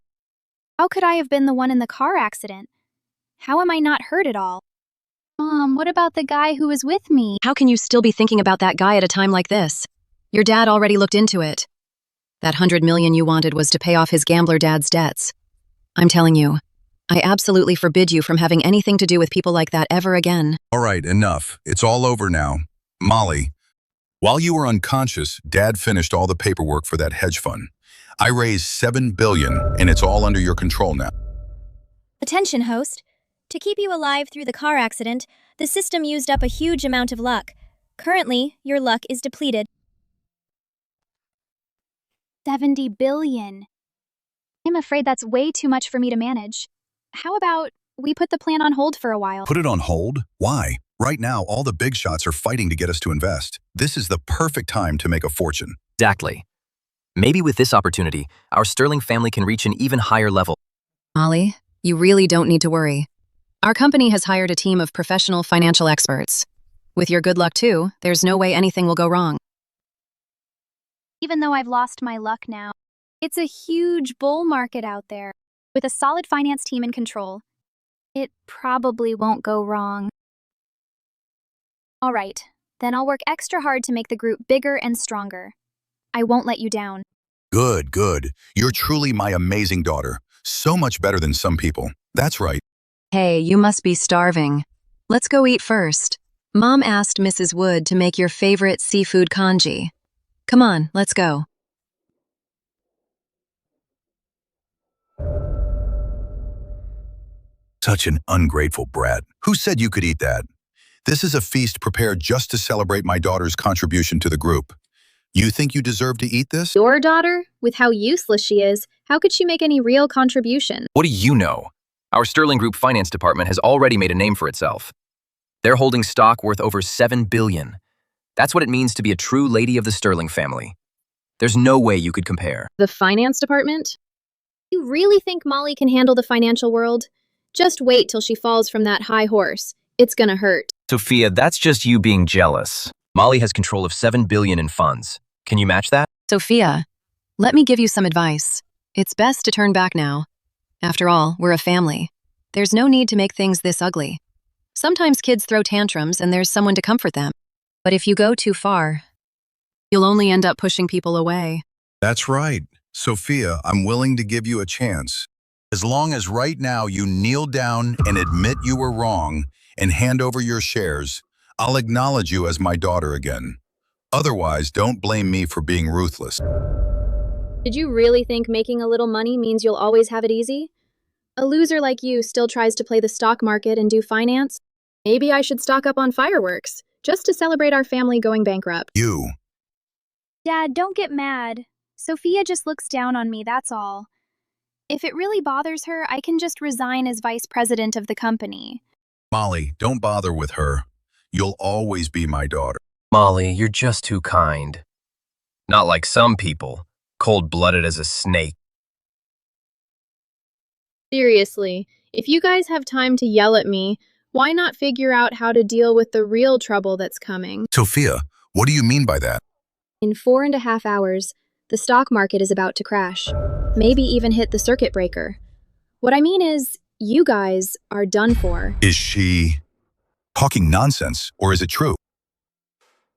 How could I have been the one in the car accident? How am I not hurt at all? Mom, what about the guy who was with me? How can you still be thinking about that guy at a time like this? Your dad already looked into it. That 100 million you wanted was to pay off his gambler dad's debts. I'm telling you, I absolutely forbid you from having anything to do with people like that ever again. All right, enough. It's all over now. Molly, while you were unconscious, Dad finished all the paperwork for that hedge fund. I raised $7 billion, and it's all under your control now. Attention, host. To keep you alive through the car accident, the system used up a huge amount of luck. Currently, your luck is depleted. 70 billion. I'm afraid that's way too much for me to manage. How about we put the plan on hold for a while? Put it on hold? Why? Right now, all the big shots are fighting to get us to invest. This is the perfect time to make a fortune. Exactly. Maybe with this opportunity, our Sterling family can reach an even higher level. Molly, you really don't need to worry. Our company has hired a team of professional financial experts. With your good luck too, there's no way anything will go wrong. Even though I've lost my luck now, it's a huge bull market out there. With a solid finance team in control, it probably won't go wrong. All right, then I'll work extra hard to make the group bigger and stronger. I won't let you down. Good, good. You're truly my amazing daughter. So much better than some people. That's right. Hey, you must be starving. Let's go eat first. Mom asked Mrs. Wood to make your favorite seafood congee. Come on, let's go. Such an ungrateful brat. Who said you could eat that? This is a feast prepared just to celebrate my daughter's contribution to the group. You think you deserve to eat this? Your daughter? With how useless she is, how could she make any real contribution? What do you know? Our Sterling Group finance department has already made a name for itself. They're holding stock worth over $7 billion. That's what it means to be a true lady of the Sterling family. There's no way you could compare. The finance department? You really think Molly can handle the financial world? Just wait till she falls from that high horse. It's gonna hurt. Sophia, that's just you being jealous. Molly has control of $7 billion in funds. Can you match that? Sophia, let me give you some advice. It's best to turn back now. After all, we're a family. There's no need to make things this ugly. Sometimes kids throw tantrums and there's someone to comfort them. But if you go too far, you'll only end up pushing people away. That's right. Sophia, I'm willing to give you a chance. As long as right now you kneel down and admit you were wrong and hand over your shares, I'll acknowledge you as my daughter again. Otherwise, don't blame me for being ruthless. Did you really think making a little money means you'll always have it easy? A loser like you still tries to play the stock market and do finance? Maybe I should stock up on fireworks, just to celebrate our family going bankrupt. You. Dad, don't get mad. Sophia just looks down on me, that's all. If it really bothers her, I can just resign as vice president of the company. Molly, don't bother with her. You'll always be my daughter. Molly, you're just too kind. Not like some people, cold-blooded as a snake. Seriously, if you guys have time to yell at me, why not figure out how to deal with the real trouble that's coming? Sophia, what do you mean by that? In 4.5 hours, the stock market is about to crash. Maybe even hit the circuit breaker. What I mean is, you guys are done for. Is she talking nonsense, or is it true?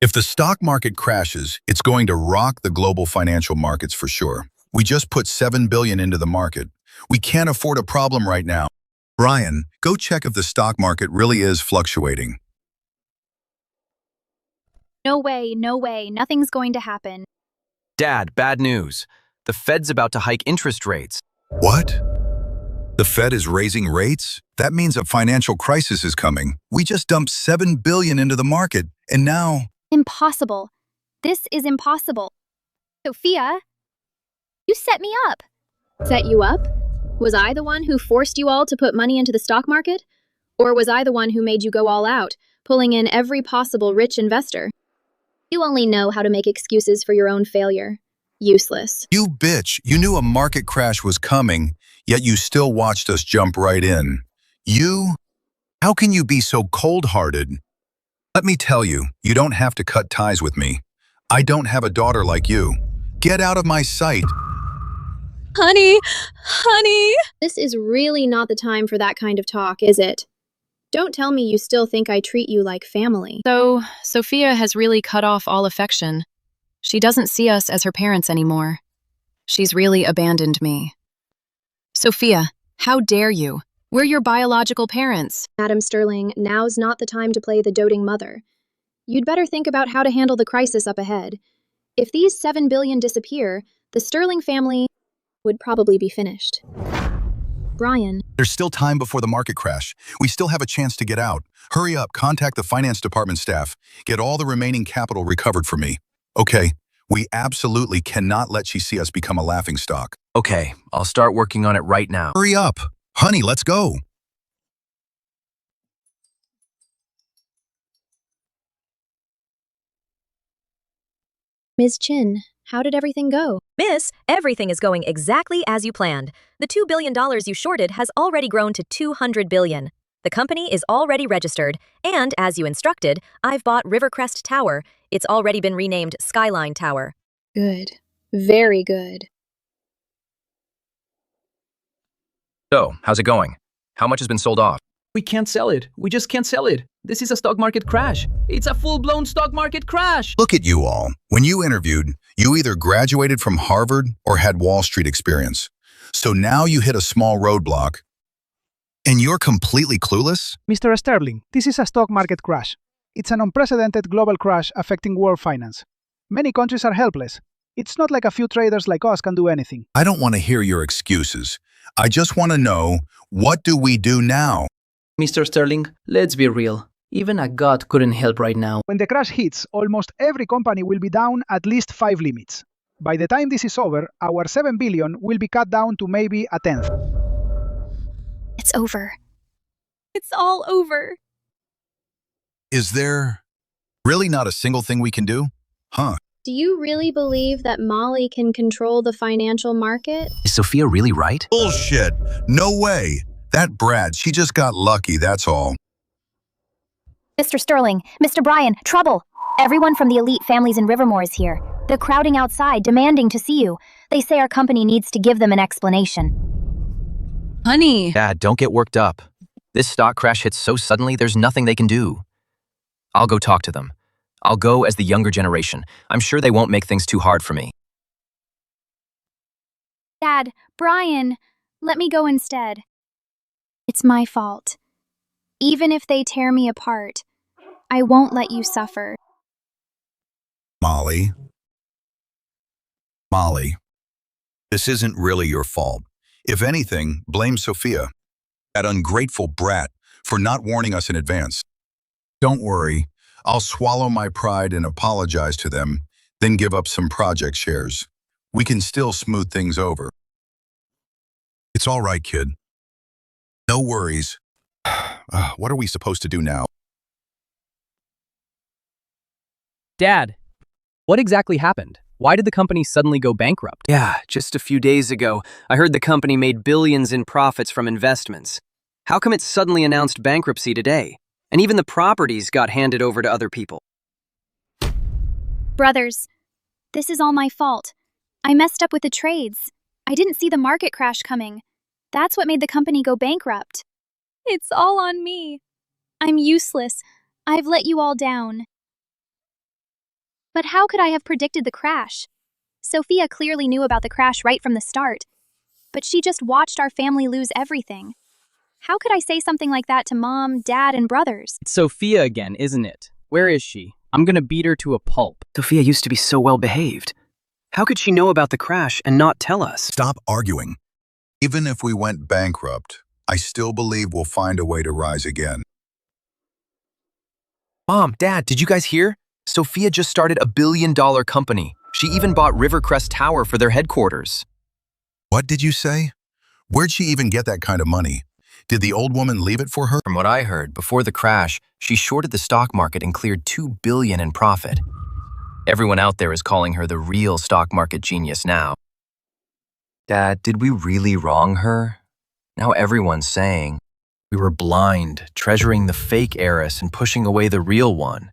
If the stock market crashes, it's going to rock the global financial markets for sure. We just put $7 billion into the market. We can't afford a problem right now. Brian, go check if the stock market really is fluctuating. No way, nothing's going to happen. Dad, bad news. The Fed's about to hike interest rates. What? The Fed is raising rates? That means a financial crisis is coming. We just dumped $7 billion into the market, and now... Impossible. This is impossible. Sophia, you set me up. Set you up? Was I the one who forced you all to put money into the stock market? Or was I the one who made you go all out, pulling in every possible rich investor? You only know how to make excuses for your own failure. Useless. You bitch, you knew a market crash was coming, yet you still watched us jump right in. You? How can you be so cold-hearted? Let me tell you, you don't have to cut ties with me. I don't have a daughter like you. Get out of my sight. Honey! This is really not the time for that kind of talk, is it? Don't tell me you still think I treat you like family. So, Sophia has really cut off all affection. She doesn't see us as her parents anymore. She's really abandoned me. Sophia, how dare you? We're your biological parents. Madam Sterling, now's not the time to play the doting mother. You'd better think about how to handle the crisis up ahead. If these $7 billion disappear, the Sterling family would probably be finished. Brian. There's still time before the market crash. We still have a chance to get out. Hurry up, contact the finance department staff. Get all the remaining capital recovered for me. Okay, we absolutely cannot let she see us become a laughingstock. Okay, I'll start working on it right now. Hurry up. Honey, let's go. Ms. Chin, how did everything go? Miss, everything is going exactly as you planned. The $2 billion you shorted has already grown to $200 billion. The company is already registered, and as you instructed, I've bought Rivercrest Tower. It's already been renamed Skyline Tower. Good. Very good. So, how's it going? How much has been sold off? We can't sell it. We just can't sell it. This is a stock market crash. It's a full-blown stock market crash. Look at you all. When you interviewed, you either graduated from Harvard or had Wall Street experience. So now you hit a small roadblock. And you're completely clueless? Mr. Sterling, this is a stock market crash. It's an unprecedented global crash affecting world finance. Many countries are helpless. It's not like a few traders like us can do anything. I don't want to hear your excuses. I just want to know, what do we do now? Mr. Sterling, let's be real. Even a god couldn't help right now. When the crash hits, almost every company will be down at least 5 limits. By the time this is over, our 7 billion will be cut down to maybe a tenth. It's over. It's all over. Is there really not a single thing we can do? Huh? Do you really believe that Molly can control the financial market? Is Sophia really right? Bullshit! No way! That brat, she just got lucky, that's all. Mr. Sterling, Mr. Bryan, trouble! Everyone from the elite families in Rivermore is here. They're crowding outside, demanding to see you. They say our company needs to give them an explanation. Honey. Dad, don't get worked up. This stock crash hits so suddenly, there's nothing they can do. I'll go talk to them. I'll go as the younger generation. I'm sure they won't make things too hard for me. Dad, Bryan, let me go instead. It's my fault. Even if they tear me apart, I won't let you suffer. Molly, this isn't really your fault. If anything, blame Sophia, that ungrateful brat, for not warning us in advance. Don't worry, I'll swallow my pride and apologize to them, then give up some project shares. We can still smooth things over. It's all right, kid. No worries. What are we supposed to do now? Dad, what exactly happened? Why did the company suddenly go bankrupt? Yeah, just a few days ago, I heard the company made billions in profits from investments. How come it suddenly announced bankruptcy today? And even the properties got handed over to other people. Brothers, this is all my fault. I messed up with the trades. I didn't see the market crash coming. That's what made the company go bankrupt. It's all on me. I'm useless. I've let you all down. But how could I have predicted the crash? Sophia clearly knew about the crash right from the start, but she just watched our family lose everything. How could I say something like that to Mom, Dad, and brothers? It's Sophia again, isn't it? Where is she? I'm gonna beat her to a pulp. Sophia used to be so well behaved. How could she know about the crash and not tell us? Stop arguing. Even if we went bankrupt, I still believe we'll find a way to rise again. Mom, Dad, did you guys hear? Sophia just started a $1 billion company. She even bought Rivercrest Tower for their headquarters. What did you say? Where'd she even get that kind of money? Did the old woman leave it for her? From what I heard, before the crash, she shorted the stock market and cleared $2 billion in profit. Everyone out there is calling her the real stock market genius now. Dad, did we really wrong her? Now everyone's saying we were blind, treasuring the fake heiress and pushing away the real one.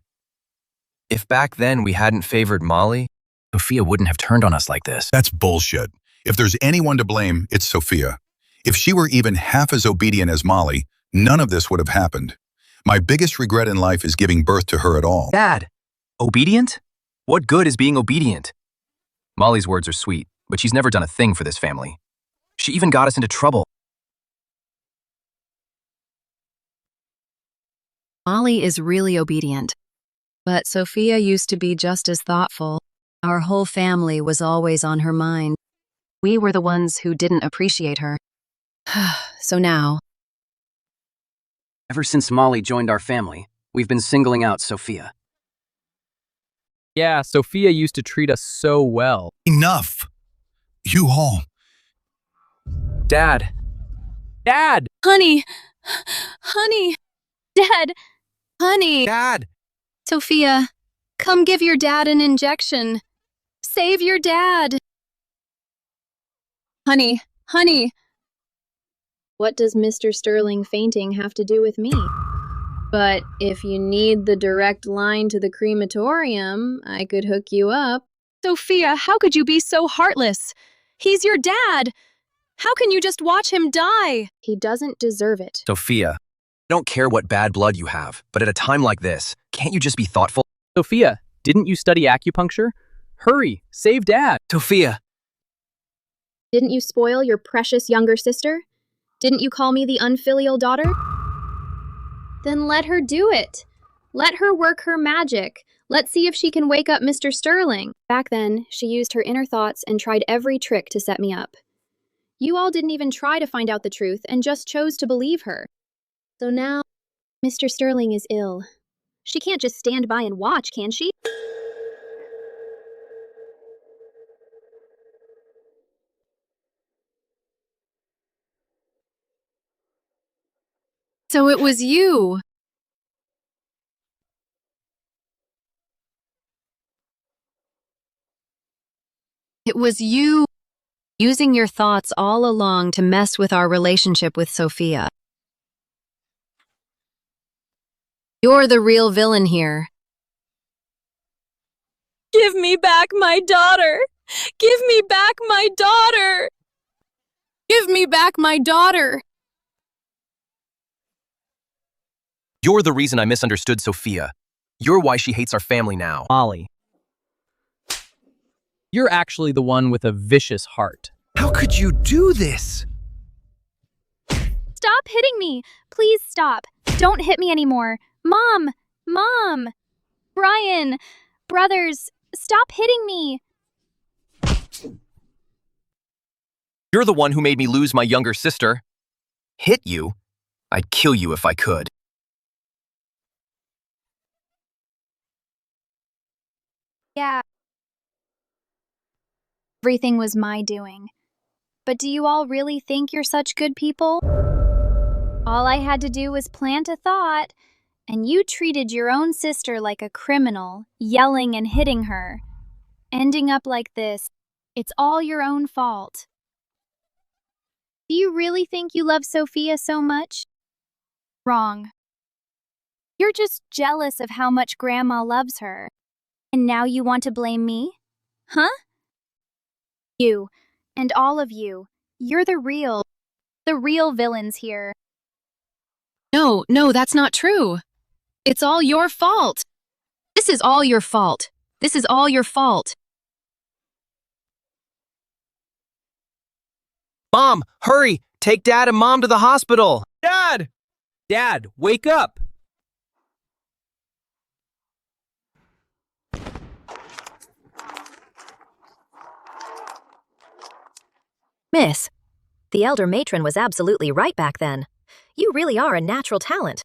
If back then we hadn't favored Molly, Sophia wouldn't have turned on us like this. That's bullshit. If there's anyone to blame, it's Sophia. If she were even half as obedient as Molly, none of this would have happened. My biggest regret in life is giving birth to her at all. Dad, obedient? What good is being obedient? Molly's words are sweet, but she's never done a thing for this family. She even got us into trouble. Molly is really obedient. But Sophia used to be just as thoughtful. Our whole family was always on her mind. We were the ones who didn't appreciate her. So now... Ever since Molly joined our family, we've been singling out Sophia. Yeah, Sophia used to treat us so well. Enough! You all... Dad! Dad! Honey! Honey! Dad! Honey! Dad! Sophia, come give your dad an injection. Save your dad. Honey, honey. What does Mr. Sterling fainting have to do with me? But if you need the direct line to the crematorium, I could hook you up. Sophia, how could you be so heartless? He's your dad. How can you just watch him die? He doesn't deserve it. Sophia, I don't care what bad blood you have, but at a time like this, can't you just be thoughtful? Sophia, didn't you study acupuncture? Hurry, save Dad. Sophia. Didn't you spoil your precious younger sister? Didn't you call me the unfilial daughter? Then let her do it. Let her work her magic. Let's see if she can wake up Mr. Sterling. Back then, she used her inner thoughts and tried every trick to set me up. You all didn't even try to find out the truth and just chose to believe her. So now, Mr. Sterling is ill. She can't just stand by and watch, can she? So it was you. It was you. Using your thoughts all along to mess with our relationship with Sophia. You're the real villain here. Give me back my daughter! Give me back my daughter! Give me back my daughter! You're the reason I misunderstood Sophia. You're why she hates our family now. Molly. You're actually the one with a vicious heart. How could you do this? Stop hitting me! Please stop. Don't hit me anymore. Mom! Mom! Brian! Brothers, stop hitting me! You're the one who made me lose my younger sister. Hit you? I'd kill you if I could. Yeah. Everything was my doing. But do you all really think you're such good people? All I had to do was plant a thought, and you treated your own sister like a criminal, yelling and hitting her. Ending up like this, it's all your own fault. Do you really think you love Sophia so much? Wrong. You're just jealous of how much Grandma loves her. And now you want to blame me? Huh? You, and all of you, you're the real villains here. No, that's not true. It's all your fault. This is all your fault. This is all your fault. Mom, hurry! Take Dad and Mom to the hospital! Dad! Dad, wake up! Miss, the elder matron was absolutely right back then. You really are a natural talent.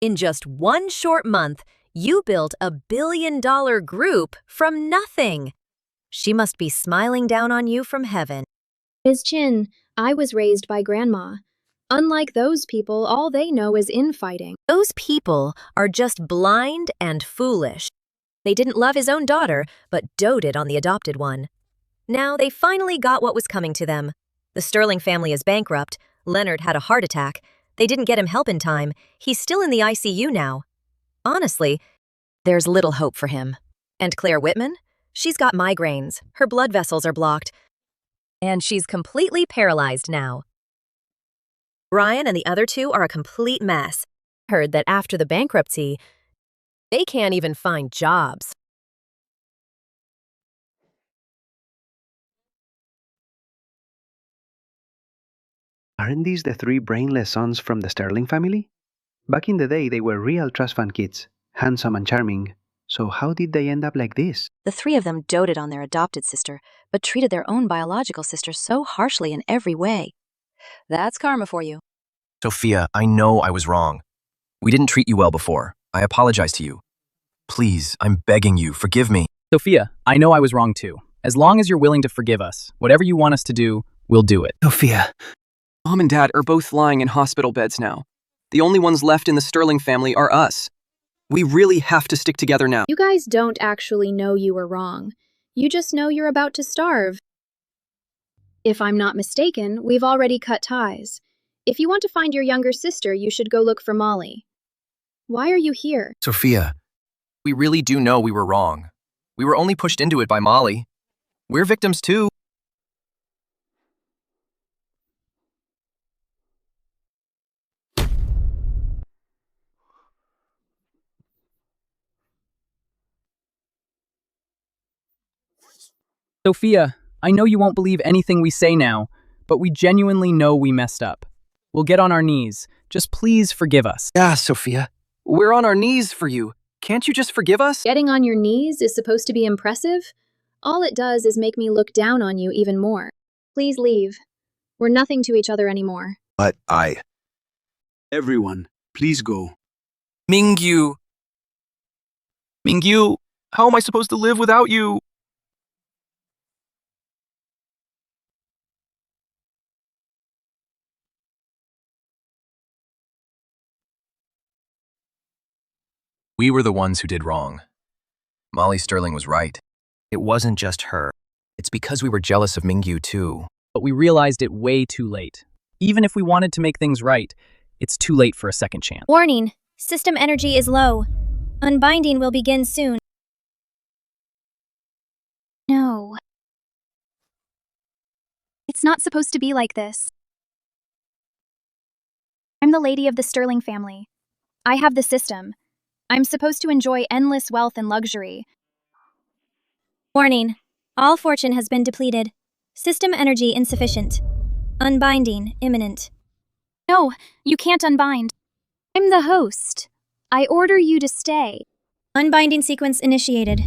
In just one short month, you built a billion-dollar group from nothing. She must be smiling down on you from heaven. Ms. Chin, I was raised by Grandma. Unlike those people, all they know is infighting. Those people are just blind and foolish. They didn't love his own daughter, but doted on the adopted one. Now they finally got what was coming to them. The Sterling family is bankrupt. Leonard had a heart attack. They didn't get him help in time. He's still in the ICU now. Honestly, there's little hope for him. And Claire Whitman? She's got migraines. Her blood vessels are blocked. And she's completely paralyzed now. Brian and the other two are a complete mess. Heard that after the bankruptcy, they can't even find jobs. Aren't these the three brainless sons from the Sterling family? Back in the day, they were real trust fund kids, handsome and charming. So how did they end up like this? The three of them doted on their adopted sister, but treated their own biological sister so harshly in every way. That's karma for you. Sophia, I know I was wrong. We didn't treat you well before. I apologize to you. Please, I'm begging you, forgive me. Sophia, I know I was wrong too. As long as you're willing to forgive us, whatever you want us to do, we'll do it. Sophia. Mom and Dad are both lying in hospital beds now. The only ones left in the Sterling family are us. We really have to stick together now. You guys don't actually know you were wrong. You just know you're about to starve. If I'm not mistaken, we've already cut ties. If you want to find your younger sister, you should go look for Molly. Why are you here? Sophia, we really do know we were wrong. We were only pushed into it by Molly. We're victims too. Sophia, I know you won't believe anything we say now, but we genuinely know we messed up. We'll get on our knees. Just please forgive us. Yeah, Sophia. We're on our knees for you. Can't you just forgive us? Getting on your knees is supposed to be impressive? All it does is make me look down on you even more. Please leave. We're nothing to each other anymore. But Everyone, please go. Mingyu. Mingyu, how am I supposed to live without you? We were the ones who did wrong. Molly Sterling was right. It wasn't just her. It's because we were jealous of Mingyu too. But we realized it way too late. Even if we wanted to make things right, it's too late for a second chance. Warning, system energy is low. Unbinding will begin soon. No. It's not supposed to be like this. I'm the lady of the Sterling family. I have the system. I'm supposed to enjoy endless wealth and luxury. Warning, all fortune has been depleted. System energy insufficient. Unbinding imminent. No, you can't unbind. I'm the host. I order you to stay. Unbinding sequence initiated.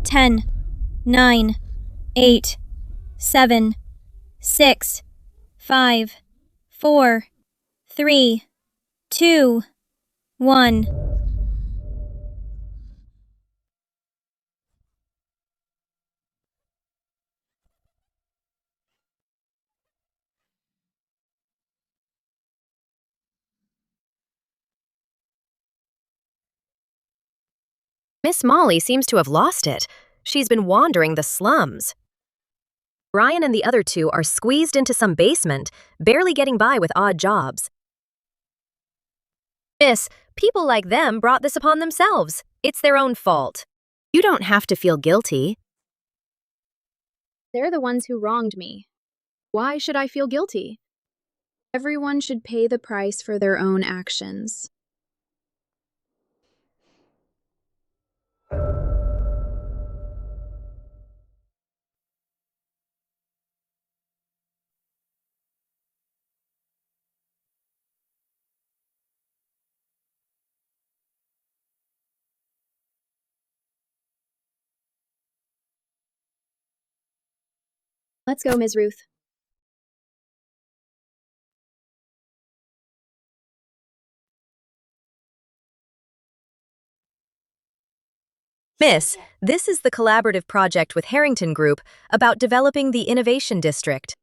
10, 9, 8, 7, 6, 5, 4, 3, 2, 1. Miss Molly seems to have lost it. She's been wandering the slums. Brian and the other two are squeezed into some basement, barely getting by with odd jobs. Miss, people like them brought this upon themselves. It's their own fault. You don't have to feel guilty. They're the ones who wronged me. Why should I feel guilty? Everyone should pay the price for their own actions. Let's go, Ms. Ruth. Miss, this is the collaborative project with Harrington Group about developing the Innovation District.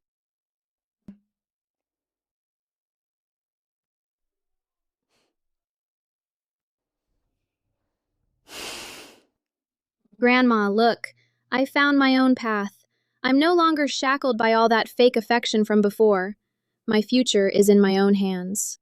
Grandma, look. I found my own path. I'm no longer shackled by all that fake affection from before. My future is in my own hands.